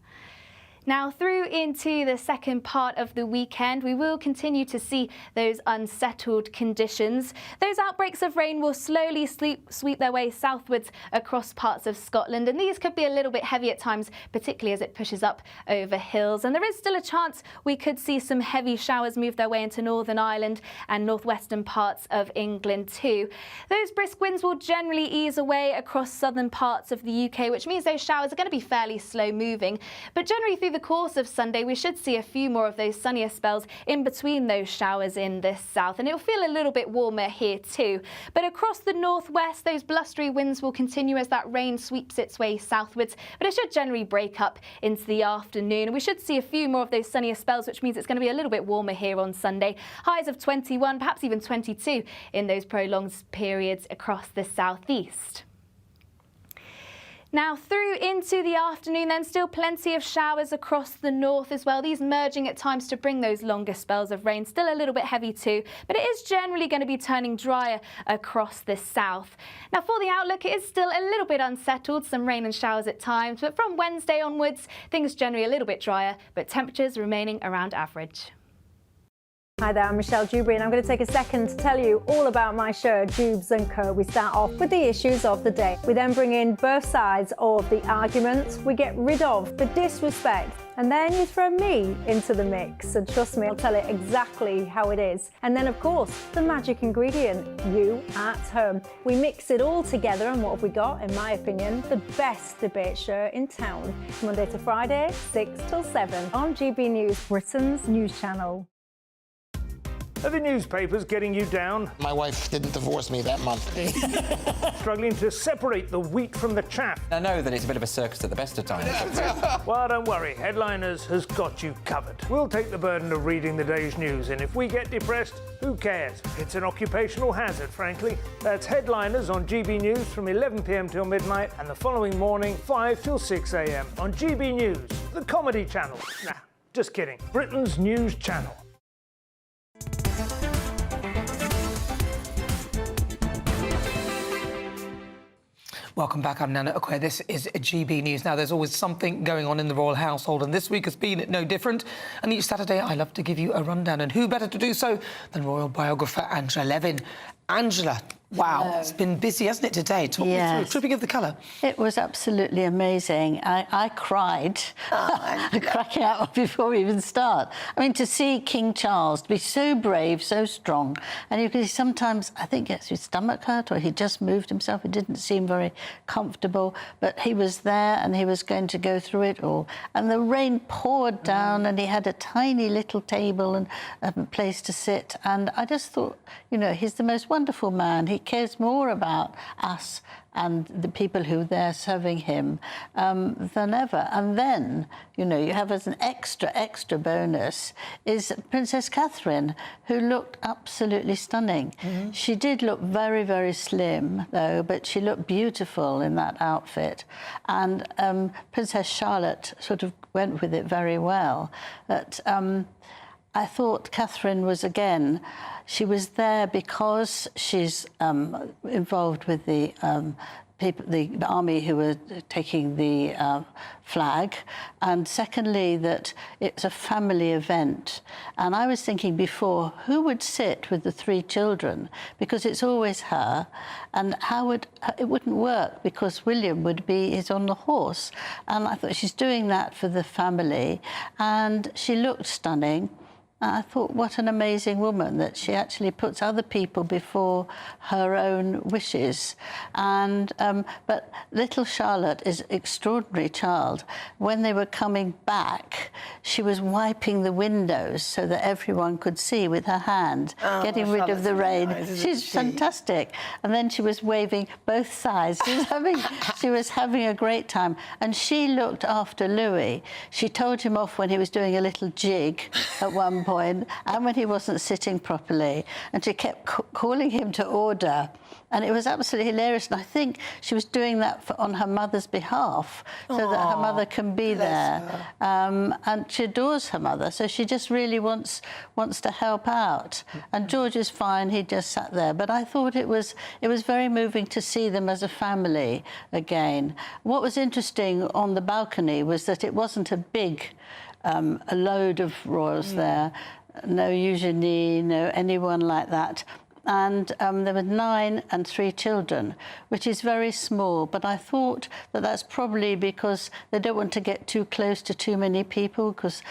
Now, through into the second part of the weekend, we will continue to see those unsettled conditions. Those outbreaks of rain will slowly sweep their way southwards across parts of Scotland, and these could be a little bit heavy at times, particularly as it pushes up over hills. And there is still a chance we could see some heavy showers move their way into Northern Ireland and northwestern parts of England too. Those brisk winds will generally ease away across southern parts of the UK, which means those showers are going to be fairly slow moving. But generally through the course of Sunday, we should see a few more of those sunnier spells in between those showers in the south, and it'll feel a little bit warmer here too. But across the northwest, those blustery winds will continue as that rain sweeps its way southwards, but it should generally break up into the afternoon, and we should see a few more of those sunnier spells, which means it's going to be a little bit warmer here on Sunday. Highs of 21, perhaps even 22 in those prolonged periods across the southeast. Now, through into the afternoon, then still plenty of showers across the north as well. These merging at times to bring those longer spells of rain. Still a little bit heavy too, but it is generally going to be turning drier across the south. Now, for the outlook, it is still a little bit unsettled. Some rain and showers at times, but from Wednesday onwards, things generally a little bit drier, but temperatures remaining around average. Hi there, I'm Michelle Dewberry, and I'm going to take a second to tell you all about my show, Dubes & Co. We start off with the issues of the day. We then bring in both sides of the arguments. We get rid of the disrespect, and then you throw me into the mix. And trust me, I'll tell it exactly how it is. And then, of course, the magic ingredient, you at home. We mix it all together, and what have we got? In my opinion, the best debate show in town. Monday to Friday, 6 till 7 on GB News, Britain's news channel. Are the newspapers getting you down? My wife didn't divorce me that month. Struggling to separate the wheat from the chaff? I know that it's a bit of a circus at the best of times. Well, don't worry. Headliners has got you covered. We'll take the burden of reading the day's news, and if we get depressed, who cares? It's an occupational hazard, frankly. That's Headliners on GB News from 11 p.m. till midnight, and the following morning, 5 till 6 a.m. on GB News, the comedy channel. Nah, just kidding. Britain's news channel. Welcome back, I'm Nana Akua. This is GB News. Now, there's always something going on in the royal household, and this week has been no different. And each Saturday, I love to give you a rundown. And who better to do so than royal biographer Angela Levin. Angela, wow, it's been busy, hasn't it, today? Talk me through Tripping of the Colour. It was absolutely amazing. I cried, cracking out before we even start. I mean, to see King Charles, to be so brave, so strong, and you can sometimes, I think, gets his stomach hurt, or he just moved himself. It didn't seem very comfortable, but he was there, and he was going to go through it all. And the rain poured down, and he had a tiny little table and a place to sit. And I just thought, you know, he's the most wonderful man. He cares more about us and the people who are there serving him than ever. And then, you know, you have as an extra bonus is Princess Catherine, who looked absolutely stunning. She did look very, very slim, though, but she looked beautiful in that outfit. And Princess Charlotte sort of went with it very well. But I thought Catherine was, again, she was there because she's involved with the people, the army who were taking the flag, and secondly that it's a family event. And I was thinking before, who would sit with the 3 children, because it's always her, and it wouldn't work because William is on the horse, and I thought she's doing that for the family, and she looked stunning. I thought, what an amazing woman, that she actually puts other people before her own wishes. And but little Charlotte is an extraordinary child. When they were coming back, she was wiping the windows so that everyone could see with her hand, getting rid of the rain. She's fantastic. And then she was waving both sides. She was having a great time. And she looked after Louis. She told him off when he was doing a little jig at one point, and when he wasn't sitting properly, and she kept calling him to order, and it was absolutely hilarious. And I think she was doing that on her mother's behalf, so that her mother can be there. And she adores her mother, so she just really wants to help out. And George is fine; he just sat there. But I thought it was very moving to see them as a family again. What was interesting on the balcony was that it wasn't a big. A load of royals there, no Eugenie, no anyone like that. And there were 9 and 3 children, which is very small. But I thought that that's probably because they don't want to get too close to too many people, because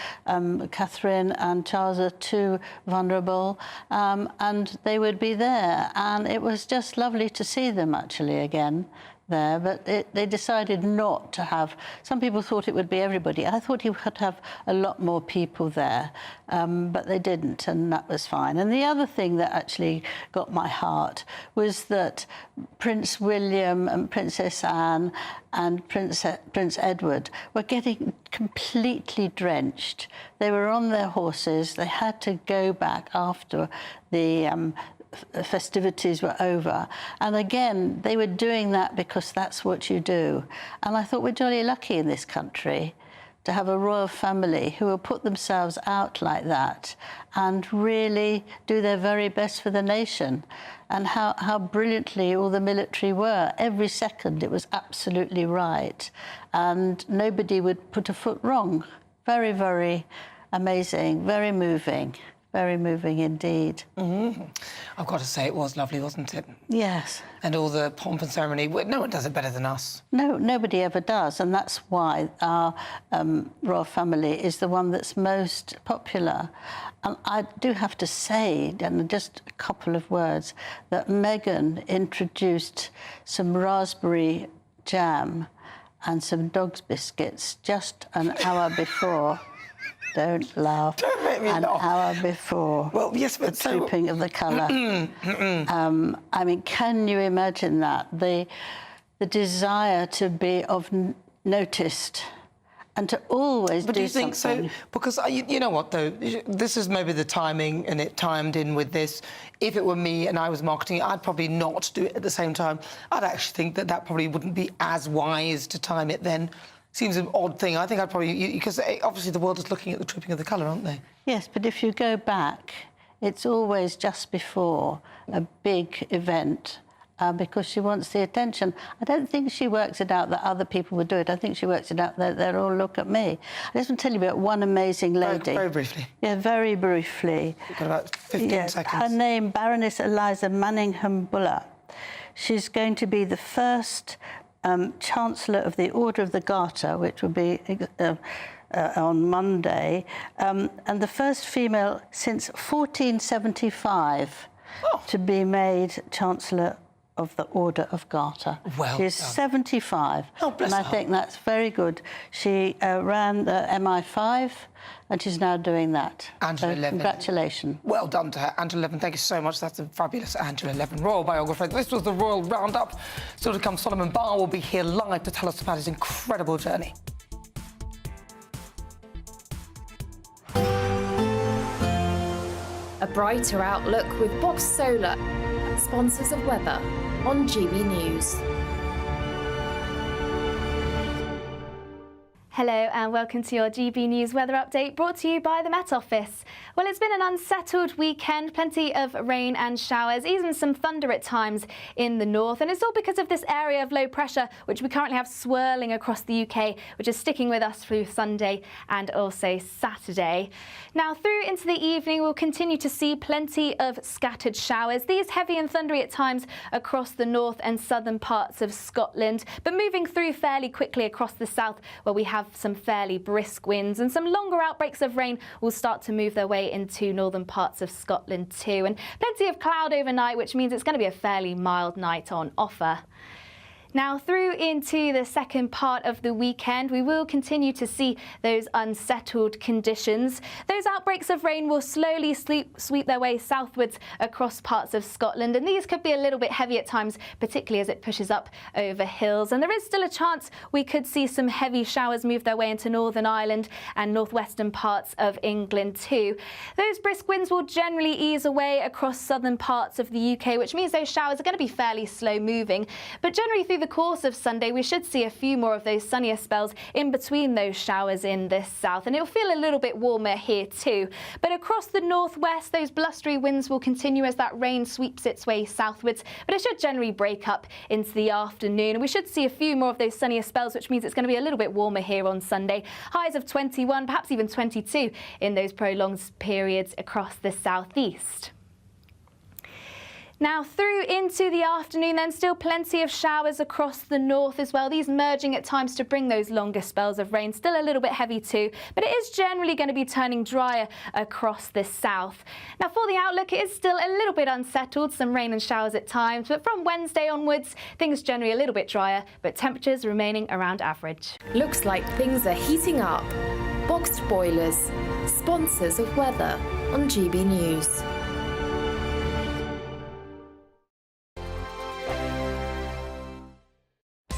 Catherine and Charles are too vulnerable, and they would be there. And it was just lovely to see them actually again there, but they decided not to have. Some people thought it would be everybody. I thought you would have a lot more people there, but they didn't, and that was fine. And the other thing that actually got my heart was that Prince William and Princess Anne and Prince Edward were getting completely drenched. They were on their horses. They had to go back after the festivities were over, and again they were doing that because that's what you do. And I thought, we're jolly lucky in this country to have a royal family who will put themselves out like that and really do their very best for the nation. And how brilliantly all the military were. Every second it was absolutely right, and nobody would put a foot wrong. Very, very amazing, very moving. Very moving indeed. I've got to say, it was lovely, wasn't it? Yes. And all the pomp and ceremony. No one does it better than us. No, nobody ever does, and that's why our royal family is the one that's most popular. And I do have to say, and just a couple of words, that Meghan introduced some raspberry jam and some dog's biscuits just an hour before. Don't laugh. Don't make me laugh. An hour before. Well, yes, but the trooping of the colour. I mean, can you imagine that? The desire to be noticed and to always but do you think something. so? Because you know what, though? This is maybe the timing, and it timed in with this. If it were me and I was marketing, I'd probably not do it at the same time. I'd actually think that probably wouldn't be as wise to time it then. Seems an odd thing. I think I'd probably... Because obviously the world is looking at the tripping of the colour, aren't they? Yes, but if you go back, it's always just before a big event, because she wants the attention. I don't think she works it out that other people would do it. I think she works it out that they'll all look at me. I just want to tell you about one amazing lady. Very briefly. Yeah, very briefly. You've got about 15 seconds. Her name, Baroness Eliza Manningham Buller. She's going to be the first Chancellor of the Order of the Garter, which will be on Monday, and the first female since 1475 to be made Chancellor of the Order of Garter. Well She's done. 75, oh, bless and I her. think that's very good. She ran the MI5, and she's now doing that. Angela so Levin. Congratulations. Well done to her. Angela Levin, thank you so much. That's a fabulous Angela Levin, royal biographer. This was the Royal Roundup. Still to come, Solomon Barr will be here live to tell us about his incredible journey. A brighter outlook with Box Solar, sponsors of weather on GB News. Hello and welcome to your GB News weather update brought to you by the Met Office. Well, it's been an unsettled weekend, plenty of rain and showers, even some thunder at times in the north. And it's all because of this area of low pressure, which we currently have swirling across the UK, which is sticking with us through Sunday and also Saturday. Now, through into the evening, we'll continue to see plenty of scattered showers. These heavy and thundery at times across the north and southern parts of Scotland, but moving through fairly quickly across the south, where we have some fairly brisk winds, and some longer outbreaks of rain will start to move their way into northern parts of Scotland too. And plenty of cloud overnight, which means it's going to be a fairly mild night on offer. Now, through into the second part of the weekend, we will continue to see those unsettled conditions. Those outbreaks of rain will slowly sweep their way southwards across parts of Scotland, and these could be a little bit heavy at times, particularly as it pushes up over hills. And there is still a chance we could see some heavy showers move their way into Northern Ireland and northwestern parts of England too. Those brisk winds will generally ease away across southern parts of the UK, which means those showers are going to be fairly slow moving. But generally through the course of Sunday, we should see a few more of those sunnier spells in between those showers in the south, and it'll feel a little bit warmer here too. But across the northwest, those blustery winds will continue as that rain sweeps its way southwards, but it should generally break up into the afternoon, and we should see a few more of those sunnier spells, which means it's going to be a little bit warmer here on Sunday. Highs of 21, perhaps even 22 in those prolonged periods across the southeast. Now, through into the afternoon, then still plenty of showers across the north as well. These merging at times to bring those longer spells of rain. Still a little bit heavy too, but it is generally going to be turning drier across the south. Now, for the outlook, it is still a little bit unsettled. Some rain and showers at times, but from Wednesday onwards, things generally a little bit drier, but temperatures remaining around average. Looks like things are heating up. Boxed boilers, sponsors of weather on GB News.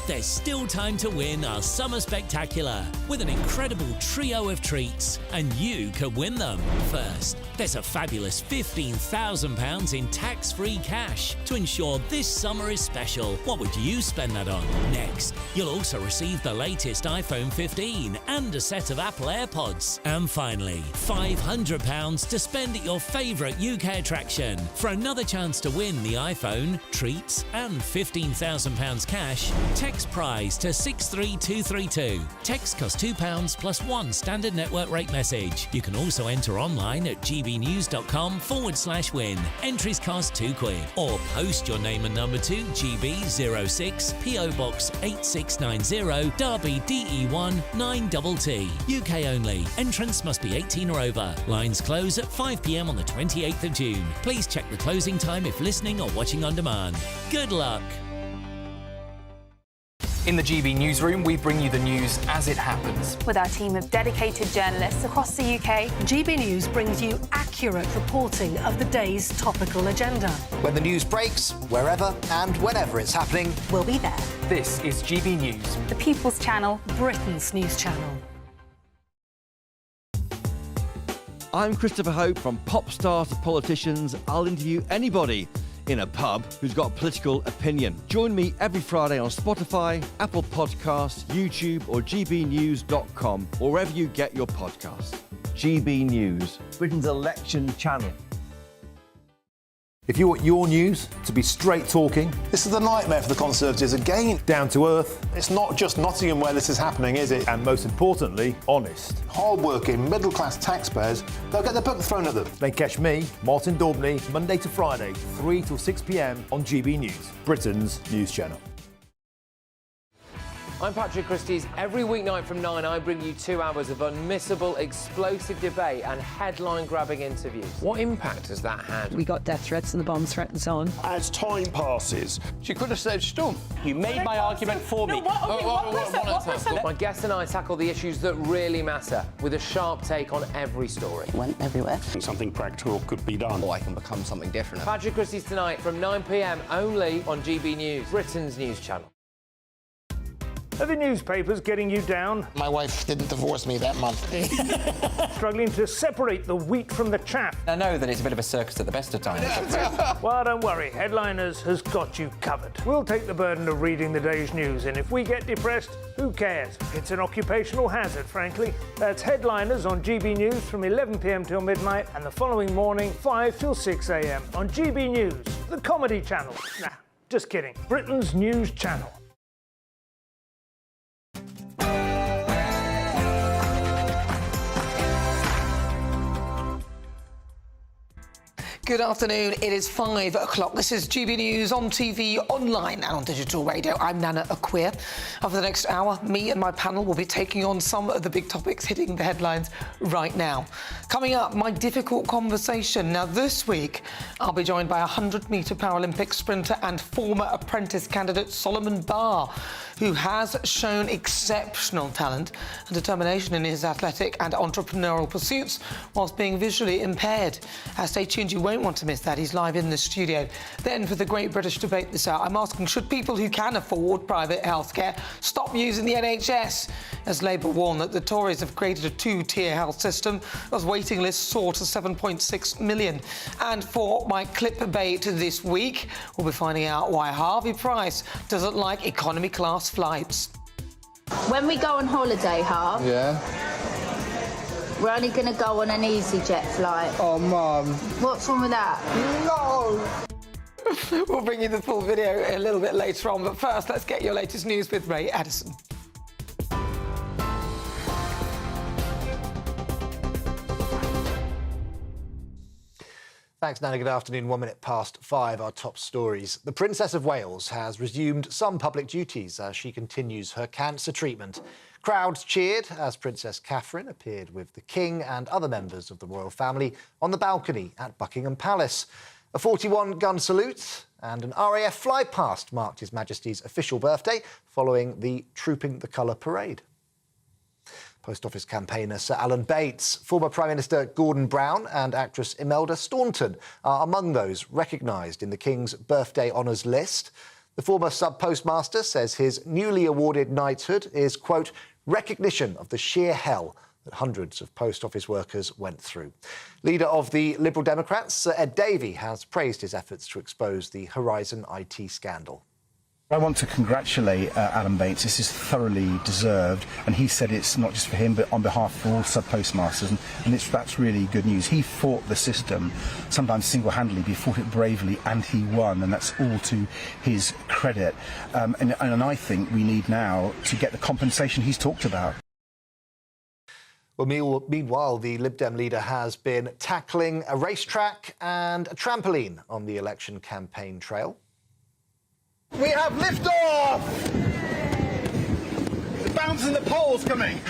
There's still time to win our Summer Spectacular with an incredible trio of treats, and you could win them. First, there's a fabulous £15,000 in tax-free cash to ensure this summer is special. What would you spend that on? Next, you'll also receive the latest iPhone 15 and a set of Apple AirPods. And finally, £500 to spend at your favourite UK attraction. For another chance to win the iPhone, treats and £15,000 cash, text prize to 63232. Text costs £2 plus one standard network rate message. You can also enter online at gbnews.com/win. Entries cost £2, or post your name and number to GB06 PO Box 8690 Derby DE1 9TT. UK only. Entrance must be 18 or over. Lines close at 5 p.m. on the 28th of June. Please check the closing time if listening or watching on demand. Good luck. In the GB newsroom, we bring you the news as it happens. With our team of dedicated journalists across the UK, GB News brings you accurate reporting of the day's topical agenda. When the news breaks, wherever and whenever it's happening, we'll be there. This is GB News, the People's Channel, Britain's news channel. I'm Christopher Hope. From pop stars to politicians, I'll interview anybody in a pub who's got a political opinion. Join me every Friday on Spotify, Apple Podcasts, YouTube or gbnews.com, or wherever you get your podcasts. GB News, Britain's election channel. If you want your news to be straight talking, this is a nightmare for the Conservatives again. Down to earth. It's not just Nottingham where this is happening, is it? And most importantly, honest. Hard-working, middle-class taxpayers, they'll get their book thrown at them. They catch me, Martin Daubney, Monday to Friday, 3 till 6 p.m. on GB News, Britain's news channel. I'm Patrick Christie's. Every weeknight from 9, I bring you 2 hours of unmissable, explosive debate and headline-grabbing interviews. What impact has that had? We got death threats and the bomb threat and so on. As time passes, she could have said stump. You made my argument for me. My guest and I tackle the issues that really matter with a sharp take on every story. It went everywhere. Something practical could be done. I can become something different. Patrick Christie's tonight from 9 p.m. only on GB News, Britain's news channel. Are the newspapers getting you down? My wife didn't divorce me that month. Struggling to separate the wheat from the chaff? I know that it's a bit of a circus at the best of times. Well, don't worry, Headliners has got you covered. We'll take the burden of reading the day's news, and if we get depressed, who cares? It's an occupational hazard, frankly. That's Headliners on GB News from 11 p.m. till midnight, and the following morning, 5 till 6 a.m. on GB News, the comedy channel. Nah, just kidding. Britain's news channel. Good afternoon. It is 5 o'clock. This is GB News on TV, online and on digital radio. I'm Nana Akua. Over the next hour, me and my panel will be taking on some of the big topics hitting the headlines right now. Coming up, my difficult conversation. Now, this week, I'll be joined by 100-metre Paralympic sprinter and former apprentice candidate Solomon Barr, who has shown exceptional talent and determination in his athletic and entrepreneurial pursuits whilst being visually impaired. Stay tuned, you won't want to miss that. He's live in the studio. Then, for the Great British Debate this hour, I'm asking, should people who can afford private healthcare stop using the NHS? As Labour warn that the Tories have created a two-tier health system, as waiting lists soar to 7.6 million. And for my clipbait this week, we'll be finding out why Harvey Price doesn't like economy class flights. When we go on holiday, Harv, we're only going to go on an EasyJet flight. Oh, Mum. What's wrong with that? No! We'll bring you the full video a little bit later on, but first, let's get your latest news with Ray Addison. Thanks, Nana. Good afternoon. 1 minute past 5, our top stories. The Princess of Wales has resumed some public duties as she continues her cancer treatment. Crowds cheered as Princess Catherine appeared with the King and other members of the royal family on the balcony at Buckingham Palace. A 41-gun salute and an RAF fly-past marked His Majesty's official birthday following the Trooping the Colour parade. Post Office campaigner Sir Alan Bates, former Prime Minister Gordon Brown and actress Imelda Staunton are among those recognised in the King's birthday honours list. The former sub-postmaster says his newly awarded knighthood is, quote, recognition of the sheer hell that hundreds of post office workers went through. Leader of the Liberal Democrats, Sir Ed Davey, has praised his efforts to expose the Horizon IT scandal. I want to congratulate Alan Bates. This is thoroughly deserved, and he said it's not just for him but on behalf of all sub-postmasters, and that's really good news. He fought the system, sometimes single-handedly, but he fought it bravely and he won, and that's all to his credit. And I think we need now to get the compensation he's talked about. Well, meanwhile, the Lib Dem leader has been tackling a racetrack and a trampoline on the election campaign trail. We have liftoff! The bounce in the pole's coming.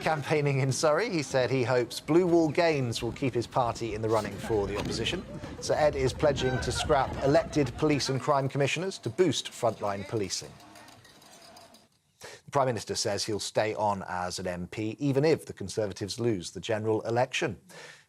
Campaigning in Surrey, he said he hopes blue wall gains will keep his party in the running for the opposition. Sir Ed is pledging to scrap elected police and crime commissioners to boost frontline policing. The Prime Minister says he'll stay on as an MP even if the Conservatives lose the general election.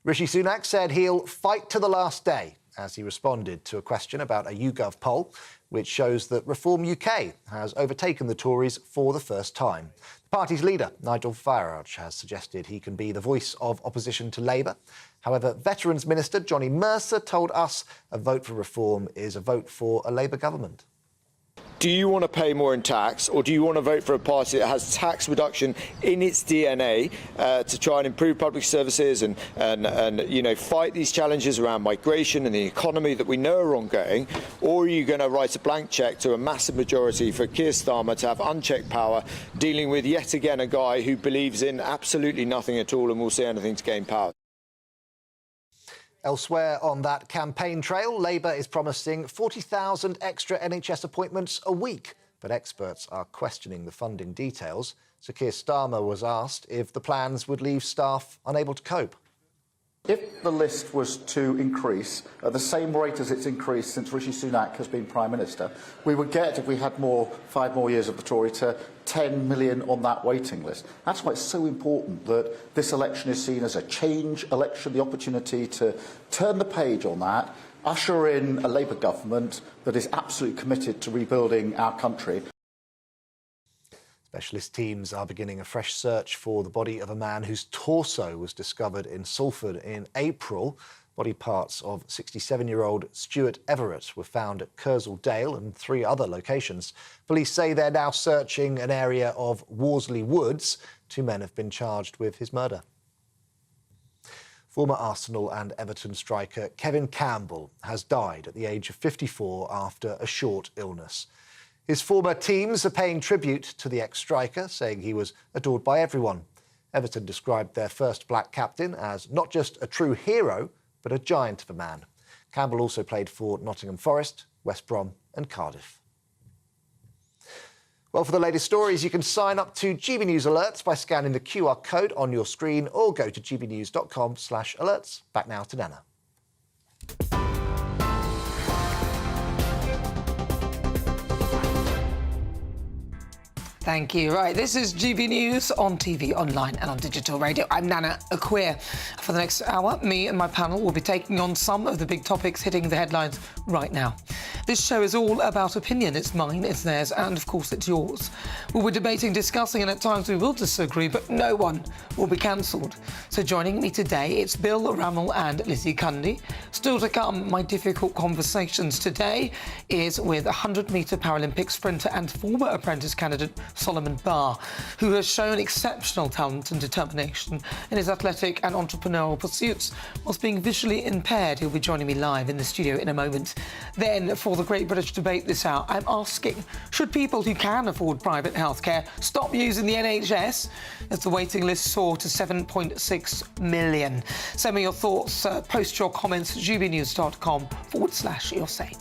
Rishi Sunak said he'll fight to the last day as he responded to a question about a YouGov poll which shows that Reform UK has overtaken the Tories for the first time. The party's leader, Nigel Farage, has suggested he can be the voice of opposition to Labour. However, Veterans Minister Johnny Mercer told us a vote for reform is a vote for a Labour government. Do you want to pay more in tax, or do you want to vote for a party that has tax reduction in its DNA to try and improve public services and you know, fight these challenges around migration and the economy that we know are ongoing? Or are you going to write a blank cheque to a massive majority for Keir Starmer to have unchecked power, dealing with yet again a guy who believes in absolutely nothing at all and will say anything to gain power? Elsewhere on that campaign trail, Labour is promising 40,000 extra NHS appointments a week, but experts are questioning the funding details. Sir Keir Starmer was asked if the plans would leave staff unable to cope. If the list was to increase at the same rate as it's increased since Rishi Sunak has been Prime Minister, we would get, if we had 5 more years of the Tory, to 10 million on that waiting list. That's why it's so important that this election is seen as a change election, the opportunity to turn the page on that, usher in a Labour government that is absolutely committed to rebuilding our country. Specialist teams are beginning a fresh search for the body of a man whose torso was discovered in Salford in April. Body parts of 67-year-old Stuart Everett were found at Kersal Dale and 3 other locations. Police say they're now searching an area of Worsley Woods. 2 men have been charged with his murder. Former Arsenal and Everton striker Kevin Campbell has died at the age of 54 after a short illness. His former teams are paying tribute to the ex-striker, saying he was adored by everyone. Everton described their first black captain as not just a true hero, but a giant of a man. Campbell also played for Nottingham Forest, West Brom and Cardiff. Well, for the latest stories, you can sign up to GB News Alerts by scanning the QR code on your screen or go to gbnews.com/alerts. Back now to Nana. Thank you. Right, this is GB News on TV, online and on digital radio. I'm Nana Akua. For the next hour, me and my panel will be taking on some of the big topics hitting the headlines right now. This show is all about opinion. It's mine, it's theirs, and of course it's yours. We'll be debating, discussing, and at times we will disagree, but no one will be cancelled. So joining me today, it's Bill Rammell and Lizzie Cundy. Still to come, my difficult conversations today is with 100-metre Paralympic sprinter and former apprentice candidate Solomon Barr, who has shown exceptional talent and determination in his athletic and entrepreneurial pursuits whilst being visually impaired. He'll be joining me live in the studio in a moment. Then, for the Great British Debate this hour, I'm asking, should people who can afford private healthcare stop using the NHS as the waiting list soar to 7.6 million? Send me your thoughts, post your comments at gbnews.com/your say.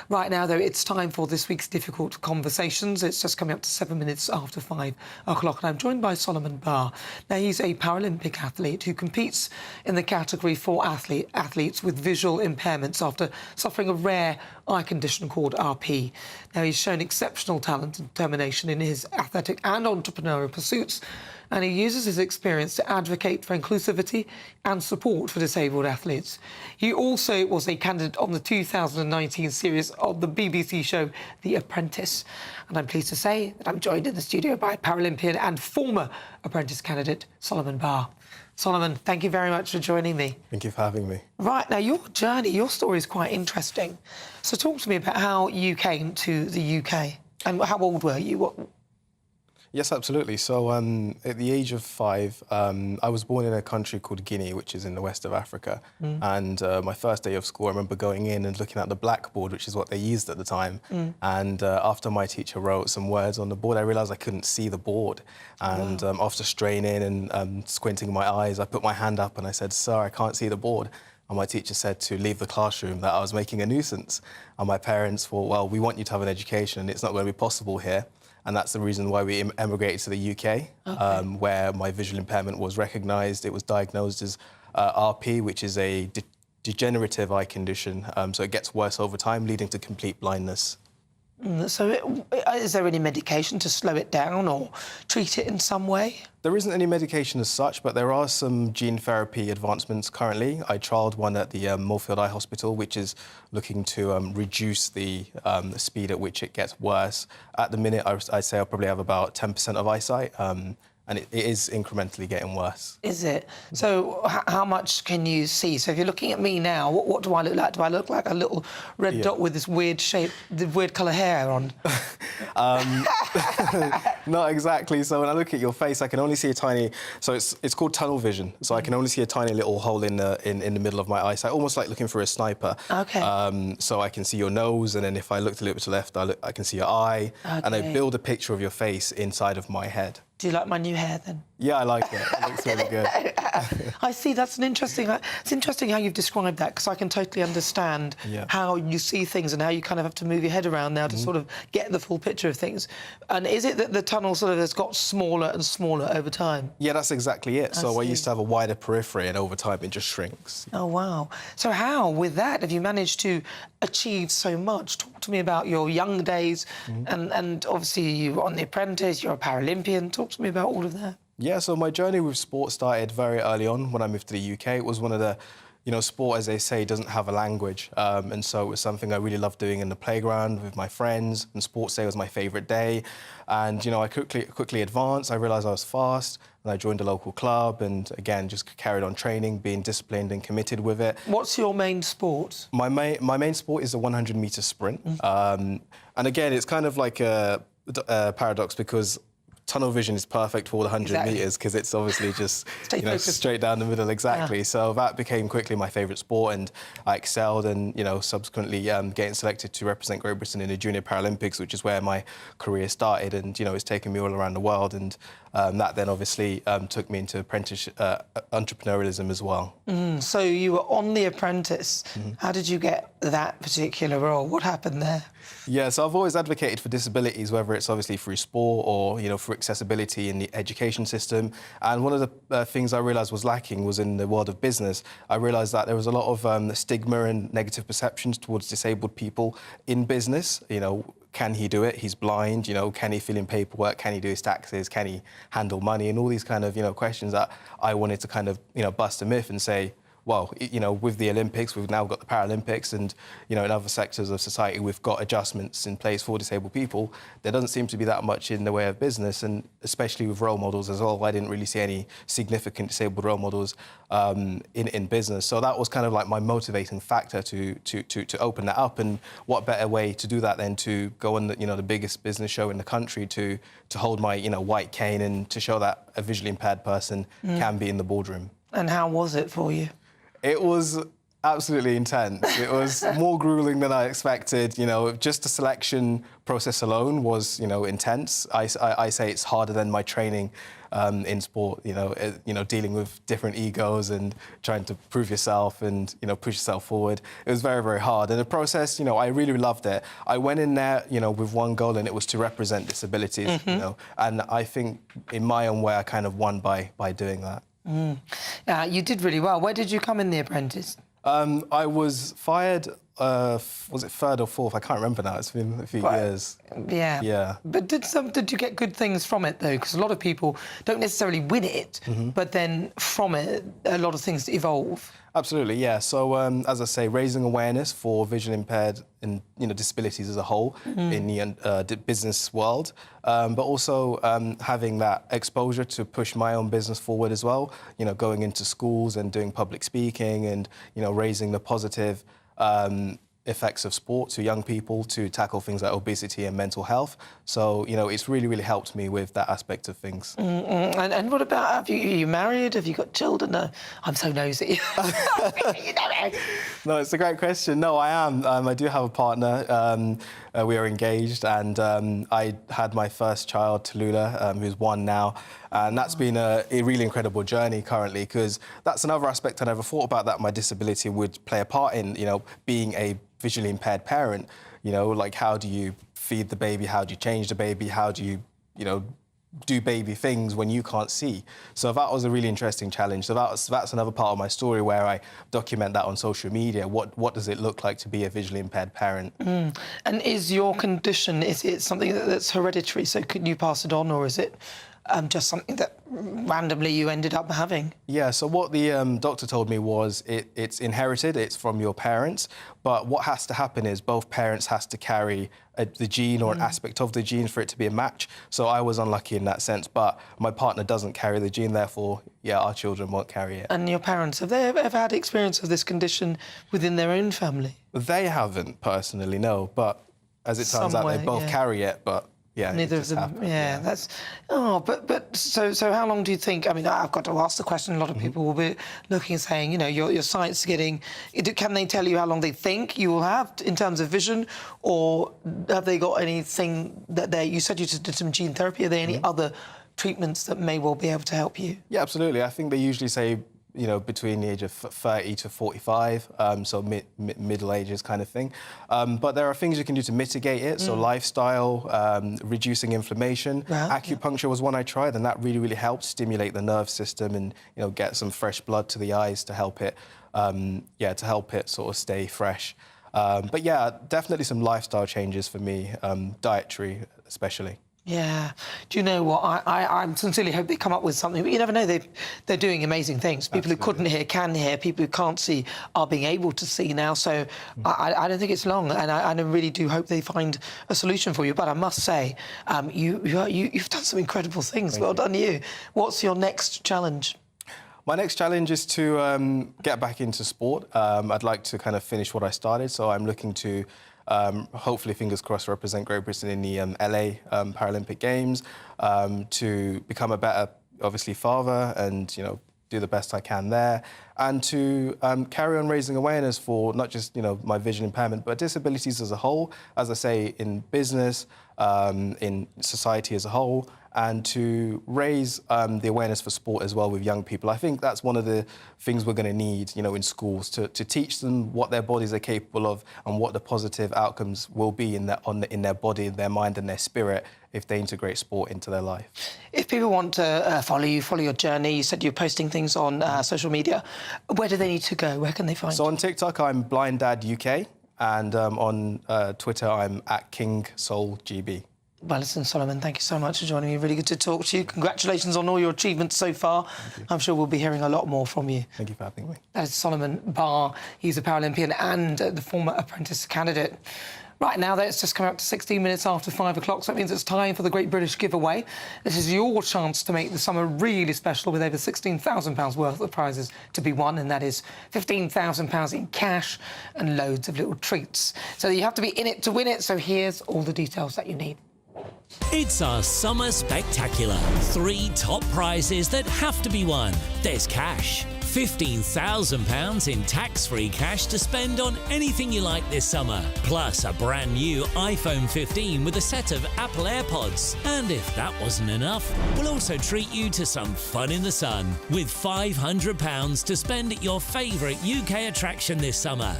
Right now, though, it's time for this week's difficult conversations. It's just coming up to 7 minutes after 5 o'clock, and I'm joined by Solomon Barr. Now, he's a Paralympic athlete who competes in the category for athletes with visual impairments after suffering a rare eye condition called RP. Now, he's shown exceptional talent and determination in his athletic and entrepreneurial pursuits, and he uses his experience to advocate for inclusivity and support for disabled athletes. He also was a candidate on the 2019 series of the BBC show The Apprentice. And I'm pleased to say that I'm joined in the studio by Paralympian and former apprentice candidate Solomon Barr. Solomon, thank you very much for joining me. Thank you for having me. Right, now your journey, your story is quite interesting. So talk to me about how you came to the UK and how old were you? Yes, absolutely. So at the age of 5, I was born in a country called Guinea, which is in the west of Africa. And my first day of school, I remember going in and looking at the blackboard, which is what they used at the time. And after my teacher wrote some words on the board, I realised I couldn't see the board. And after straining and squinting my eyes, I put my hand up and I said, "Sir, I can't see the board." And my teacher said to leave the classroom, that I was making a nuisance. And my parents thought, well, we want you to have an education and it's not going to be possible here. And that's the reason why we emigrated to the UK, where my visual impairment was recognised. It was diagnosed as RP, which is a degenerative eye condition. So it gets worse over time, leading to complete blindness. So is there any medication to slow it down or treat it in some way? There isn't any medication as such, but there are some gene therapy advancements currently. I trialled one at the Moorfield Eye Hospital, which is looking to reduce the speed at which it gets worse. At the minute, I'd say I probably have about 10% of eyesight, and it is incrementally getting worse. Is it? So how much can you see? So if you're looking at me now, what do I look like? Do I look like a little red dot with this weird shape, the weird colour hair on? Not exactly. So when I look at your face, I can only see a tiny... So it's called tunnel vision. So I can only see a tiny little hole in the middle of my eyesight, almost like looking for a sniper. OK. So I can see your nose, and then if I looked a little bit to the left, I can see your eye. And I build a picture of your face inside of my head. Do you like my new hair, then? Yeah, I like it. It looks really good. I see. That's an interesting... It's interesting how you've described that, because I can totally understand how you see things and how you kind of have to move your head around now to sort of get the full picture of things. And is it that the tunnel sort of has got smaller and smaller over time? Yeah, that's exactly it. So I used to have a wider periphery, and over time it just shrinks. Oh, wow. So how, with that, have you managed to achieve so much? Talk to me about your young days, and obviously you were on The Apprentice, you're a Paralympian. Talk to me about all of that. Yeah, so my journey with sport started very early on when I moved to the UK. It was one of the you know, sport, as they say, doesn't have a language. And so it was something I really loved doing in the playground with my friends, and sports day was my favourite day. And, you know, I quickly advanced. I realised I was fast, and I joined a local club and, again, just carried on training, being disciplined and committed with it. What's your main sport? My main sport is the 100-metre sprint. And, again, it's kind of like a paradox because tunnel vision is perfect for all the 100 metres because it's obviously just straight down the middle, exactly. Yeah. So that became quickly my favourite sport, and I excelled and, you know, subsequently getting selected to represent Great Britain in the Junior Paralympics, which is where my career started, and, you know, it's taken me all around the world, and that then obviously took me into entrepreneurialism as well. So you were on The Apprentice. How did you get that particular role? What happened there? Yeah, so I've always advocated for disabilities, whether it's obviously through sport or, you know, for accessibility in the education system. And one of the things I realised was lacking was in the world of business. I realised that there was a lot of stigma and negative perceptions towards disabled people in business. You know, can he do it? He's blind. You know, can he fill in paperwork? Can he do his taxes? Can he handle money? And all these kind of, you know, questions that I wanted to kind of, you know, bust a myth and say, well, you know, with the Olympics, we've now got the Paralympics, and, you know, in other sectors of society, we've got adjustments in place for disabled people. There doesn't seem to be that much in the way of business, and especially with role models as well. I didn't really see any significant disabled role models in business. So that was kind of like my motivating factor to open that up. And what better way to do that than to go on the, you know, the biggest business show in the country to hold my, you know, white cane and to show that a visually impaired person can be in the boardroom. And how was it for you? It was absolutely intense. It was more grueling than I expected. You know, just the selection process alone was, you know, intense. I say it's harder than my training in sport. You know, dealing with different egos and trying to prove yourself and, you know, push yourself forward. It was very, very hard. And the process, you know, I really loved it. I went in there, you know, with one goal, and it was to represent disabilities. You know, and I think in my own way, I kind of won by doing that. You did really well. Where did you come in The Apprentice? I was fired, was it third or fourth? I can't remember now. It's been a few years. Yeah. Yeah. But did you get good things from it, though? Because a lot of people don't necessarily win it, but then from it, a lot of things evolve. Absolutely, yeah. So, as I say, raising awareness for visually impaired and, you know, disabilities as a whole in the business world, but also having that exposure to push my own business forward as well. You know, going into schools and doing public speaking and, you know, raising the positive effects of sport to young people to tackle things like obesity and mental health. So, you know, it's really, really helped me with that aspect of things. And what about, are you married? Have you got children? No, I'm so nosy. You know. No, it's a great question. No, I am. I do have a partner. We are engaged, and I had my first child, Tallulah, who's 1 now. And that's been a really incredible journey currently, because that's another aspect I never thought about that my disability would play a part in, you know, being a visually impaired parent. You know, like, how do you feed the baby? How do you change the baby? How do you, you know, do baby things when you can't see? So that was a really interesting challenge. So that's another part of my story where I document that on social media. What does it look like to be a visually impaired parent? And is your condition, is it something that's hereditary? So can you pass it on, or is it just something that randomly you ended up having? Yeah, so what the doctor told me was it's inherited, it's from your parents, but what has to happen is both parents has to carry the gene or an aspect of the gene for it to be a match. So I was unlucky in that sense, but my partner doesn't carry the gene, therefore, yeah, our children won't carry it. And your parents, have they ever had experience of this condition within their own family? They haven't personally, no, but as it turns out, they both carry it, but yeah, neither of them. Yeah, that's. Oh, but so how long do you think? I mean, I've got to ask the question. A lot of people will be looking and saying, you know, your sight's getting. Can they tell you how long they think you will have in terms of vision, or have they got anything that they? You said you just did some gene therapy. Are there any other treatments that may well be able to help you? Yeah, absolutely. I think they usually say, you know, between the age of 30 to 45, so middle ages kind of thing. But there are things you can do to mitigate it, so lifestyle, reducing inflammation. Acupuncture was one I tried, and that really, really helped stimulate the nerve system and, you know, get some fresh blood to the eyes to help it, to help it sort of stay fresh. But yeah, definitely some lifestyle changes for me, dietary especially. Yeah. Do you know what? I sincerely hope they come up with something. But you never know. They're doing amazing things. People who couldn't hear can hear. People who can't see are being able to see now. So I don't think it's long. And I really do hope they find a solution for you. But I must say, you've done some incredible things. Well done, you. What's your next challenge? My next challenge is to get back into sport. I'd like to kind of finish what I started. So I'm looking to hopefully, fingers crossed, represent Great Britain in the LA Paralympic Games, to become a better, obviously, father and, you know, do the best I can there, and to carry on raising awareness for not just, you know, my vision impairment, but disabilities as a whole, as I say, in business, in society as a whole, and to raise the awareness for sport as well with young people. I think that's one of the things we're going to need, you know, in schools, to teach them what their bodies are capable of and what the positive outcomes will be in their body, their mind and their spirit if they integrate sport into their life. If people want to follow your journey, you said you're posting things on social media, where do they need to go? Where can they find you? So on TikTok, I'm Blind Dad UK, and on Twitter, I'm @KingSoulGB. Well, listen, Solomon, thank you so much for joining me. Really good to talk to you. Congratulations on all your achievements so far. I'm sure we'll be hearing a lot more from you. Thank you for having me. That's Solomon Barr. He's a Paralympian and the former apprentice candidate. Right now, it's just coming up to 16 minutes after 5 o'clock, so that means it's time for the Great British Giveaway. This is your chance to make the summer really special with over £16,000 worth of prizes to be won, and that is £15,000 in cash and loads of little treats. So you have to be in it to win it, so here's all the details that you need. It's our Summer Spectacular. 3 top prizes that have to be won. There's cash. £15,000 in tax-free cash to spend on anything you like this summer. Plus a brand new iPhone 15 with a set of Apple AirPods. And if that wasn't enough, we'll also treat you to some fun in the sun with £500 to spend at your favourite UK attraction this summer.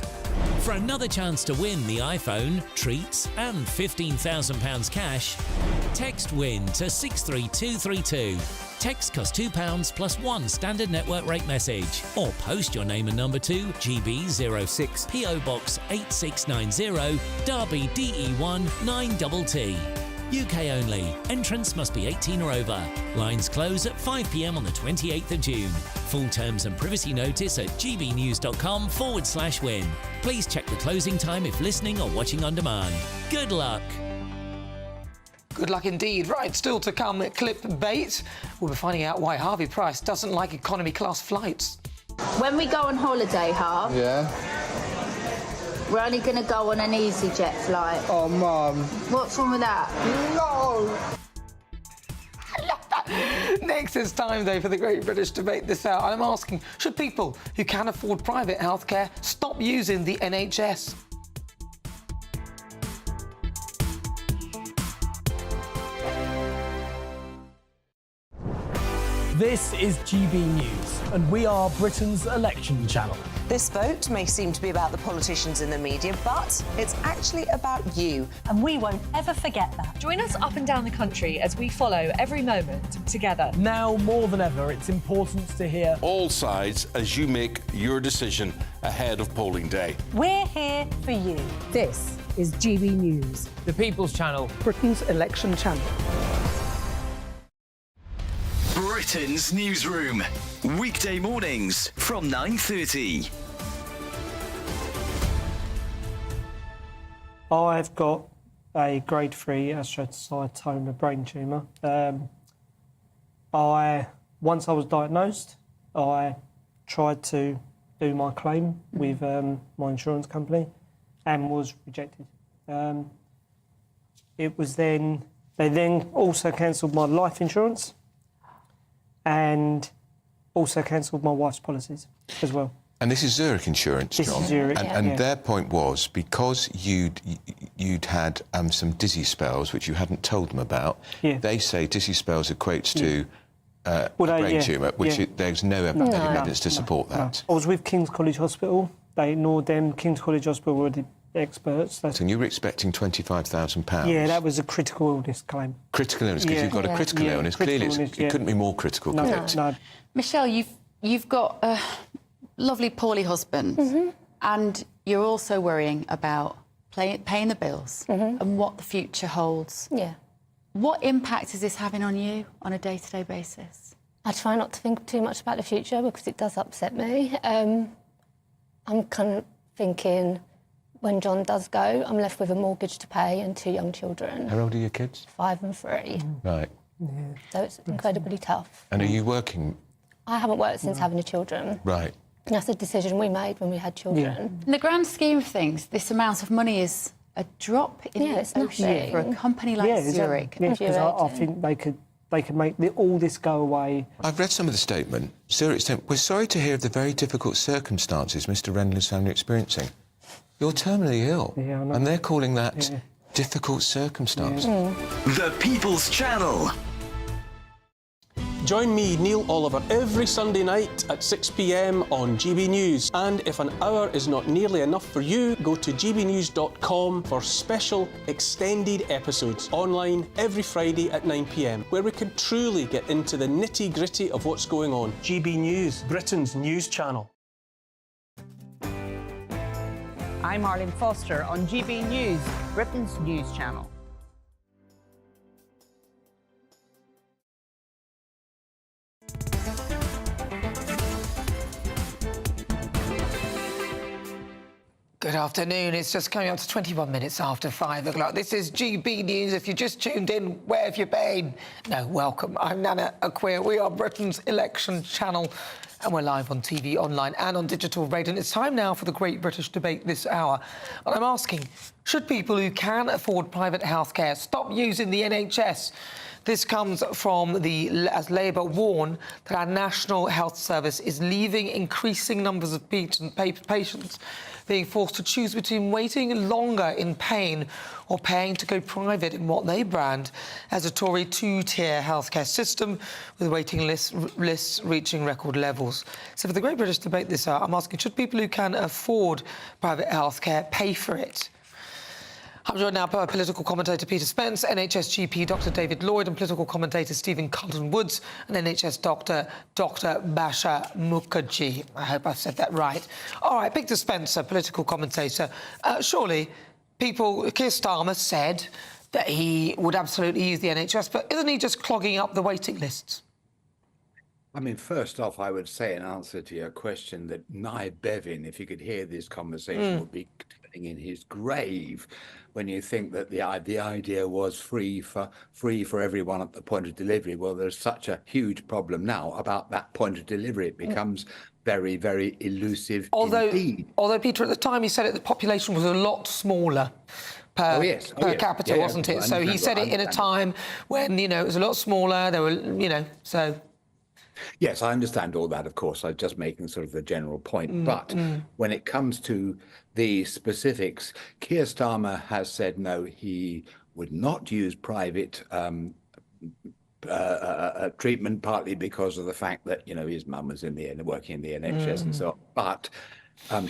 For another chance to win the iPhone, treats and £15,000 cash, text WIN to 63232. Text costs £2 plus 1 standard network rate message. Or post your name and number to GB06 PO Box 8690 Derby DE1 9TT. UK only. Entrance must be 18 or over. Lines close at 5 p.m. on the 28th of June. Full terms and privacy notice at gbnews.com/win. Please check the closing time if listening or watching on demand. Good luck. Good luck indeed. Right, still to come, clickbait. We'll be finding out why Harvey Price doesn't like economy class flights. When we go on holiday, Harv, we're only going to go on an EasyJet flight. Oh, Mum. What's wrong with that? No! I love that. Next, it's time, though, for the Great British Debate this hour. I'm asking, should people who can afford private healthcare stop using the NHS? This is GB News, and we are Britain's election channel. This vote may seem to be about the politicians in the media, but it's actually about you. And we won't ever forget that. Join us up and down the country as we follow every moment together. Now more than ever, it's important to hear all sides as you make your decision ahead of polling day. We're here for you. This is GB News. The People's Channel. Britain's election channel. Britain's newsroom. Weekday mornings from 9:30. I've got a grade 3 astrocytoma brain tumour. Once I was diagnosed, I tried to do my claim with my insurance company and was rejected. They then also cancelled my life insurance and also cancelled my wife's policies as well. And this is Zurich Insurance, This John. is Zurich, and their point was, because you'd had some dizzy spells, which you hadn't told them about, they say dizzy spells equates to a brain tumour, which there's no evidence to support that. I was with King's College Hospital. They ignored them. King's College Hospital were the experts. And you were expecting £25,000? Yeah, that was a critical illness claim. Critical illness, because you've got a critical illness. Clearly, it couldn't be more critical, could it? No. Michelle, you've got a lovely, poorly husband, and you're also worrying about paying the bills and what the future holds. Yeah. What impact is this having on you on a day-to-day basis? I try not to think too much about the future because it does upset me. I'm kind of thinking when John does go, I'm left with a mortgage to pay and 2 young children. How old are your kids? 5 and 3. Right. Yeah. So it's incredibly tough. And are you working? I haven't worked since having the children. Right. And that's a decision we made when we had children. In the grand scheme of things, this amount of money is a drop in the ocean for a company like Zurich. Yeah, because I think they could make all this go away. I've read some of the statement. Zurich's saying, we're sorry to hear of the very difficult circumstances Mr. Rendler's family are experiencing. You're terminally ill, and they're calling that difficult circumstances. The People's Channel. Join me, Neil Oliver, every Sunday night at 6 p.m. on GB News. And if an hour is not nearly enough for you, go to gbnews.com for special extended episodes online every Friday at 9 p.m, where we can truly get into the nitty-gritty of what's going on. GB News, Britain's news channel. I'm Arlene Foster on GB News, Britain's news channel. Good afternoon. It's just coming up to 21 minutes after 5 o'clock. This is GB News. If you just tuned in, where have you been? No, welcome. I'm Nana Akua. We are Britain's election channel, and we're live on TV, online and on digital radio. And it's time now for the Great British Debate this hour. And I'm asking, should people who can afford private healthcare stop using the NHS? This comes from as Labour warn that our National Health Service is leaving increasing numbers of patients being forced to choose between waiting longer in pain or paying to go private in what they brand as a Tory two-tier healthcare system with waiting lists reaching record levels. So for the Great British Debate this hour, I'm asking, should people who can afford private healthcare pay for it? I'm joined now by political commentator Peter Spence, NHS GP Dr David Lloyd and political commentator Stephen Carlton-Woods and NHS doctor Dr Basha Mukherjee. I hope I've said that right. All right, Peter Spencer, political commentator. Surely Keir Starmer said that he would absolutely use the NHS, but isn't he just clogging up the waiting lists? I mean, first off, I would say in answer to your question that Nye Bevin, if you could hear this conversation, would be turning in his grave when you think that the idea was free for everyone at the point of delivery. Well, there's such a huge problem now about that point of delivery. It becomes very, very elusive indeed. Although, Peter, at the time he said it, the population was a lot smaller per capita, wasn't it? So he said it in a time when, it was a lot smaller. There were, so... Yes, I understand all that, of course. I'm just making sort of the general point. But when it comes to the specifics, Keir Starmer has said no, he would not use private treatment, partly because of the fact that, his mum was working in the NHS and so on. But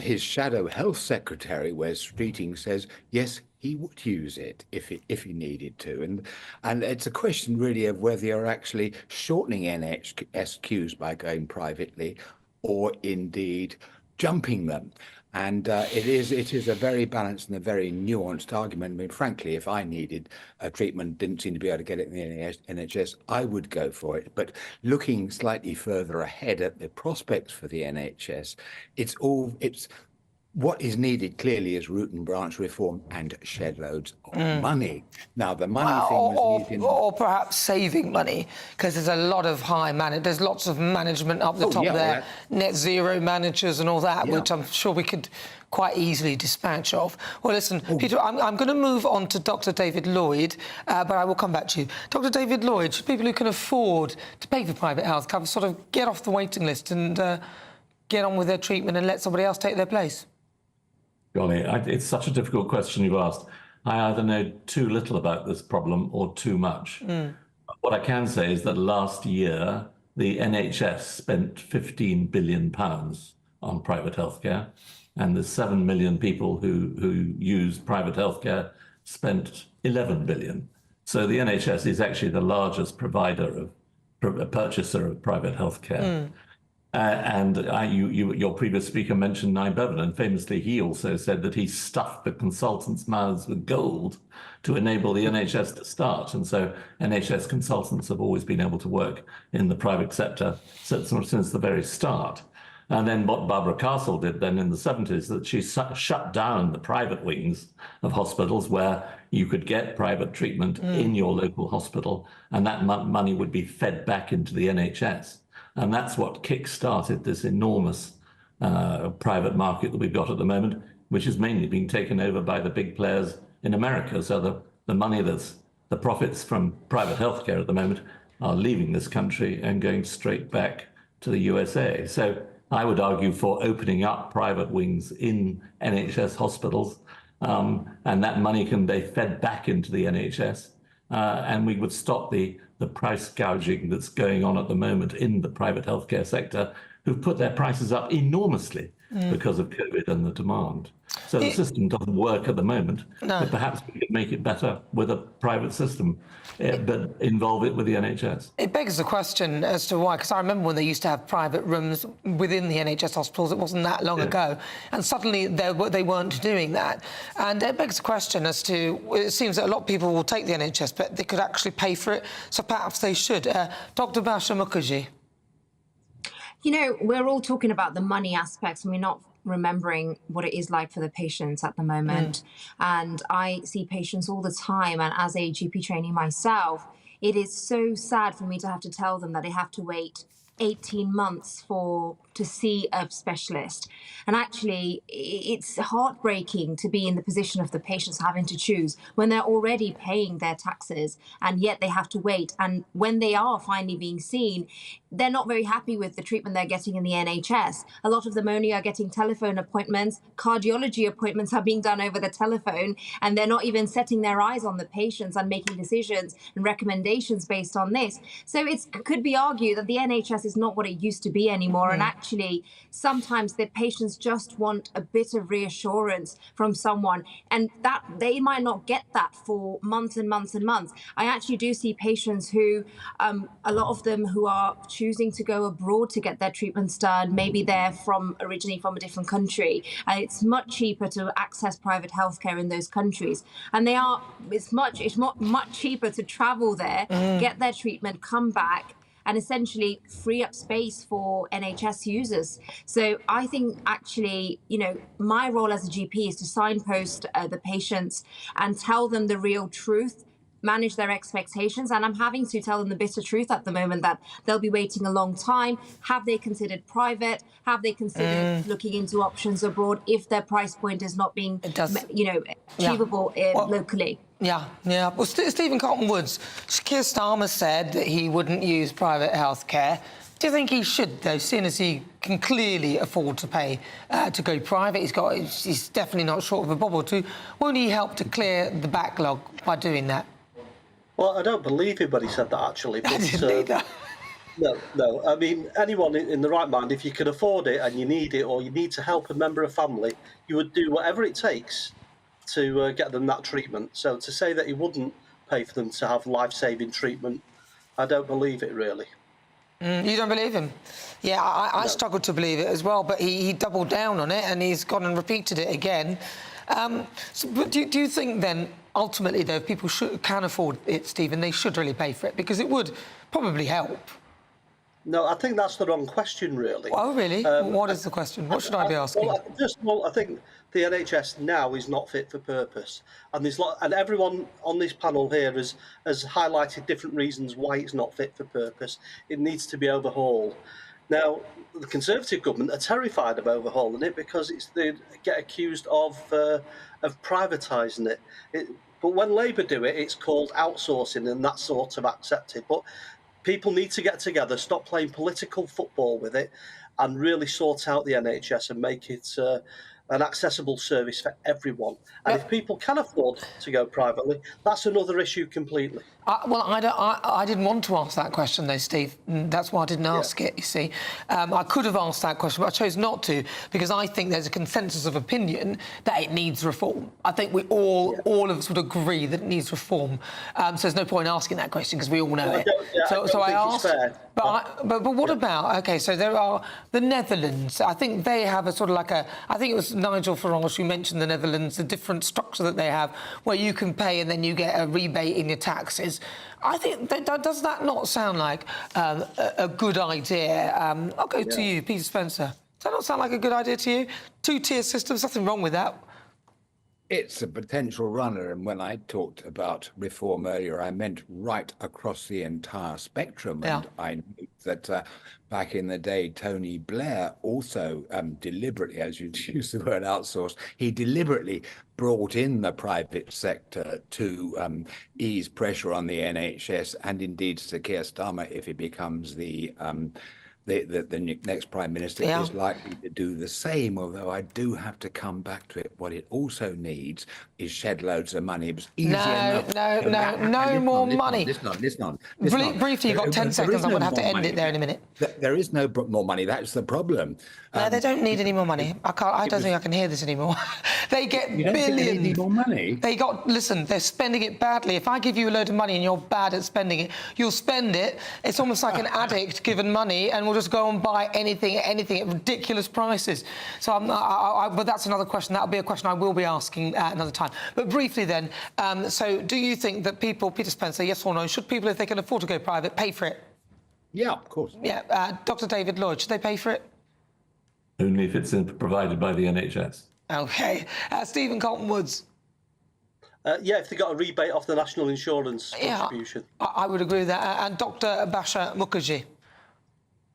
his shadow health secretary, Wes Streeting, says, yes, he would use it if he needed to. And it's a question really of whether you're actually shortening NHS queues by going privately or indeed jumping them. And it is a very balanced and a very nuanced argument. I mean, frankly, if I needed a treatment, didn't seem to be able to get it in the NHS, I would go for it. But looking slightly further ahead at the prospects for the NHS, it's what is needed clearly is root and branch reform and shed loads of money. Now, the money thing was needed in... Or perhaps saving money, because there's a lot of there's lots of management up the top there, net zero managers and all that, which I'm sure we could quite easily dispatch of. Well, listen, Peter, I'm going to move on to Dr David Lloyd, but I will come back to you. Dr David Lloyd, should people who can afford to pay for private health cover sort of get off the waiting list and get on with their treatment and let somebody else take their place? Golly, it's such a difficult question you've asked. I either know too little about this problem or too much. What I can say is that last year, the NHS spent £15 billion on private healthcare, and the 7 million people who use private healthcare spent 11 billion. So the NHS is actually the largest purchaser of private healthcare. Your previous speaker mentioned Nye Bevan, and famously he also said that he stuffed the consultants' mouths with gold to enable the NHS to start. And so NHS consultants have always been able to work in the private sector since the very start. And then what Barbara Castle did then in the 70s, that she shut down the private wings of hospitals where you could get private treatment in your local hospital, and that money would be fed back into the NHS. And that's what kick-started this enormous private market that we've got at the moment, which is mainly being taken over by the big players in America. So the money the profits from private healthcare at the moment are leaving this country and going straight back to the USA. So I would argue for opening up private wings in NHS hospitals, and that money can be fed back into the NHS, and we would stop the price gouging that's going on at the moment in the private healthcare sector, who've put their prices up enormously because of COVID and the demand. So the system doesn't work at the moment, but perhaps we could make it better with a private system, but involve it with the NHS. It begs the question as to why, because I remember when they used to have private rooms within the NHS hospitals, it wasn't that long ago, and suddenly they weren't doing that. And it begs the question as to, it seems that a lot of people will take the NHS, but they could actually pay for it, so perhaps they should. Dr. Basha Mukherjee. You know, we're all talking about the money aspects, and we're not remembering what it is like for the patients at the moment. And I see patients all the time, and as a GP trainee myself, it is so sad for me to have to tell them that they have to wait 18 months to see a specialist. And actually, it's heartbreaking to be in the position of the patients having to choose when they're already paying their taxes, and yet they have to wait. And when they are finally being seen, they're not very happy with the treatment they're getting in the NHS. A lot of them only are getting telephone appointments. Cardiology appointments are being done over the telephone, and they're not even setting their eyes on the patients and making decisions and recommendations based on this. So it could be argued that the NHS is not what it used to be anymore. And actually, sometimes the patients just want a bit of reassurance from someone, and that they might not get that for months and months and months. I actually do see patients who, a lot of them who are choosing to go abroad to get their treatments done. Maybe they're originally from a different country, and it's much cheaper to access private healthcare in those countries. And it's much cheaper to travel there, get their treatment, come back, and essentially free up space for NHS users. So I think actually, you know, my role as a GP is to signpost the patients and tell them the real truth, manage their expectations. And I'm having to tell them the bitter truth at the moment, that they'll be waiting a long time. Have they considered private? Have they considered looking into options abroad if their price point is not being, achievable locally? Yeah. Well, Stephen Cotton-Woods, Keir Starmer said that he wouldn't use private healthcare. Do you think he should, though, seeing as he can clearly afford to pay to go private? He's definitely not short of a bubble. Won't he help to clear the backlog by doing that? Well, I don't believe him when he said that, actually. But, I didn't either. No. I mean, anyone in the right mind, if you can afford it and you need it, or you need to help a member of family, you would do whatever it takes to get them that treatment. So to say that he wouldn't pay for them to have life-saving treatment, I don't believe it, really. You don't believe him? Yeah, I struggled to believe it as well, but he doubled down on it, and he's gone and repeated it again. But do you think then, ultimately, though, if people can afford it, Stephen, they should really pay for it, because it would probably help? No, I think that's the wrong question, really. Oh, really? What is the question? What should I be asking? Well, I think the NHS now is not fit for purpose, and and everyone on this panel here has highlighted different reasons why it's not fit for purpose. It needs to be overhauled. Now, the Conservative government are terrified of overhauling it because they get accused of privatising it. But when Labour do it, it's called outsourcing, and that's sort of accepted. But people need to get together, stop playing political football with it, and really sort out the NHS and make it an accessible service for everyone. And if people can afford to go privately, that's another issue completely. Well, I didn't want to ask that question, though, Steve. That's why I didn't ask it, you see. I could have asked that question, but I chose not to, because I think there's a consensus of opinion that it needs reform. I think we all of us would agree that it needs reform. So there's no point in asking that question, because we all know it. So I asked... But what about... OK, so there are the Netherlands. I think they have a sort of like a... I think it was Nigel Farage who mentioned the Netherlands, the different structure that they have, where you can pay and then you get a rebate in your taxes. I think, does that not sound like a good idea? I'll go to you, Peter Spencer. Does that not sound like a good idea to you? Two-tier systems, nothing wrong with that. It's a potential runner, and when I talked about reform earlier, I meant right across the entire spectrum. And I know that back in the day, Tony Blair also deliberately, as you use the word outsource, he deliberately brought in the private sector to ease pressure on the NHS, and indeed Sir Keir Starmer, if he becomes the next Prime Minister, is likely to do the same, although I do have to come back to it. What it also needs is shed loads of money. It was easy enough. No more money. Listen on. Briefly, you've got 10 seconds. I'm going to have to end it there in a minute. There is no more money. That's the problem. No, they don't need any more money. I don't think I can hear this anymore. They get billions. They need more money. Listen, they're spending it badly. If I give you a load of money and you're bad at spending it, you'll spend it. It's almost like an addict given money and will just go and buy anything at ridiculous prices. So but that's another question. That'll be a question I will be asking at another time. But briefly then, so do you think that people, Peter Spencer, yes or no, should people, if they can afford to go private, pay for it? Yeah, of course. Yeah, Dr. David Lloyd, should they pay for it? Only if it's provided by the NHS. OK. Stephen Colton-Woods. Yeah, if they got a rebate off the national insurance contribution. I would agree with that. And Dr. Basha Mukherjee.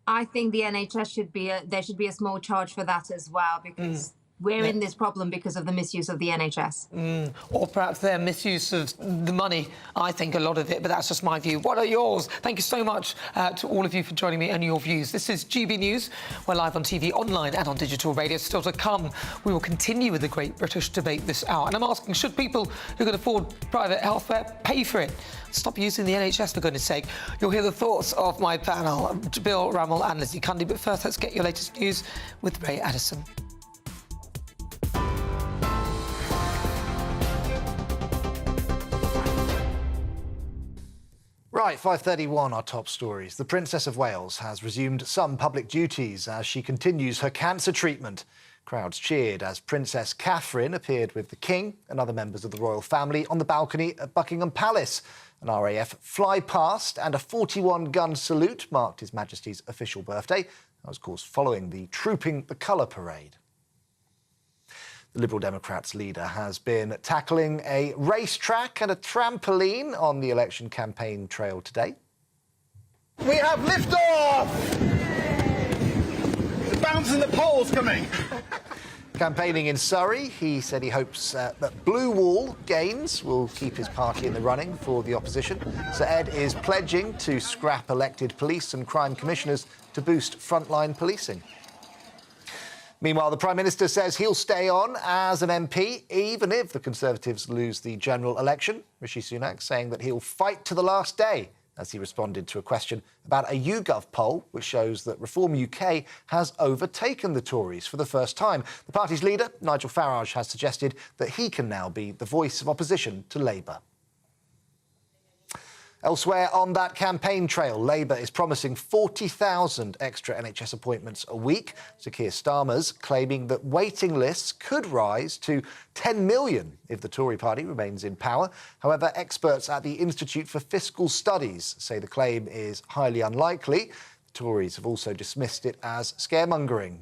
I think the NHS there should be a small charge for that as well, because we're in this problem because of the misuse of the NHS. Or perhaps their misuse of the money. I think a lot of it, but that's just my view. What are yours? Thank you so much to all of you for joining me and your views. This is GB News. We're live on TV, online and on digital radio. Still to come, we will continue with the Great British Debate this hour. And I'm asking, should people who can afford private healthcare pay for it? Stop using the NHS, for goodness sake. You'll hear the thoughts of my panel, Bill Rummel and Lizzie Cundy. But first, let's get your latest news with Ray Addison. Right, 5:31, our top stories. The Princess of Wales has resumed some public duties as she continues her cancer treatment. Crowds cheered as Princess Catherine appeared with the King and other members of the royal family on the balcony at Buckingham Palace. An RAF fly-past and a 41-gun salute marked His Majesty's official birthday. That was, of course, following the Trooping the Colour parade. The Liberal Democrats leader has been tackling a racetrack and a trampoline on the election campaign trail today. We have liftoff! The bounce in the pole's coming. Campaigning in Surrey, he said he hopes that Blue Wall gains will keep his party in the running for the opposition. Sir Ed is pledging to scrap elected police and crime commissioners to boost frontline policing. Meanwhile, the Prime Minister says he'll stay on as an MP, even if the Conservatives lose the general election. Rishi Sunak saying that he'll fight to the last day as he responded to a question about a YouGov poll which shows that Reform UK has overtaken the Tories for the first time. The party's leader, Nigel Farage, has suggested that he can now be the voice of opposition to Labour. Elsewhere on that campaign trail, Labour is promising 40,000 extra NHS appointments a week. Sir Keir Starmer's claiming that waiting lists could rise to 10 million if the Tory party remains in power. However, experts at the Institute for Fiscal Studies say the claim is highly unlikely. The Tories have also dismissed it as scaremongering.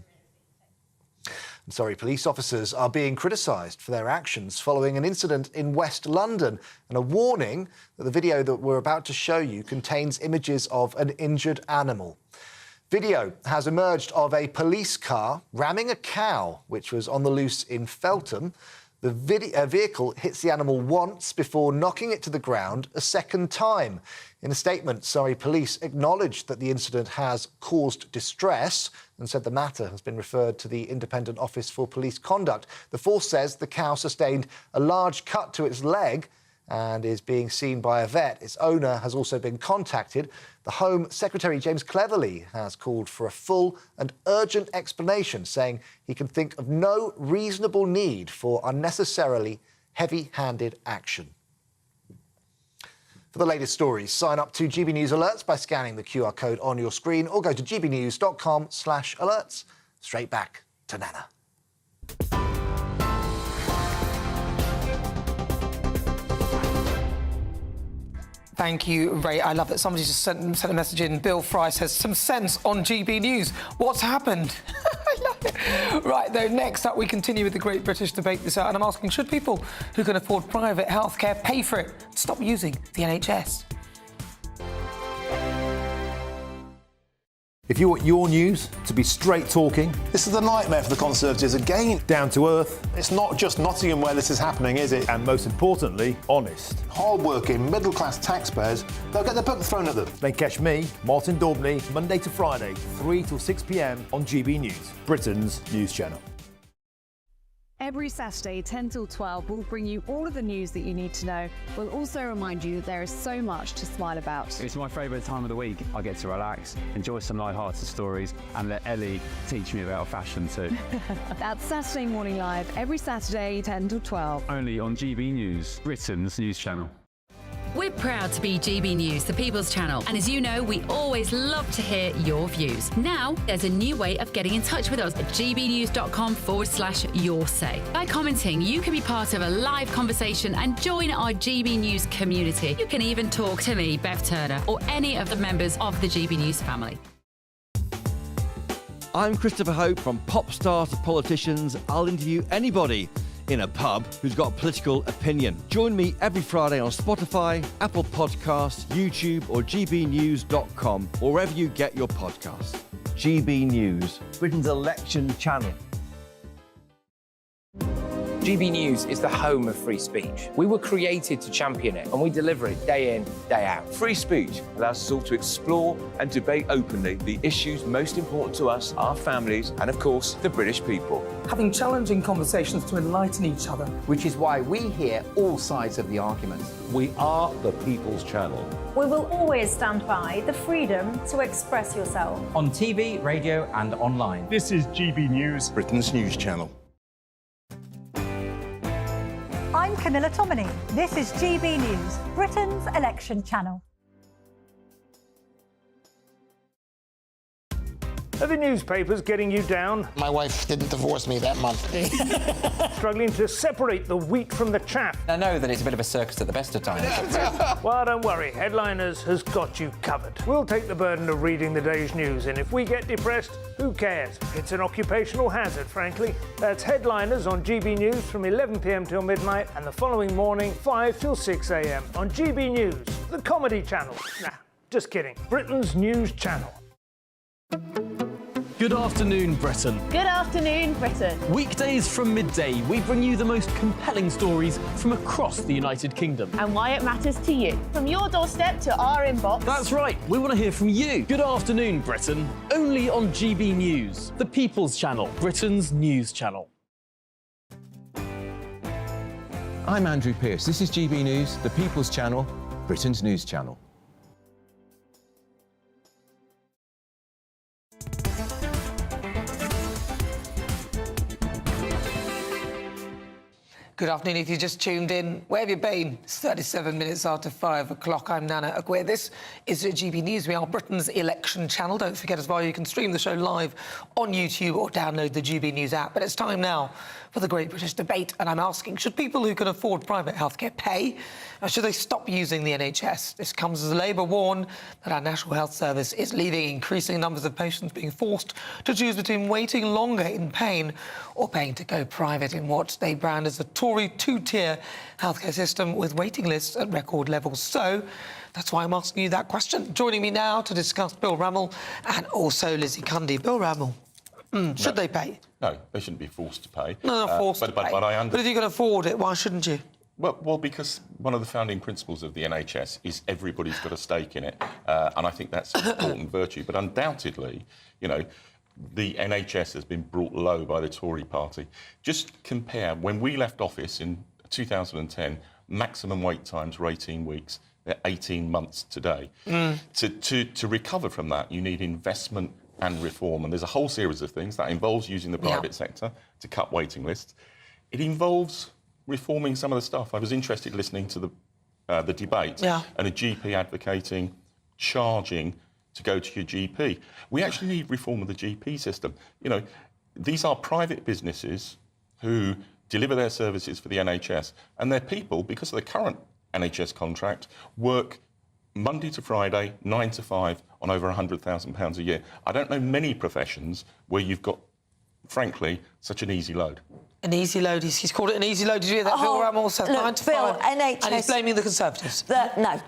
And Surrey police officers are being criticised for their actions following an incident in West London and a warning that the video that we're about to show you contains images of an injured animal. Video has emerged of a police car ramming a cow which was on the loose in Feltham. The vehicle hits the animal once before knocking it to the ground a second time. In a statement, Surrey Police acknowledged that the incident has caused distress and said the matter has been referred to the Independent Office for Police Conduct. The force says the cow sustained a large cut to its leg and is being seen by a vet. Its owner has also been contacted. The Home Secretary, James Cleverly, has called for a full and urgent explanation, saying he can think of no reasonable need for unnecessarily heavy-handed action. For the latest stories, sign up to GB News Alerts by scanning the QR code on your screen or go to gbnews.com/alerts. Straight back to Nana. Thank you, Ray. I love that somebody just sent a message in. Bill Fry says, some sense on GB News. What's happened? I love it. Right, though, next up, we continue with the Great British Debate this hour, and I'm asking, should people who can afford private healthcare pay for it? Stop using the NHS. If you want your news to be straight talking... This is a nightmare for the Conservatives again. Down to earth. It's not just Nottingham where this is happening, is it? And most importantly, honest. Hard-working, middle-class taxpayers, they'll get their book thrown at them. They catch me, Martin Daubney, Monday to Friday, 3 till 6 p.m. on GB News, Britain's news channel. Every Saturday, 10 till 12, we'll bring you all of the news that you need to know. We'll also remind you that there is so much to smile about. It's my favourite time of the week. I get to relax, enjoy some light-hearted stories, and let Ellie teach me about fashion too. That's Saturday Morning Live, every Saturday, 10 till 12. Only on GB News, Britain's news channel. We're proud to be GB News, the People's Channel, and as you know, we always love to hear your views. Now, there's a new way of getting in touch with us at gbnews.com/your-say. By commenting, you can be part of a live conversation and join our GB News community. You can even talk to me, Bev Turner, or any of the members of the GB News family. I'm Christopher Hope. From pop stars to politicians, I'll interview anybody in a pub who's got a political opinion. Join me every Friday on Spotify, Apple Podcasts, YouTube or gbnews.com, or wherever you get your podcasts. GB News, Britain's election channel. GB News is the home of free speech. We were created to champion it, and we deliver it day in, day out. Free speech allows us all to explore and debate openly the issues most important to us, our families, and of course, the British people. Having challenging conversations to enlighten each other. Which is why we hear all sides of the argument. We are the People's Channel. We will always stand by the freedom to express yourself. On TV, radio and online. This is GB News, Britain's news channel. I'm Camilla Tominey. This is GB News, Britain's election channel. Are the newspapers getting you down? My wife didn't divorce me that month. Struggling to separate the wheat from the chaff? I know that it's a bit of a circus at the best of times. Well, don't worry, Headliners has got you covered. We'll take the burden of reading the day's news, and if we get depressed, who cares? It's an occupational hazard, frankly. That's Headliners on GB News from 11 p.m. till midnight, and the following morning, 5 till 6 a.m. on GB News, the comedy channel. Nah, just kidding. Britain's news channel. Good afternoon, Britain. Good afternoon, Britain. Weekdays from midday, we bring you the most compelling stories from across the United Kingdom. And why it matters to you. From your doorstep to our inbox. That's right, we want to hear from you. Good afternoon, Britain. Only on GB News, the People's Channel, Britain's news channel. I'm Andrew Pearce. This is GB News, the People's Channel, Britain's news channel. Good afternoon. If you just tuned in, where have you been? It's 37 minutes after 5 o'clock. I'm Nana Akua. This is GB News. We are Britain's election channel. Don't forget as well, you can stream the show live on YouTube or download the GB News app. But it's time now for the Great British Debate. And I'm asking, should people who can afford private healthcare pay? Or should they stop using the NHS? This comes as Labour warn that our National Health Service is leaving increasing numbers of patients being forced to choose between waiting longer in pain or paying to go private in what they brand as a Tory two-tier healthcare system with waiting lists at record levels. So that's why I'm asking you that question. Joining me now to discuss, Bill Rammell and also Lizzie Cundy. Bill Rammell. Should they pay? No, they shouldn't be forced to pay. No, not forced to pay. But if you can afford it, why shouldn't you? Well, because one of the founding principles of the NHS is everybody's got a stake in it, and I think that's an important virtue. But undoubtedly, you know, the NHS has been brought low by the Tory party. Just compare, when we left office in 2010, maximum wait times were 18 weeks. They're 18 months today. To recover from that, you need investment and reform, and there's a whole series of things that involves using the private sector to cut waiting lists. It involves reforming some of the stuff. I was interested listening to the debate and a GP advocating charging to go to your GP. We actually need reform of the GP system. You know, these are private businesses who deliver their services for the NHS, and their people, because of the current NHS contract, work Monday to Friday, 9 to 5, on over £100,000 a year. I don't know many professions where you've got, frankly, such an easy load. An easy load. He's called it an easy load. Did you hear that? Bill Rammell said 9 to 5. NHS... And he's blaming the Conservatives. No.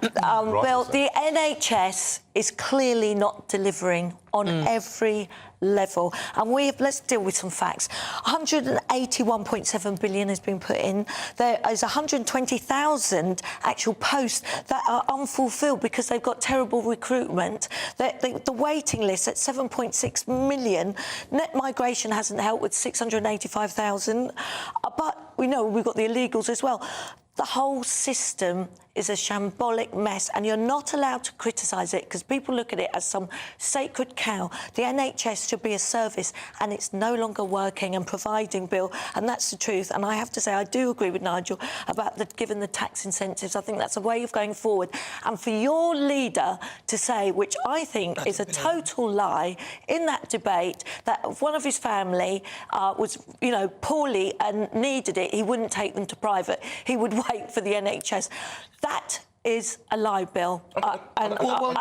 Bill, the NHS is clearly not delivering on every level. And let's deal with some facts. 181.7 billion has been put in. There is 120,000 actual posts that are unfulfilled because they've got terrible recruitment. The waiting list at 7.6 million. Net migration hasn't helped with 685,000. But we know we've got the illegals as well. The whole system is a shambolic mess, and you're not allowed to criticise it because people look at it as some sacred cow. The NHS should be a service, and it's no longer working and providing, Bill, and that's the truth. And I have to say, I do agree with Nigel about giving the tax incentives. I think that's a way of going forward. And for your leader to say, which I think is a total lie, in that debate, that if one of his family was, you know, poorly and needed it, he wouldn't take them to private. He would wait for the NHS. That is a lie, Bill. No one...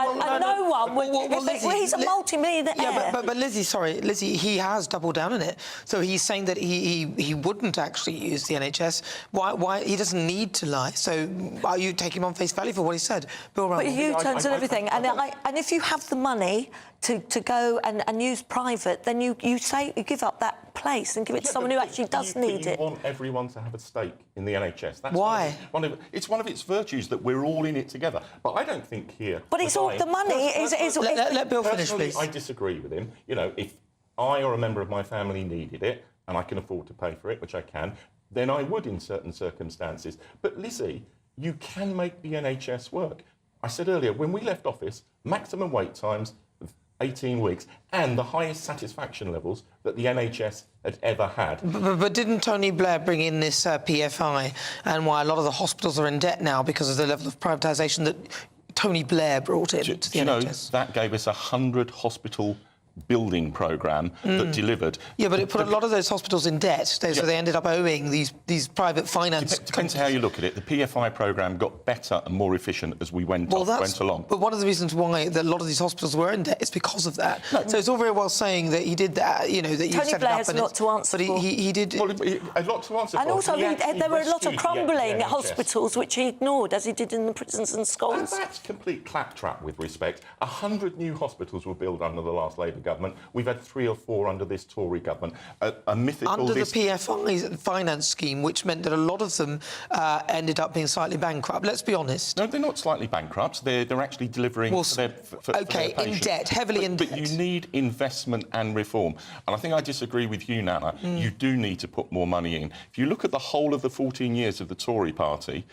he's a multi-millionaire. Yeah, but Lizzie, sorry, Lizzie, he has doubled down on it. So he's saying that he wouldn't actually use the NHS. Why? He doesn't need to lie. So are you taking him on face value for what he said? Bill Rammell. But U-turns and everything. And if you have the money to go and use private, then you give up that place and give it to someone who actually does need it. You want everyone to have a stake in the NHS. That's why? It's one of its virtues that we're all in it together. But I don't think here... But it's all... The money is... Let Bill finish, please. I disagree with him. You know, if I or a member of my family needed it, and I can afford to pay for it, which I can, then I would in certain circumstances. But Lizzie, you can make the NHS work. I said earlier, when we left office, maximum wait times... 18 weeks, and the highest satisfaction levels that the NHS had ever had. But didn't Tony Blair bring in this PFI, and why a lot of the hospitals are in debt now because of the level of privatisation that Tony Blair brought in to the NHS? You know, that gave us 100 hospital building programme that delivered. Yeah, but it put a lot of those hospitals in debt, so they ended up owing these private finance Depends how you look at it. The PFI programme got better and more efficient as we went along. But one of the reasons why a lot of these hospitals were in debt is because of that. No. So it's all very well saying that he did that, you know, that you set it up. Tony Blair has a lot to answer for. But he did... Well, a lot to answer for. And also, there were a lot of crumbling hospitals which he ignored, as he did in the prisons and schools. That's complete claptrap, with respect. 100 new hospitals were built under the last Labour government. We've had 3 or 4 under this Tory government. A mythical... Under the PFI finance scheme, which meant that a lot of them ended up being slightly bankrupt. Let's be honest. No, they're not slightly bankrupt. They're actually delivering for their patients. In debt, heavily in debt. But you need investment and reform. And I think I disagree with you, Nana. You do need to put more money in. If you look at the whole of the 14 years of the Tory party,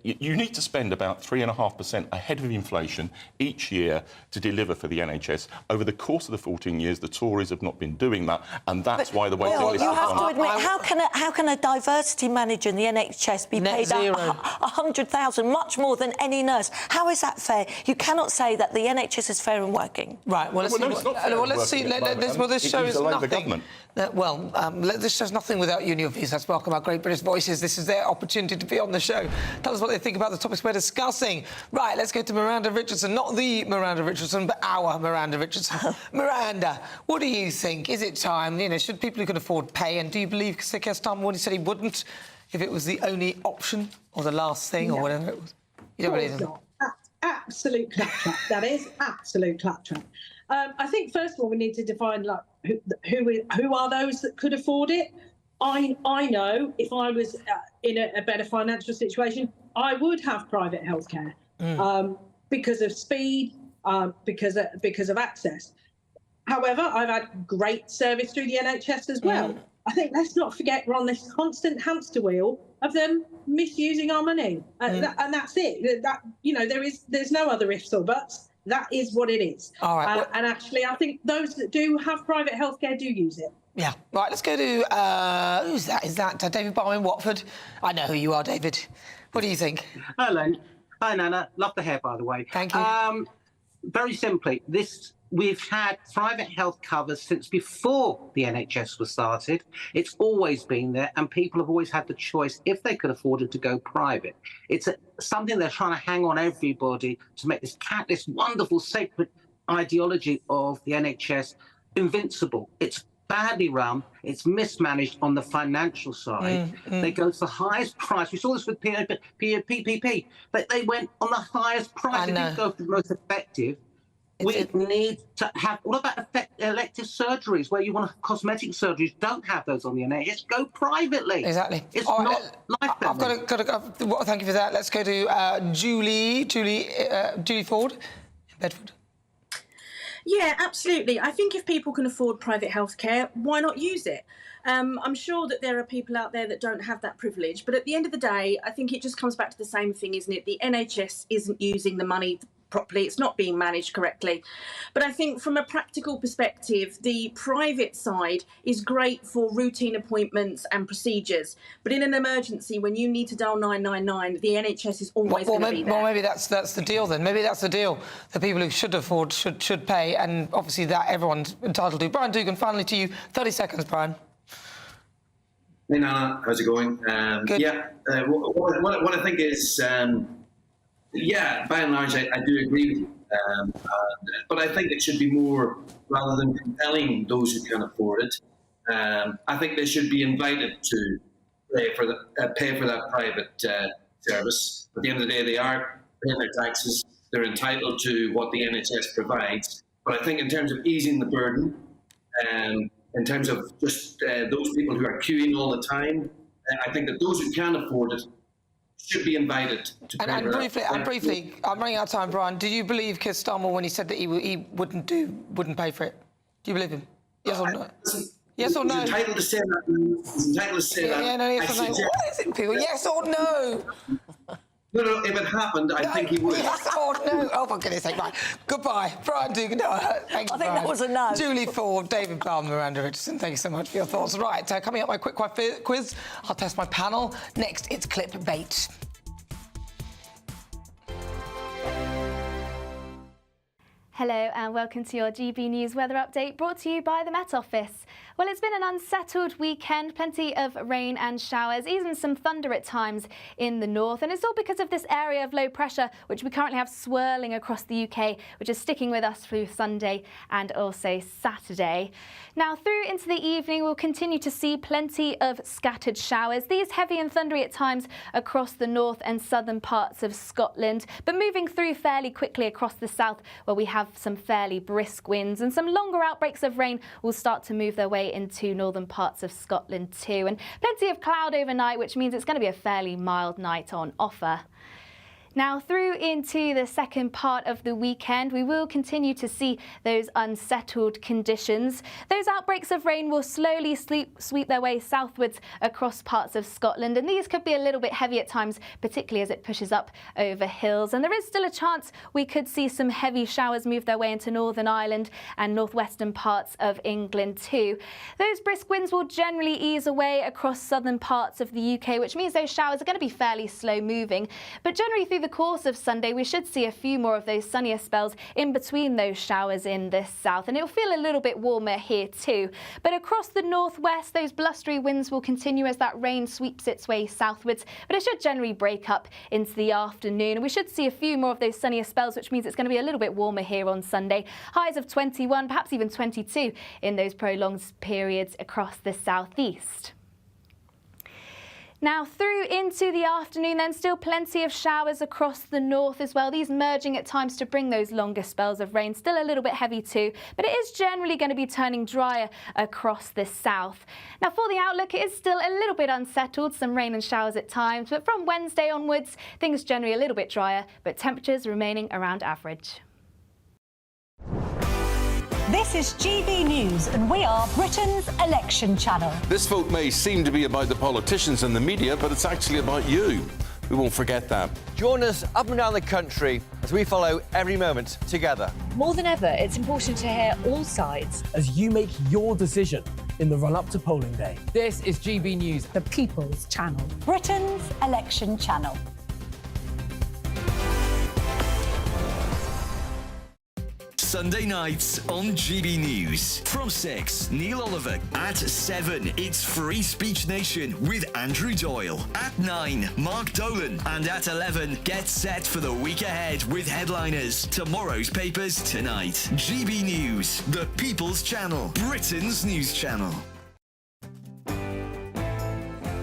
you need to spend about 3.5% ahead of inflation each year to deliver for the NHS. Over the course of the 14 years, the Tories have not been doing that, and that's why the waiting list... You have to admit, how can a diversity manager in the NHS be paid 100,000, much more than any nurse? How is that fair? You cannot say that the NHS is fair and working. Right. Well, let's see. This show is nothing. This show's nothing without you and your views. Let's welcome our great British voices. This is their opportunity to be on the show. Tell us what they think about the topics we're discussing. Right, let's go to Miranda Richardson. Not the Miranda Richardson, but our Miranda Richardson. Miranda, what do you think? Is it time? You know, should people who can afford pay? And do you believe Sir Keir Starmer when he said he wouldn't if it was the only option or the last thing or whatever it was? You don't believe him? Absolute claptrap. That is absolute claptrap. I think first of all we need to define like who are those that could afford it. I know if I was in a better financial situation, I would have private healthcare because of speed, because of access. However, I've had great service through the NHS as well. I think let's not forget we're on this constant hamster wheel of them misusing our money, and that's it. That there's no other ifs or buts. That is what it is. All right. And actually, I think those that do have private healthcare do use it. Yeah. Right. Let's go to who's that? Is that David Barham in Watford? I know who you are, David. What do you think? Hello. Hi, Nana. Love the hair, by the way. Thank you. Very simply, we've had private health cover since before the NHS was started. It's always been there, and people have always had the choice, if they could afford it, to go private. It's something they're trying to hang on everybody to make this wonderful, sacred ideology of the NHS invincible. It's badly run, it's mismanaged on the financial side. They go to the highest price. We saw this with PPP. They went on the highest price. They didn't go for the most effective. We need to have, what about elective surgeries where you want cosmetic surgeries? Don't have those on the NHS. Go privately. Exactly. It's not life-threatening. I've got to well, thank you for that. Let's go to Julie Ford in Bedford. Yeah, absolutely. I think if people can afford private healthcare, why not use it? I'm sure that there are people out there that don't have that privilege, but at the end of the day, I think it just comes back to the same thing, isn't it? The NHS isn't using the money properly, it's not being managed correctly. But I think from a practical perspective, the private side is great for routine appointments and procedures. But in an emergency, when you need to dial 999, the NHS is always going to be there. Well, maybe that's the deal then. Maybe that's the deal. The people who should afford should pay, and obviously that everyone's entitled to. Brian Dugan, finally to you. 30 seconds, Brian. Hey, Nana. How's it going? Good. Yeah, what I think is... yeah, by and large, I do agree with you. But I think it should be more, rather than compelling those who can afford it, I think they should be invited to pay for that private service. At the end of the day, they are paying their taxes. They're entitled to what the NHS provides. But I think in terms of easing the burden, in terms of just those people who are queuing all the time, I think that those who can afford it should be invited to pay. And briefly, I'm running out of time, Brian. Do you believe Keir Starmer when he said that he wouldn't pay for it? Do you believe him? Yes or no? Yes or no? He's entitled to say that. He's entitled to say that. Yeah, no, yes or no. What is it, people? Yes or no? No, if it happened, I think he would. Yes or no? Oh, for goodness sake, right. Goodbye. Brian Dugan. No, thank you, I think that was a no. Julie Ford, David Barham, Miranda Richardson, thank you so much for your thoughts. Right, coming up, my quick quiz. I'll test my panel. Next, it's clickbait. Hello and welcome to your GB News weather update brought to you by the Met Office. Well, it's been an unsettled weekend, plenty of rain and showers, even some thunder at times in the north. And it's all because of this area of low pressure, which we currently have swirling across the UK, which is sticking with us through Sunday and also Saturday. Now, through into the evening, we'll continue to see plenty of scattered showers. These heavy and thundery at times across the north and southern parts of Scotland, but moving through fairly quickly across the south, where we have some fairly brisk winds, and some longer outbreaks of rain will start to move their way into northern parts of Scotland too. And plenty of cloud overnight, which means it's going to be a fairly mild night on offer. Now, through into the second part of the weekend, we will continue to see those unsettled conditions. Those outbreaks of rain will slowly sweep their way southwards across parts of Scotland, and these could be a little bit heavy at times, particularly as it pushes up over hills. And there is still a chance we could see some heavy showers move their way into Northern Ireland and northwestern parts of England too. Those brisk winds will generally ease away across southern parts of the UK, which means those showers are going to be fairly slow moving. But generally through the course of Sunday, we should see a few more of those sunnier spells in between those showers in the south, and it'll feel a little bit warmer here too. But across the northwest, those blustery winds will continue as that rain sweeps its way southwards, but it should generally break up into the afternoon, and we should see a few more of those sunnier spells, which means it's going to be a little bit warmer here on Sunday. Highs of 21, perhaps even 22 in those prolonged periods across the southeast. Now through into the afternoon then, still plenty of showers across the north as well. These merging at times to bring those longer spells of rain. Still a little bit heavy too, but it is generally going to be turning drier across the south. Now for the outlook, it is still a little bit unsettled, some rain and showers at times, but from Wednesday onwards, things generally a little bit drier, but temperatures remaining around average. This is GB News, and we are Britain's election channel. This vote may seem to be about the politicians and the media, but it's actually about you. We won't forget that. Join us up and down the country as we follow every moment together. More than ever, it's important to hear all sides as you make your decision in the run-up to polling day. This is GB News, the People's Channel. Britain's election channel. Sunday nights on GB News. From 6, Neil Oliver. At 7, it's Free Speech Nation with Andrew Doyle. At 9, Mark Dolan. And at 11, get set for the week ahead with headliners. Tomorrow's papers tonight. GB News, the People's Channel, Britain's news channel.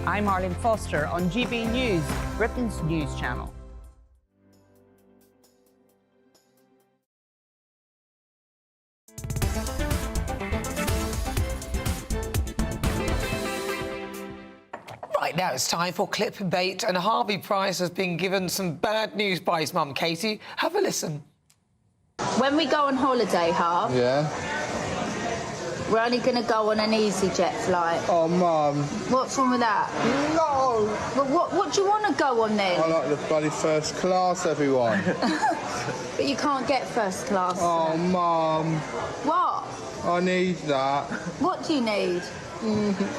I'm Arlene Foster on GB News, Britain's news channel. Right, now it's time for clickbait, and Harvey Price has been given some bad news by his mum, Katie. Have a listen. When we go on holiday, Harv, we're only going to go on an EasyJet flight. Oh, Mum. What's wrong with that? No! Well, what do you want to go on then? I like the bloody first class, everyone. But you can't get first class. Oh, Mum. What? I need that. What do you need?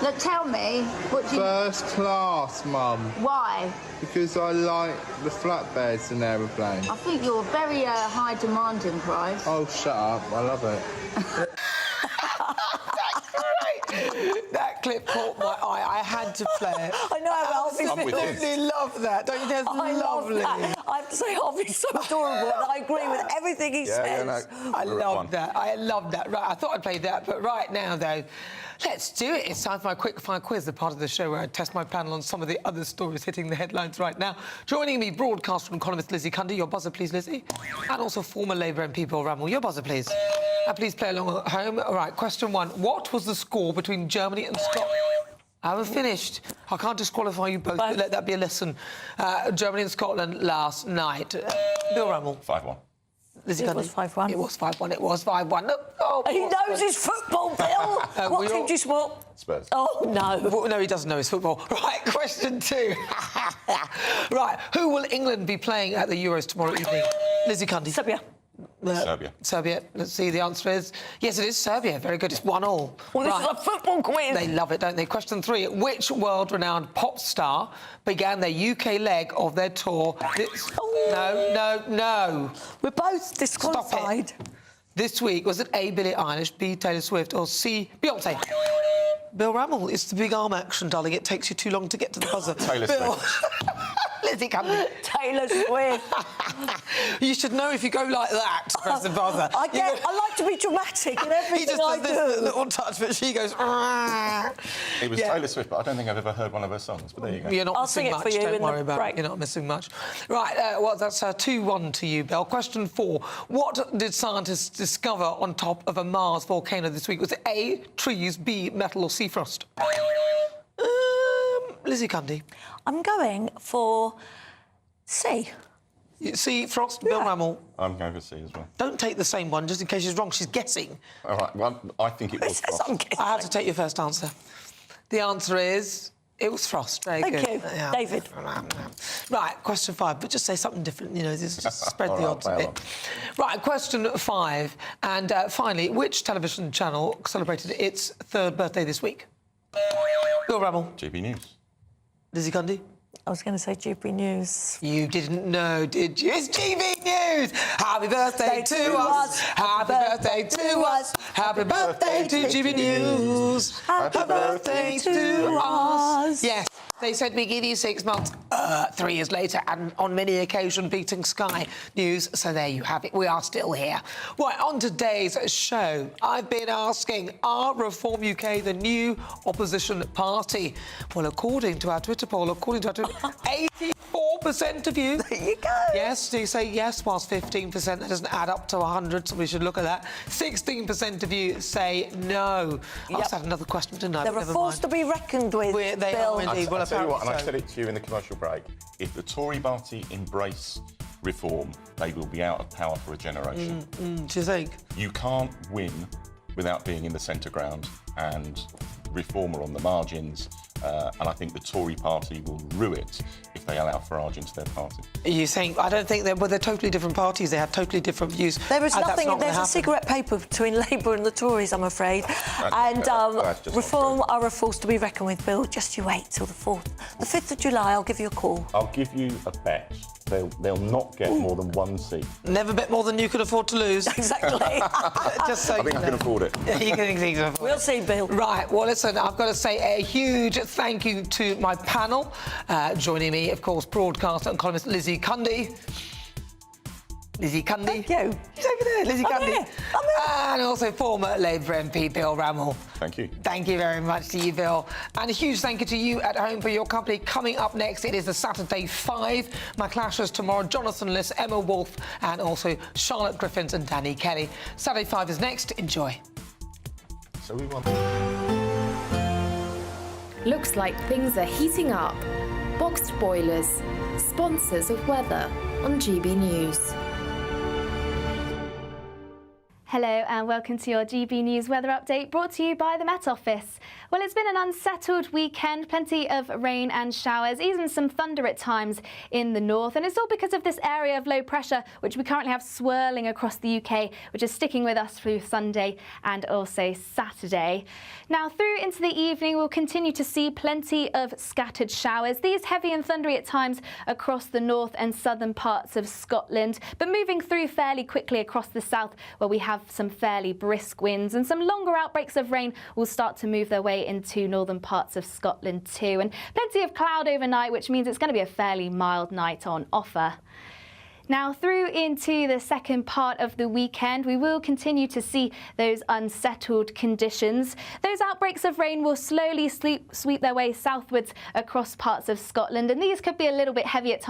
Look, tell me. What do you First class, Mum. Why? Because I like the flatbeds and aeroplanes. I think you're very high demanding, Price. Oh, shut up. I love it. That clip caught my eye. I had to play it. I know how Harvey's absolutely love that. Don't you think that's lovely? Love that. I have to say, Harvey's so adorable, and I agree with everything he says. I love that. I love that. Right, I thought I'd play that, but right now, though, let's do it. It's time for my quick-fire quiz, the part of the show where I test my panel on some of the other stories hitting the headlines right now. Joining me, broadcaster and columnist Lizzie Cundy. Your buzzer, please, Lizzie. And also former Labour MP Bill Rammell. Your buzzer, please. Please play along at home. All right, question 1. What was the score between Germany and Scotland? I haven't finished. I can't disqualify you both, but let that be a lesson. Germany and Scotland last night. Bill Rammell. 5-1. Lizzie It Cundy. was 5-1. It was 5-1. It was 5-1. Look, He knows his football, Bill. What team do you support? Spurs. Oh, no. Well, no, he doesn't know his football. Right, question 2. Right, who will England be playing at the Euros tomorrow evening? Lizzie Cundy. Serbia. Serbia. Serbia. Let's see, the answer is... Yes, it is Serbia. Very good. It's 1-1. Well, this is a football quiz. They love it, don't they? Question 3. Which world-renowned pop star began their UK leg of their tour? No. We're both disqualified. Stop it. This week, was it A, Billie Eilish, B, Taylor Swift, or C, Beyoncé? Bill Rammell, it's the big arm action, darling. It takes you too long to get to the buzzer. Taylor Swift. Lizzie Cundy. Taylor Swift. You should know if you go like that to press the buzzer. I like to be dramatic in everything He just does this little touch, but she goes... It was Taylor Swift, but I don't think I've ever heard one of her songs. But there you go. You're not I'll missing sing it much. for you Don't worry about break. it. You're not missing much. Right, well, that's 2-1 to you, Belle. Question 4. What did scientists discover on top of a Mars volcano this week? Was it A, trees, B, metal, or C, frost? Lizzie Cundy. I'm going for C. C, frost, Bill Rammell. I'm going for C as well. Don't take the same one, just in case she's wrong. She's guessing. All right, well, I think it was frost. I had to take your first answer. The answer is... It was frost. Very good. Thank you, David. Right, question 5, but just say something different, you know, just spread the odds a bit. Right, question 5. And finally, which television channel celebrated its 3rd birthday this week? Bill Rammell. GB News. Lizzie Cundy. I was going to say GB News. You didn't know, did you? It's GB News! Happy birthday to us! Happy birthday to us! Happy birthday to GB News! Happy birthday to us! Yes, They said we give you 6 months, 3 years later, and on many occasions beating Sky News. So there you have it. We are still here. Right, on today's show, I've been asking, are Reform UK the new opposition party? Well, according to our Twitter poll, 84% of you. There you go. Yes, do you say yes, whilst 15%, that doesn't add up to 100, so we should look at that. 16% of you say no. I also had another question, didn't I? They're a force to be reckoned with, They Bill. are indeed. Well, I tell you what, and I so. said it to you in the commercial break, if the Tory party embrace reform, they will be out of power for a generation. Do you think? You can't win without being in the centre ground, and reform are on the margins, and I think the Tory party will rue it if they allow Farage into their party. You think? I don't think they're totally different parties. They have totally different views. There is nothing. There's a happen. cigarette paper between Labour and the Tories, I'm afraid. And Reform are a force to be reckoned with, Bill. Just you wait till the 5th of July. I'll give you a call. I'll give you a bet. They'll not get more than one seat. Never bet more than you could afford to lose. Exactly. Just so I think I can afford it. You can afford it. We'll see, Bill. Right. Well, listen, I've got to say a huge thank you to my panel. Joining me, of course, broadcaster and columnist Lizzie Cundy. Thank you. She's over there, Lizzie Cundy. And also former Labour MP Bill Rammell. Thank you. Thank you very much to you, Bill. And a huge thank you to you at home for your company. Coming up next, it is the Saturday 5. My clashers tomorrow, Jonathan Liss, Emma Wolfe, and also Charlotte Griffins and Danny Kelly. Saturday 5 is next. Enjoy. So we want... Looks like things are heating up. Boxed boilers, sponsors of weather on GB News. Hello and welcome to your GB News weather update brought to you by the Met Office. Well, it's been an unsettled weekend, plenty of rain and showers, even some thunder at times in the north. And it's all because of this area of low pressure, which we currently have swirling across the UK, which is sticking with us through Sunday and also Saturday. Now, through into the evening, we'll continue to see plenty of scattered showers. These heavy and thundery at times across the north and southern parts of Scotland, but moving through fairly quickly across the south, where we have some fairly brisk winds, and some longer outbreaks of rain will start to move their way into northern parts of Scotland too. And plenty of cloud overnight, which means it's going to be a fairly mild night on offer. Now, through into the second part of the weekend, we will continue to see those unsettled conditions. Those outbreaks of rain will slowly sweep their way southwards across parts of Scotland, and these could be a little bit heavy at times.